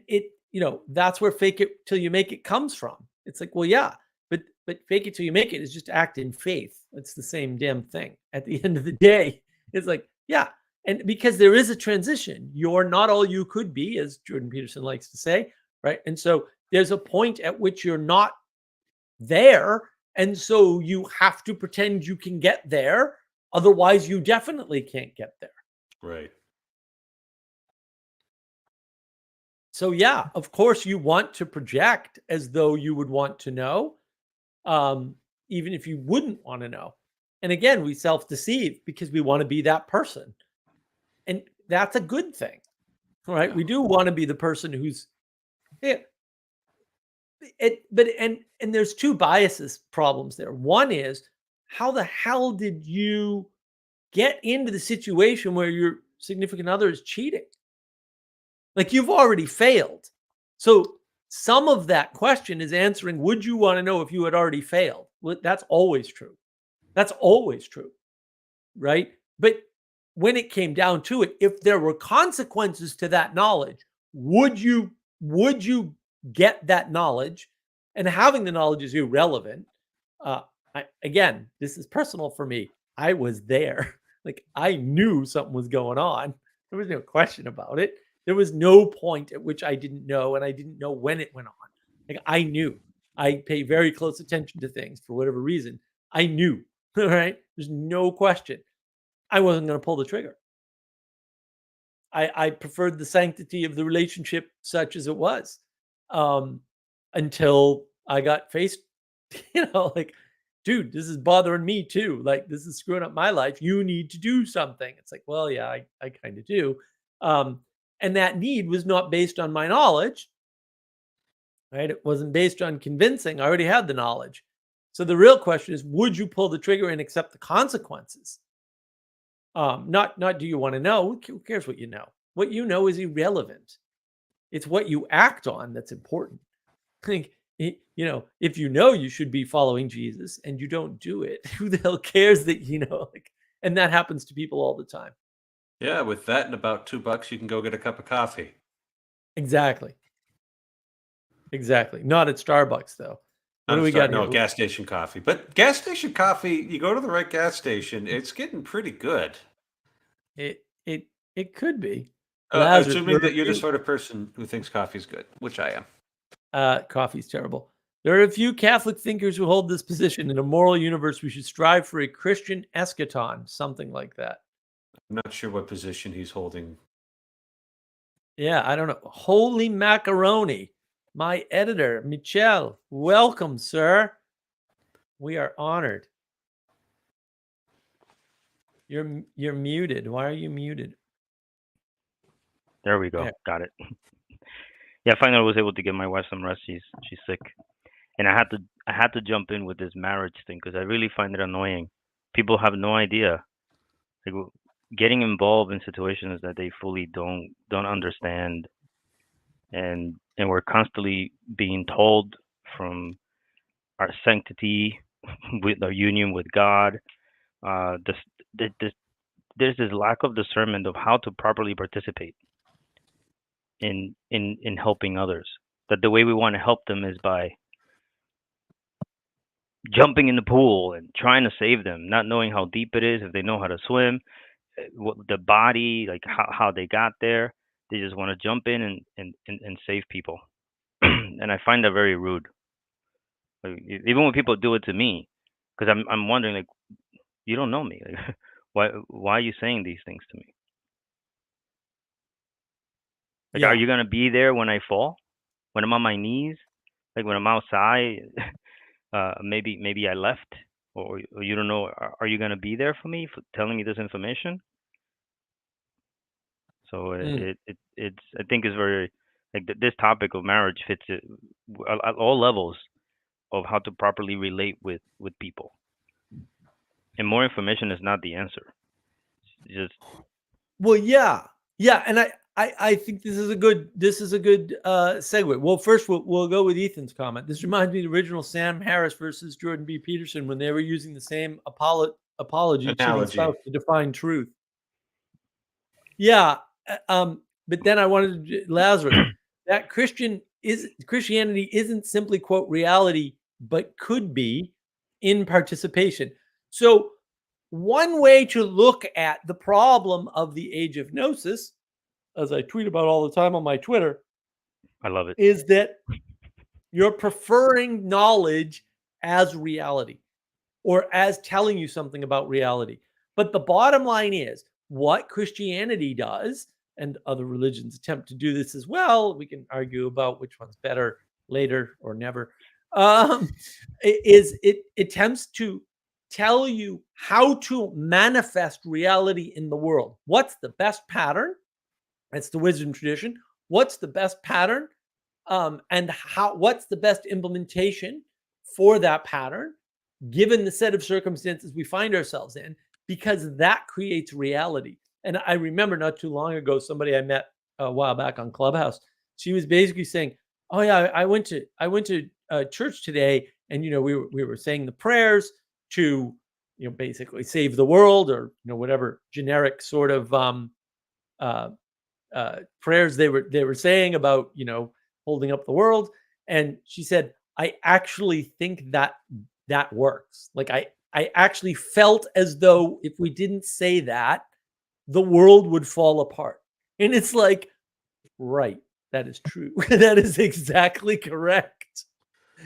that's where fake it till you make it comes from. It's like, well, yeah, but fake it till you make it is just act in faith. It's the same damn thing. At the end of the day, it's like, yeah. And because there is a transition, you're not all you could be, as Jordan Peterson likes to say, right? And so there's a point at which you're not there. And so you have to pretend you can get there. Otherwise, you definitely can't get there. Right. So yeah, of course you want to project as though you would want to know, even if you wouldn't want to know. And again, we self-deceive because we want to be that person. And that's a good thing, right? We do want to be the person who's, and there's two biases problems there. One is, how the hell did you get into the situation where your significant other is cheating? Like, you've already failed. So some of that question is answering, would you want to know if you had already failed? Well, that's always true. That's always true, right? But when it came down to it, if there were consequences to that knowledge, would you get that knowledge? And having the knowledge is irrelevant. Again, this is personal for me. I was there. Like, I knew something was going on. There was no question about it. There was no point at which I didn't know, and I didn't know when it went on. Like, I knew. I pay very close attention to things for whatever reason. I knew. All right. There's no question. I wasn't going to pull the trigger. I preferred the sanctity of the relationship such as it was, until I got faced, like, dude, this is bothering me too. Like, this is screwing up my life. You need to do something. It's like, well, yeah, I kind of do. And that need was not based on my knowledge, right? It wasn't based on convincing. I already had the knowledge. So the real question is, would you pull the trigger and accept the consequences? Not do you want to know? Who cares what you know? What you know is irrelevant. It's what you act on that's important. Like, if you know you should be following Jesus and you don't do it, who the hell cares that like? And that happens to people all the time. Yeah, with that and about $2, you can go get a cup of coffee. Exactly. Not at Starbucks though. What do we got here? No, gas station coffee. But gas station coffee, you go to the right gas station, it's getting pretty good. It could be. Assuming that you're the sort of person who thinks coffee's good, which I am. Coffee's terrible. There are a few Catholic thinkers who hold this position. In a moral universe, we should strive for a Christian eschaton, something like that. I'm not sure what position he's holding. Yeah, I don't know. Holy macaroni. My editor, Michel, welcome, sir. We are honored. You're muted. Why are you muted? There we go. Yeah. Got it. Yeah, finally I was able to get my wife some rest. She's sick, and I had to jump in with this marriage thing because I really find it annoying. People have no idea, like, getting involved in situations that they fully don't understand, and we're constantly being told from our sanctity with our union with God. There's this lack of discernment of how to properly participate in helping others. That the way we want to help them is by jumping in the pool and trying to save them, not knowing how deep it is, if they know how to swim, the body, like how they got there. They just want to jump in and save people. And I find that very rude. Like, even when people do it to me, because I'm wondering, like, you don't know me. Like, why are you saying these things to me? Like, yeah. Are you gonna be there when I fall? When I'm on my knees? Like, when I'm outside? Maybe I left, or you don't know. Are you gonna be there for me, for telling me this information? So it's I think it's very, like, this topic of marriage fits it at all levels of how to properly relate with people. And more information is not the answer. It's just, well, yeah, and I think this is a good segue. Well, first we'll go with Ethan's comment. This reminds me of the original Sam Harris versus Jordan B. Peterson when they were using the same apology to define truth. Yeah, but then I wanted to, Lazarus, that Christianity isn't simply, quote, reality, but could be in participation. So one way to look at the problem of the age of gnosis, as I tweet about all the time on my Twitter, I love it, is that you're preferring knowledge as reality or as telling you something about reality. But the bottom line is what Christianity does, and other religions attempt to do this as well. We can argue about which one's better later or never. Is it attempts to tell you how to manifest reality in the world. What's the best pattern? That's the wisdom tradition. What's the best pattern? And what's the best implementation for that pattern given the set of circumstances we find ourselves in, because that creates reality. And I remember not too long ago, somebody I met a while back on Clubhouse, she was basically saying, "Oh yeah, I went to church today, and we were saying the prayers to basically save the world, or whatever generic sort of prayers they were saying about holding up the world." And she said, "I actually think that works. Like I actually felt as though if we didn't say that, the world would fall apart." And it's like, right, that is true. That is exactly correct.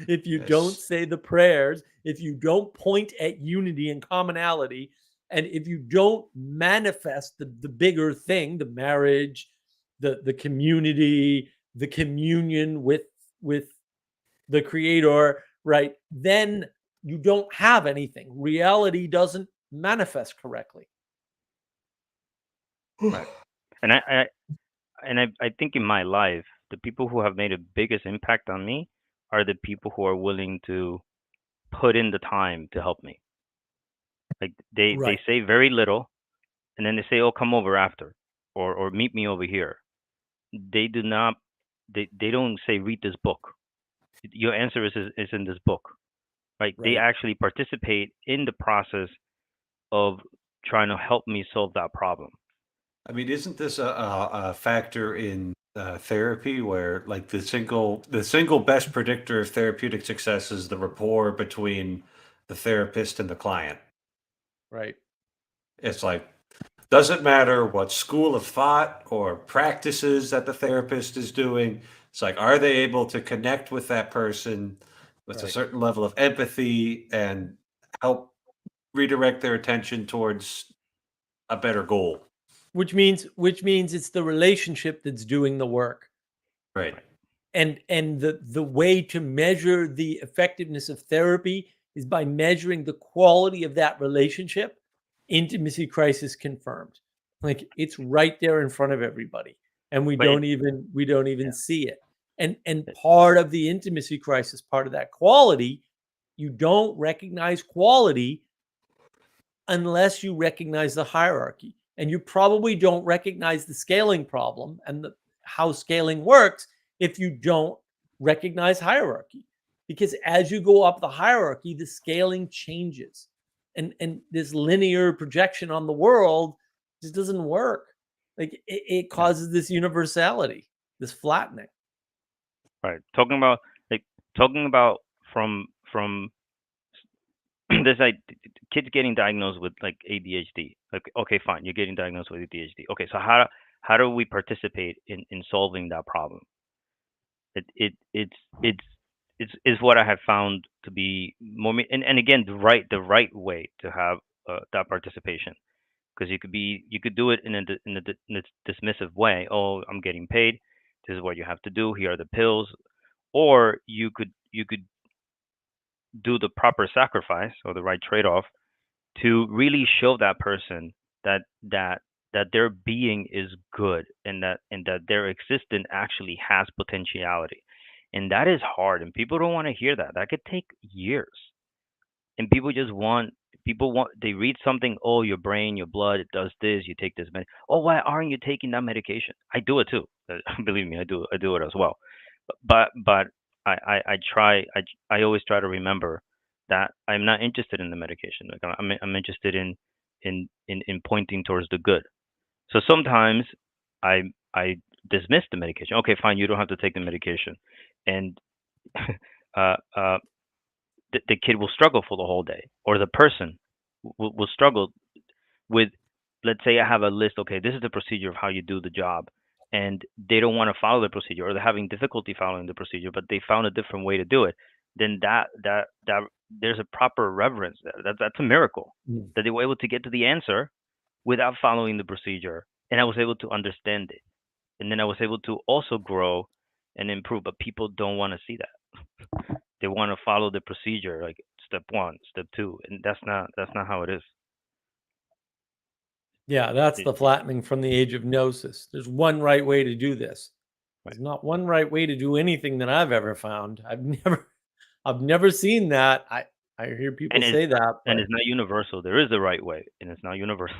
If you don't Yes. say the prayers, if you don't point at unity and commonality, and if you don't manifest the bigger thing, the marriage, the community, the communion with the creator, right, then you don't have anything. Reality doesn't manifest correctly. Right. And I think in my life, the people who have made the biggest impact on me are the people who are willing to put in the time to help me. Like they Right. say very little, and then they say, "Oh, come over after," or "Meet me over here." They do not. They don't say, "Read this book." Your answer is in this book, right? They Right. actually participate in the process of trying to help me solve that problem. I mean, isn't this a factor in therapy where like the single best predictor of therapeutic success is the rapport between the therapist and the client? Right. It's like doesn't matter what school of thought or practices that the therapist is doing. It's like, are they able to connect with that person with a Right. certain level of empathy and help redirect their attention towards a better goal? Which means it's the relationship that's doing the work. Right. And the way to measure the effectiveness of therapy is by measuring the quality of that relationship. Intimacy crisis confirmed. Like, it's right there in front of everybody, and we But don't even yeah, see it. And part of the intimacy crisis, part of that quality, you don't recognize quality unless you recognize the hierarchy. And you probably don't recognize the scaling problem and how scaling works if you don't recognize hierarchy. Because as you go up the hierarchy, the scaling changes. And this linear projection on the world just doesn't work. Like, it yeah, causes this universality, this flattening. right. Talking about from there's like kids getting diagnosed with like ADHD. Like, okay, fine, you're getting diagnosed with ADHD. Okay, so how do we participate in solving that problem? It's what I have found to be more and again the right way to have that participation, because you could do it in a dismissive way. Oh, I'm getting paid. This is what you have to do. Here are the pills. Or you could do the proper sacrifice or the right trade-off to really show that person that that that their being is good, and that their existence actually has potentiality. And that is hard, and people don't want to hear that. That could take years. And people want they read something, oh, your brain, your blood, it does this, you take this oh, why aren't you taking that medication? I do it too. Believe me, I do it as well. But I always try to remember that I'm not interested in the medication. Like, I'm interested in pointing towards the good. So sometimes I dismiss the medication. Okay, fine, you don't have to take the medication. And uh, uh, the kid will struggle for the whole day, or the person will struggle with, let's say I have a list, okay, this is the procedure of how you do the job, and they don't want to follow the procedure, or they're having difficulty following the procedure, but they found a different way to do it. Then that there's a proper reverence there. That's a miracle Mm. that they were able to get to the answer without following the procedure, and I was able to understand it, and then I was able to also grow and improve. But people don't want to see that. They want to follow the procedure, like step one, step two, and that's not how it is. Yeah, that's It, the flattening from the age of gnosis. There's one right way to do this. right. There's not one right way to do anything that I've ever found. I've never seen that. I hear people say that, and but it's not universal. There is a right way, and it's not universal.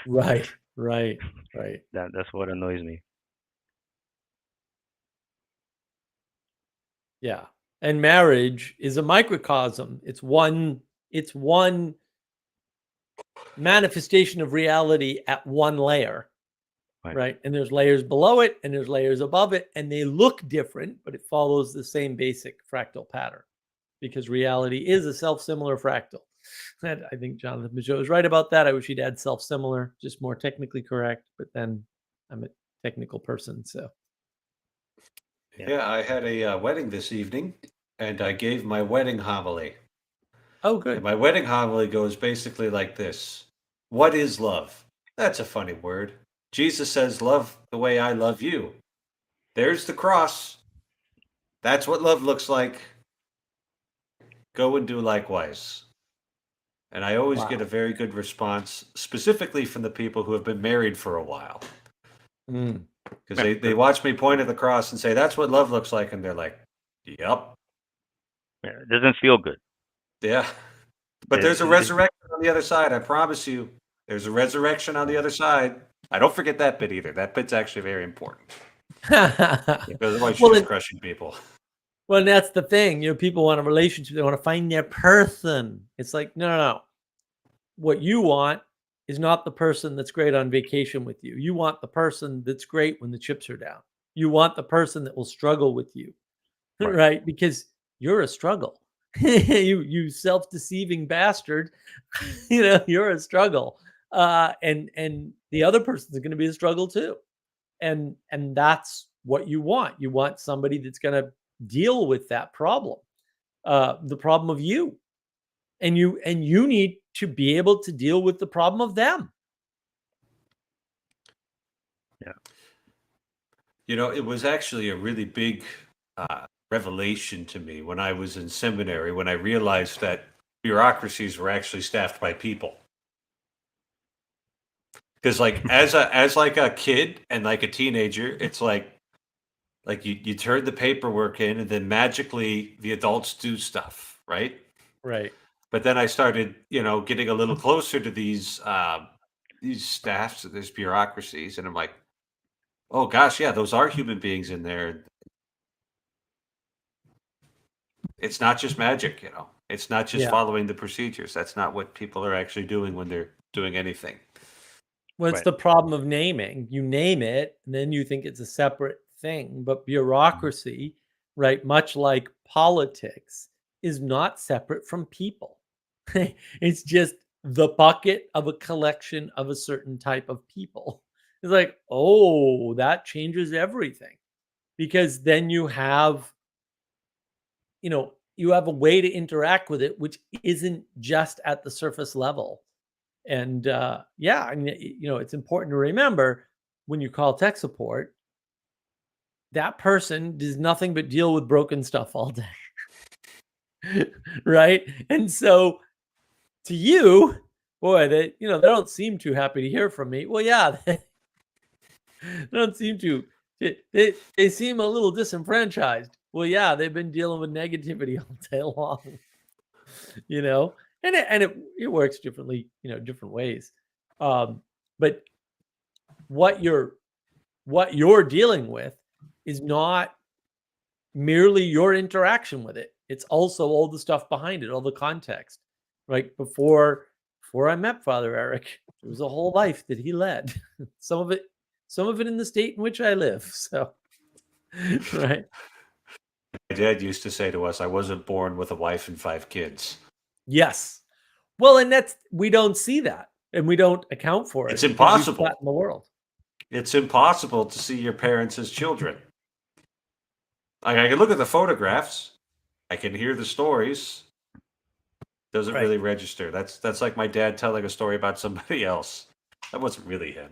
right. That's what annoys me. Yeah. And marriage is a microcosm. It's one manifestation of reality at one layer. Right. And there's layers below it and there's layers above it, and they look different, but it follows the same basic fractal pattern because reality is a self-similar fractal. And I think Jonathan Peugeot is right about that. I wish he'd add self-similar, just more technically correct, but then I'm a technical person. So, yeah, I had a wedding this evening and I gave my wedding homily. oh, good. And my wedding homily goes basically like this. What is love? That's a funny word. Jesus says, love the way I love you. There's the cross. That's what love looks like. Go and do likewise. And I always get a very good response, specifically from the people who have been married for a while. Because they watch me point at the cross and say, that's what love looks like. And they're like, yep. Yeah, it doesn't feel good. Yeah. But there's a resurrection on the other side. I promise you. There's a resurrection on the other side. I don't forget that bit either. That bit's actually very important. Because otherwise she's crushing people. Well, and that's the thing. People want a relationship. They want to find their person. It's like, no. What you want is not the person that's great on vacation with you. You want the person that's great when the chips are down. You want the person that will struggle with you, right? Because you're a struggle. you self-deceiving bastard. You're a struggle. And the other person's going to be a struggle too. And that's what you want. You want somebody that's going to deal with that problem, the problem of you. And you need to be able to deal with the problem of them. Yeah. It was actually a really big revelation to me when I was in seminary, when I realized that bureaucracies were actually staffed by people. Because as a kid and like a teenager, it's like you turn the paperwork in and then magically the adults do stuff, right? Right. But then I started, getting a little closer to these staffs, these bureaucracies, and I'm like, oh gosh, yeah, those are human beings in there. It's not just magic, It's not just following the procedures. That's not what people are actually doing when they're doing anything. Well, it's the problem of naming. You name it, and then you think it's a separate thing. But bureaucracy, right, much like politics, is not separate from people. It's just the bucket of a collection of a certain type of people. It's like, oh, that changes everything. Because then you have a way to interact with it, which isn't just at the surface level. And it's important to remember when you call tech support, that person does nothing but deal with broken stuff all day. Right. And so to you, boy, they don't seem too happy to hear from me. Well, yeah, they don't seem to. They seem a little disenfranchised. Well, yeah, they've been dealing with negativity all day long. And it works differently, different ways. But what you're dealing with is not merely your interaction with it. It's also all the stuff behind it, all the context. Right before I met Father Eric, there was a whole life that he led. Some of it in the state in which I live. So, right. My dad used to say to us, I wasn't born with a wife and 5 kids. Yes. Well, and we don't see that, and we don't account for it. It's impossible in the world. It's impossible to see your parents as children. I can look at the photographs. I can hear the stories. Doesn't really register. That's like my dad telling a story about somebody else. That wasn't really him.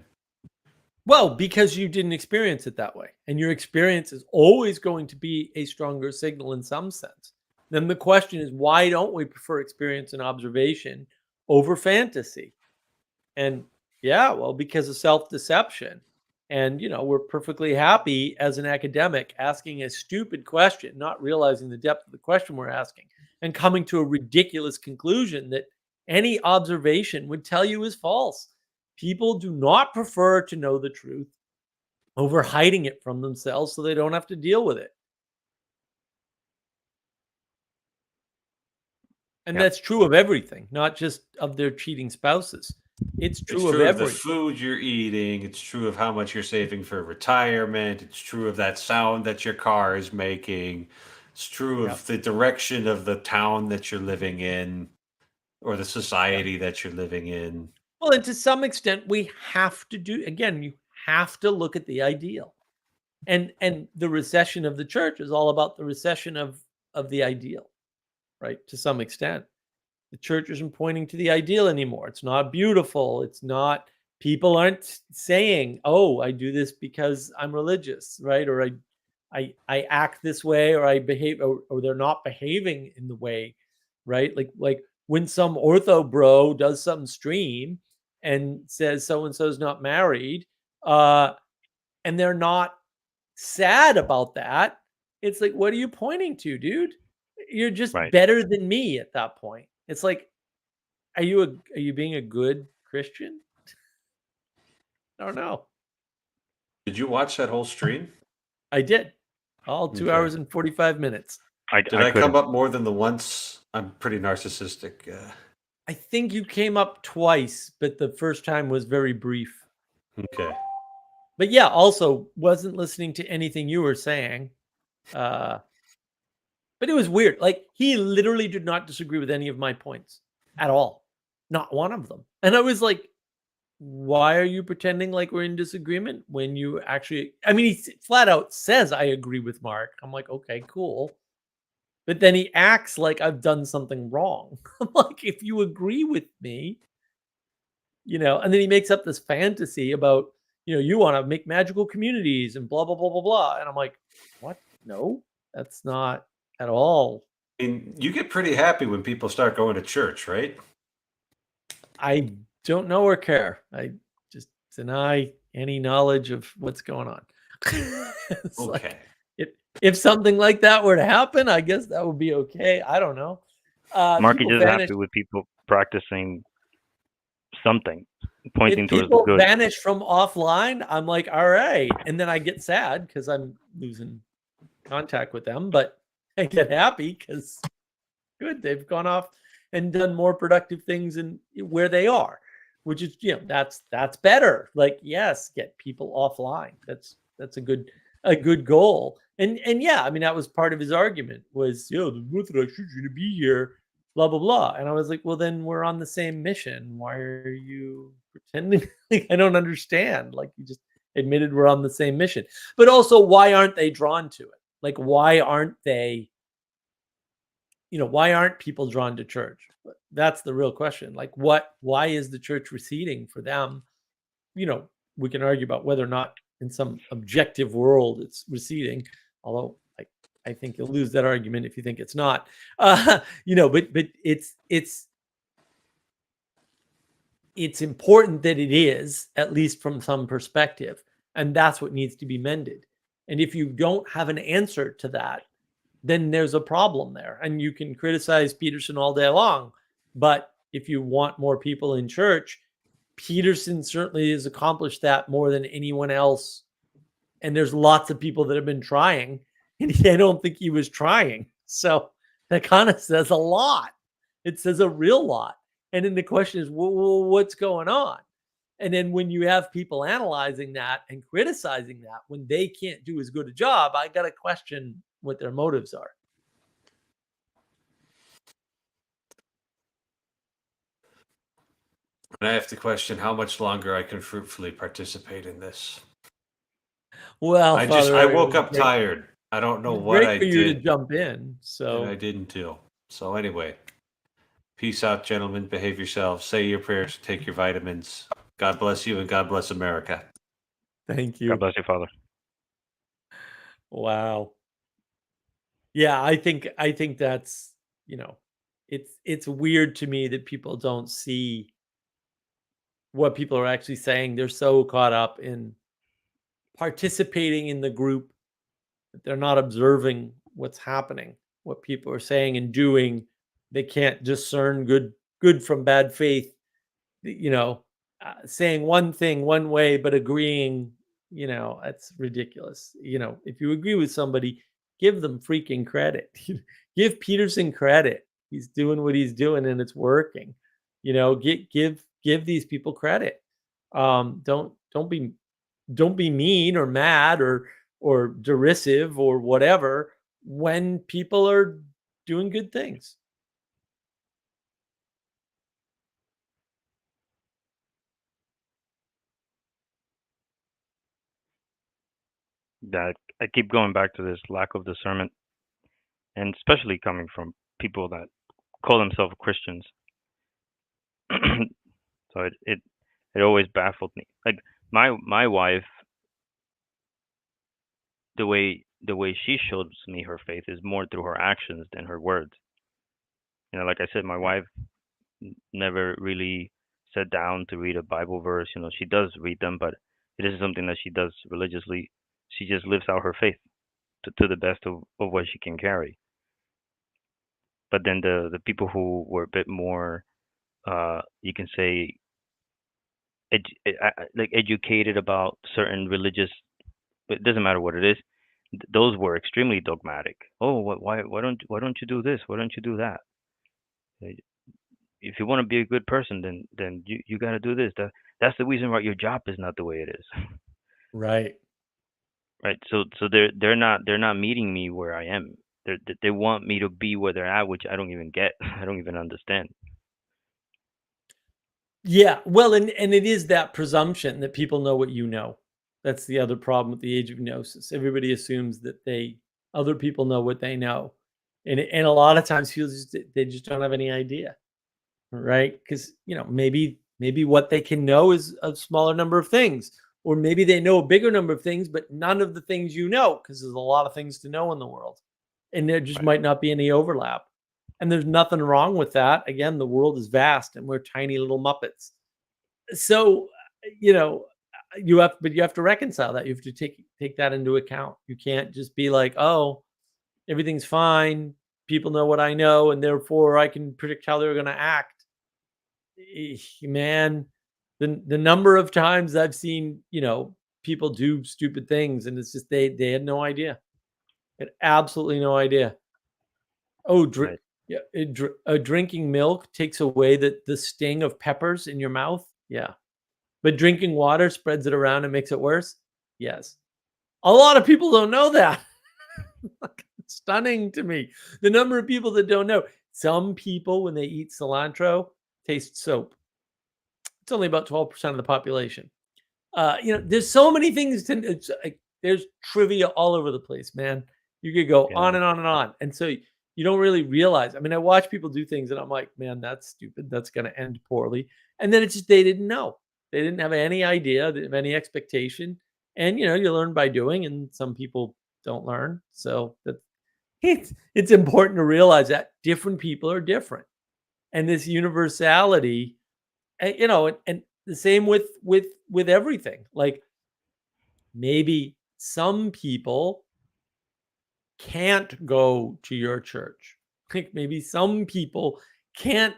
Well, because you didn't experience it that way. And your experience is always going to be a stronger signal in some sense. Then the question is, why don't we prefer experience and observation over fantasy? And because of self-deception. And, we're perfectly happy as an academic asking a stupid question, not realizing the depth of the question we're asking, and coming to a ridiculous conclusion that any observation would tell you is false. People do not prefer to know the truth over hiding it from themselves so they don't have to deal with it. And that's true of everything, not just of their cheating spouses. It's true of the everything. food you're eating. It's true of how much you're saving for retirement. It's true of that sound that your car is making. It's true of the direction of the town that you're living in or the society that you're living in. Well, and to some extent, we have to you have to look at the ideal. And the recession of the church is all about the recession of the ideal, right? To some extent. The church isn't pointing to the ideal anymore. It's not beautiful. It's not, people aren't saying, "Oh, I do this because I'm religious," right? Or I act this way, or I behave, or they're not behaving in the way, right? Like when some ortho bro does some stream and says so and so's not married, and they're not sad about that. It's like, what are you pointing to, dude? You're just better than me at that point. It's like, are you being a good Christian? I don't know. Did you watch that whole stream? I did. All 2 hours and 45 minutes. Did I come up more than the once? I'm pretty narcissistic. I think you came up twice, but the first time was very brief. Okay. But yeah, also wasn't listening to anything you were saying. But it was weird. Like, he literally did not disagree with any of my points at all. Not one of them. And I was like, why are you pretending like we're in disagreement when you actually, I mean, he flat out says, I agree with Mark. I'm like, okay, cool. But then he acts like I've done something wrong. I'm like, if you agree with me, and then he makes up this fantasy about, you want to make magical communities and blah, blah, blah, blah, blah. And I'm like, what? No, that's not at all. I mean, you get pretty happy when people start going to church, right? I don't know or care. I just deny any knowledge of what's going on. Okay. Like, if something like that were to happen, I guess that would be okay. I don't know. Mark is just happy with people practicing something, pointing towards the good. If people vanish from offline, I'm like, all right. And then I get sad because I'm losing contact with them, but I get happy because good, they've gone off and done more productive things in where they are, which is, that's better. Like, yes, get people offline. That's a good goal. And yeah, I mean, that was part of his argument was, the Orthodox Church should be here, blah, blah, blah. And I was like, well, then we're on the same mission. Why are you pretending? Like, I don't understand. Like, you just admitted we're on the same mission. But also, why aren't they drawn to it? Like, why aren't they, why aren't people drawn to church? That's the real question. Like, why is the church receding for them? We can argue about whether or not in some objective world it's receding, although I think you'll lose that argument if you think it's not. But it's important that it is, at least from some perspective, and that's what needs to be mended. And if you don't have an answer to that, then there's a problem there. And you can criticize Peterson all day long, but if you want more people in church, Peterson certainly has accomplished that more than anyone else. And there's lots of people that have been trying, and I don't think he was trying. So that kind of says a lot. It says a real lot. And then the question is, well, what's going on? And then when you have people analyzing that and criticizing that when they can't do as good a job, I got to question what their motives are. And I have to question how much longer I can fruitfully participate in this. Well, I woke up tired. I don't know what I did. Great for you to jump in. So and I didn't do. So anyway, peace out, gentlemen. Behave yourselves. Say your prayers. Take your vitamins. God bless you and God bless America. Thank you. God bless you, Father. Wow. Yeah, I think that's, it's weird to me that people don't see what people are actually saying. They're so caught up in participating in the group, but they're not observing what's happening, what people are saying and doing. They can't discern good from bad faith, saying one thing one way but agreeing, that's ridiculous. If you agree with somebody, give them freaking credit. Give Peterson credit. He's doing what he's doing and it's working. Give these people credit. Don't be mean or mad or derisive or whatever when people are doing good things. That I keep going back to this lack of discernment, and especially coming from people that call themselves Christians. So it always baffled me. Like my wife, the way she shows me her faith is more through her actions than her words. Like I said, my wife never really sat down to read a Bible verse. She does read them, but it isn't something that she does religiously. She just lives out her faith to the best of what she can carry. But then the people who were a bit more, you can say, like educated about certain religious, but it doesn't matter what it is. Those were extremely dogmatic. Oh, why don't you do this? Why don't you do that? If you want to be a good person, then you got to do this. That's the reason why your job is not the way it is. Right. Right. So they're not meeting me where I am. They want me to be where they're at, which I don't even get. I don't even understand. Yeah, well, and it is that presumption that people know what you know. That's the other problem with the age of gnosis. Everybody assumes that other people know what they know, and a lot of times they just don't have any idea, right? Because maybe what they can know is a smaller number of things, or maybe they know a bigger number of things, but none of the things you know, because there's a lot of things to know in the world, and there just might not be any overlap. And there's nothing wrong with that. Again, the world is vast and we're tiny little Muppets. So, you have to reconcile that. You have to take that into account. You can't just be like, oh, everything's fine. People know what I know, and therefore I can predict how they're going to act. Man, the number of times I've seen, people do stupid things, and it's just they had no idea. Had absolutely no idea. Oh, drinking milk takes away the sting of peppers in your mouth. Yeah. But drinking water spreads it around and makes it worse. Yes. A lot of people don't know that. Stunning to me. The number of people that don't know. Some people, when they eat cilantro, taste soap. It's only about 12% of the population. There's so many things there's trivia all over the place, man. You could go on and on and on. And so you don't really realize. I mean, I watch people do things and I'm like, man, that's stupid. That's going to end poorly. And then it's just, they didn't know. They didn't have any idea, they didn't have any expectation. And, you learn by doing, and some people don't learn. So it's important to realize that different people are different. And this universality, and the same with everything. Like, maybe some people can't go to your church. Like, maybe some people can't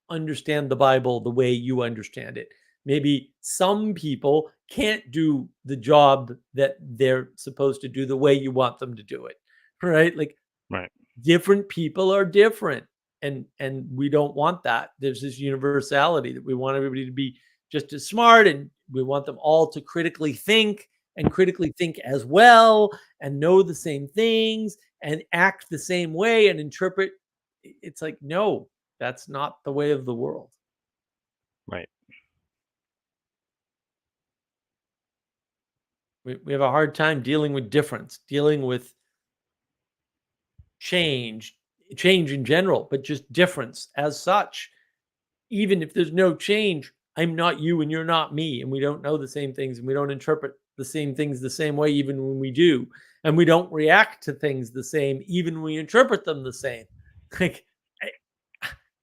understand the Bible the way you understand it. Maybe some people can't do the job that they're supposed to do the way you want them to do it. Right? Like, right. Different people are different. And we don't want that. There's this universality that we want everybody to be just as smart, and we want them all to critically think as well, and know the same things and act the same way and interpret. It's like, no, that's not the way of the world. Right. We have a hard time dealing with difference, dealing with change in general, but just difference as such. Even if there's no change, I'm not you and you're not me, and we don't know the same things, and we don't interpret the same things the same way, even when we do, and we don't react to things the same, even when we interpret them the same. Like,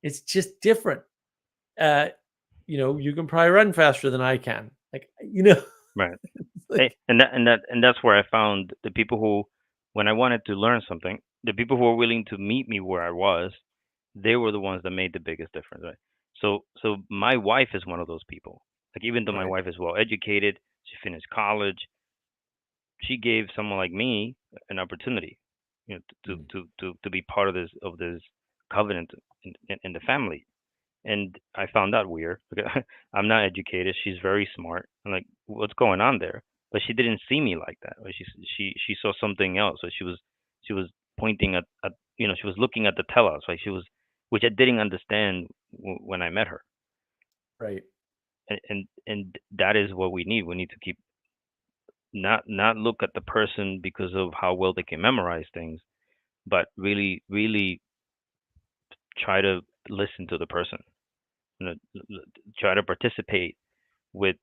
it's just different. You can probably run faster than I can. Like, Right. Like, And that's where I found the people who, when I wanted to learn something, the people who were willing to meet me where I was, they were the ones that made the biggest difference. Right. So my wife is one of those people. Like, even though my right. wife is well educated, she finished college, she gave someone like me an opportunity, Mm. to be part of this covenant in the family. And I found that weird. I'm not educated. She's very smart. I'm like, what's going on there? But she didn't see me like that. Right? She saw something else. So she was pointing at she was looking at the telos. Like, which I didn't understand when I met her. Right. And that is what we need. We need to keep not look at the person because of how well they can memorize things, but really really try to listen to the person. You know, try to participate with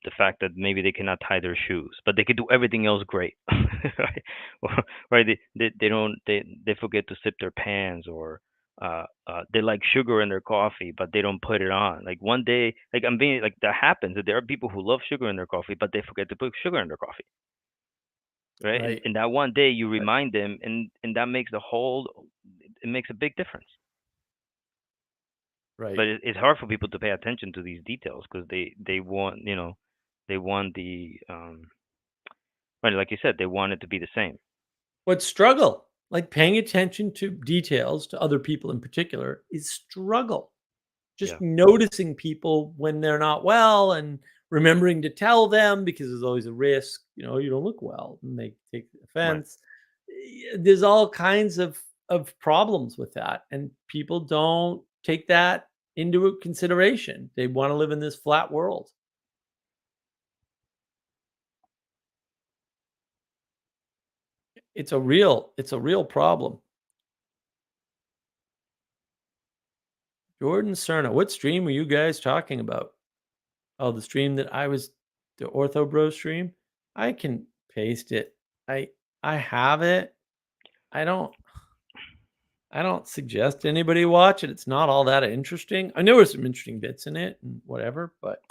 the fact that maybe they cannot tie their shoes, but they could do everything else great. Right? Right? They forget to sip their pans, or they like sugar in their coffee, but they don't put it on. Like, one day, like, I'm being like, that happens. That there are people who love sugar in their coffee, but they forget to put sugar in their coffee. Right? And, Right. and that one day you Right. remind them, and that makes it makes a big difference. Right. But it's hard for people to pay attention to these details because they want they want the right, like you said, they want it to be the same. What struggle? Like, paying attention to details, to other people in particular, is struggle. Yeah. Just noticing people when they're not well and remembering to tell them, because there's always a risk, you don't look well, and they take Right. offense. There's all kinds of problems with that, and people don't take that into consideration. They want to live in this flat world. It's a real problem. Jordan Cerna, what stream were you guys talking about? Oh, the stream that the Ortho Bro stream? I can paste it. I I have it. I don't I don't suggest anybody watch it. It's not all that interesting. I know there's some interesting bits in it and whatever, but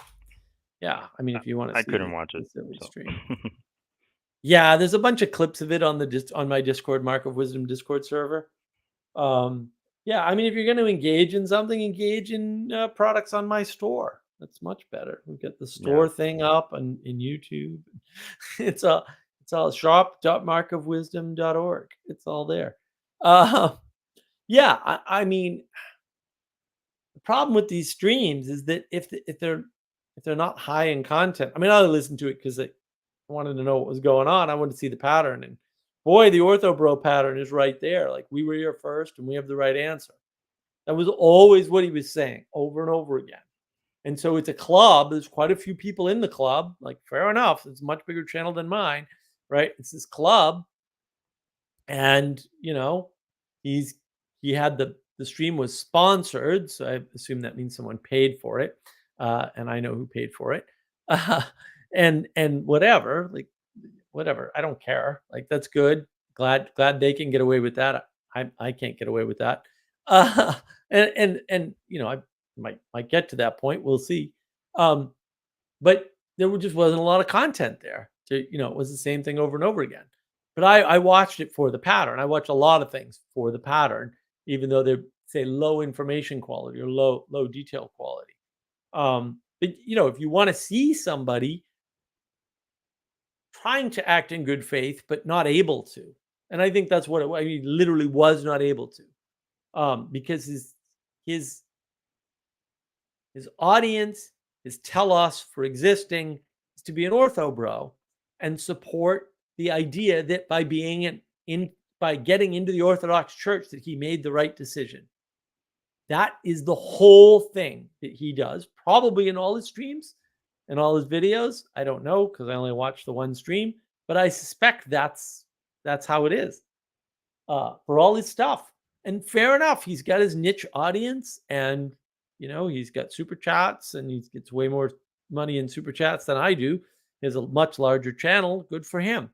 yeah, I mean, if you want to I see couldn't watch the it. silly So stream. Yeah, there's a bunch of clips of it on on my Discord, Mark of Wisdom Discord server. Um, yeah, I mean, if you're going to engage in something, engage in products on my store. That's much better. We get the yeah. store thing up in YouTube. It's a it's all shop.markofwisdom.org. It's all there. Uh, yeah, I mean, the problem with these streams is that if they're not high in content, I mean, I listened to it because I wanted to know what was going on. I wanted to see the pattern, and boy, the Ortho Bro pattern is right there. Like, we were here first, and we have the right answer. That was always what he was saying over and over again. And so it's a club. There's quite a few people in the club. Like, fair enough. It's a much bigger channel than mine, right? It's this club, and he's he had the stream was sponsored, so I assume that means someone paid for it, and I know who paid for it, uh, and whatever, like, whatever, I don't care, like, that's good. Glad they can get away with that. I can't get away with that. uh, and I might get to that point. We'll see. But just wasn't a lot of content there. It was the same thing over and over again. But I watched it for the pattern. I watch a lot of things for the pattern, even though they're, say, low information quality or low detail quality. But if you want to see somebody trying to act in good faith but not able to, and I think that's what it was. He literally was not able to, because his his audience, his telos for existing, is to be an ortho bro and support the idea that by getting into the Orthodox Church, that he made the right decision. That is the whole thing that he does, probably in all his streams and all his videos. I don't know, because I only watched the one stream, but I suspect that's how it is for all his stuff. And fair enough, he's got his niche audience, and he's got super chats, and he gets way more money in super chats than I do. He has a much larger channel. Good for him.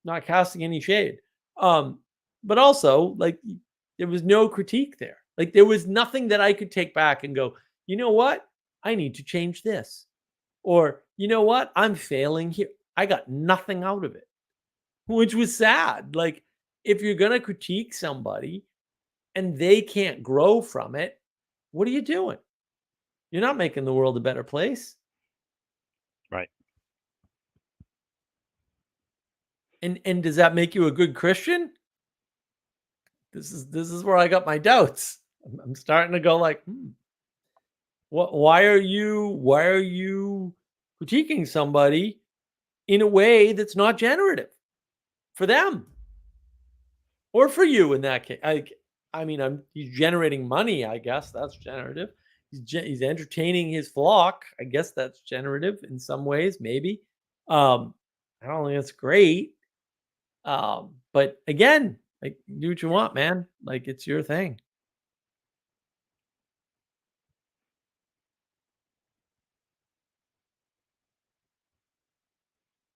Not casting any shade. But also, like, there was no critique there. Like, there was nothing that I could take back and go, you know what? I need to change this. Or you know what? I'm failing here. I got nothing out of it, which was sad. Like, if you're going to critique somebody and they can't grow from it, what are you doing? You're not making the world a better place. Right. And does that make you a good Christian? This is where I got my doubts. I'm starting to go like, why are you critiquing somebody in a way that's not generative for them or for you in that case? I mean, he's generating money. I guess that's generative. He's entertaining his flock. I guess that's generative in some ways, maybe. I don't think that's great. But again, like, do what you want, man. Like, it's your thing.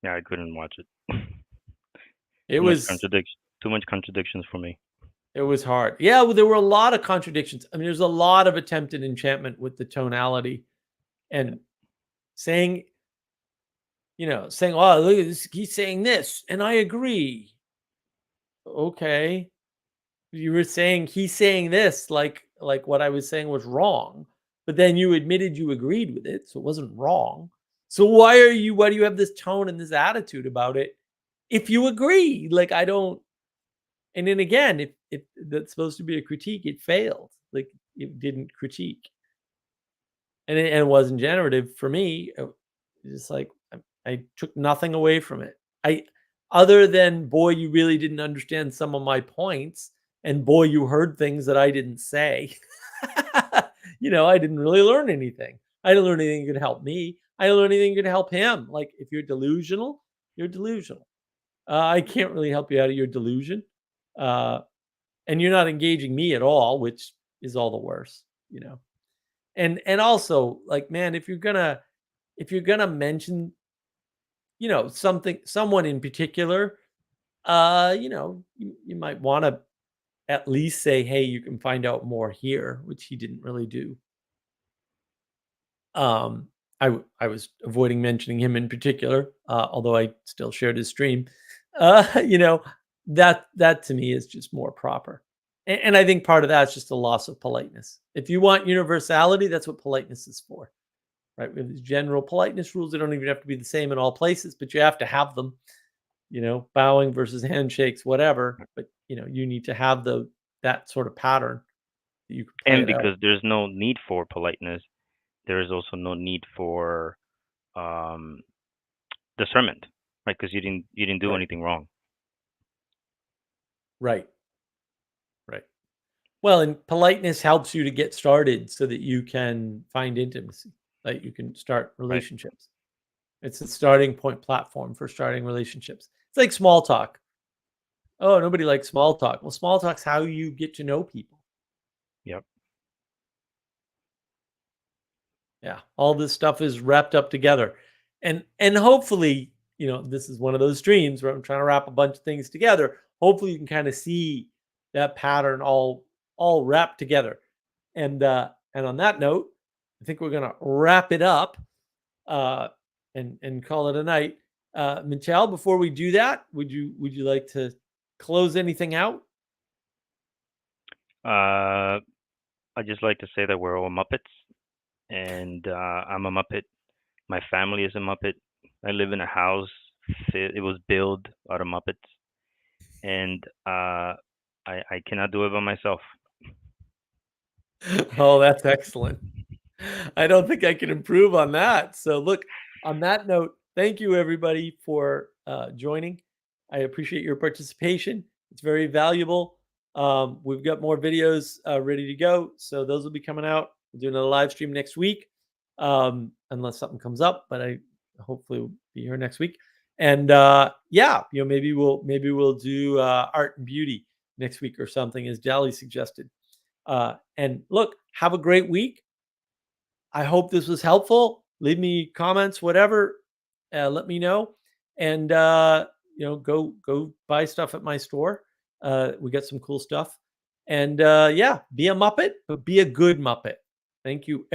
Yeah, I couldn't watch it. It Too much was contradiction. Too much contradictions for me. It was hard. Yeah, well, there were a lot of contradictions. I mean, there's a lot of attempted enchantment with the tonality and saying, oh, look at this, he's saying this, and I agree. Okay. You were saying he's saying this like what I was saying was wrong, but then you admitted you agreed with it, so it wasn't wrong. So why do you have this tone and this attitude about it if you agree? Like, I don't. And then again, if that's supposed to be a critique, it failed. Like, it didn't critique, and it wasn't generative for me. Just like, I took nothing away from it. Other than, boy, you really didn't understand some of my points, and boy, you heard things that I didn't say. I didn't really learn anything. I didn't learn anything that could help me. I didn't learn anything that could help him. Like, if you're delusional, you're delusional. I can't really help you out of your delusion. And you're not engaging me at all, which is all the worse, And also, like, man, if you're gonna mention, someone in particular, you might want to at least say, hey, you can find out more here, which he didn't really do. I was avoiding mentioning him in particular, although I still shared his stream. That to me is just more proper. And I think part of that is just a loss of politeness. If you want universality, that's what politeness is for, right? We have these general politeness rules. They don't even have to be the same in all places, but you have to have them, bowing versus handshakes, whatever. But, you need to have that sort of pattern that you can play And it out. because there's no need for politeness, there is also no need for discernment, right? Because you didn't do Right. anything wrong. Right. Well, and politeness helps you to get started so that you can find intimacy, like you can start relationships. Right. It's a starting point platform for starting relationships. It's like small talk. Oh, nobody likes small talk. Well, small talk's how you get to know people. Yep. Yeah, all this stuff is wrapped up together. And hopefully, this is one of those streams where I'm trying to wrap a bunch of things together. Hopefully you can kind of see that pattern all wrapped together. And on that note, I think we're gonna wrap it up and call it a night. Michelle, before we do that, would you like to close anything out? I just like to say that we're all Muppets, and I'm a Muppet. My family is a Muppet. I live in a house. It was built out of Muppets, and I cannot do it by myself. Oh, that's excellent. I don't think I can improve on that. So look, on that note, thank you everybody for joining. I appreciate your participation. It's very valuable. We've got more videos ready to go. So those will be coming out. We'll do another live stream next week, unless something comes up, but I hopefully will be here next week. And yeah, maybe we'll do art and beauty next week or something, as Dally suggested. And look, have a great week. I hope this was helpful. Leave me comments, whatever. Let me know. And go buy stuff at my store. We got some cool stuff. And yeah, be a Muppet, but be a good Muppet. Thank you.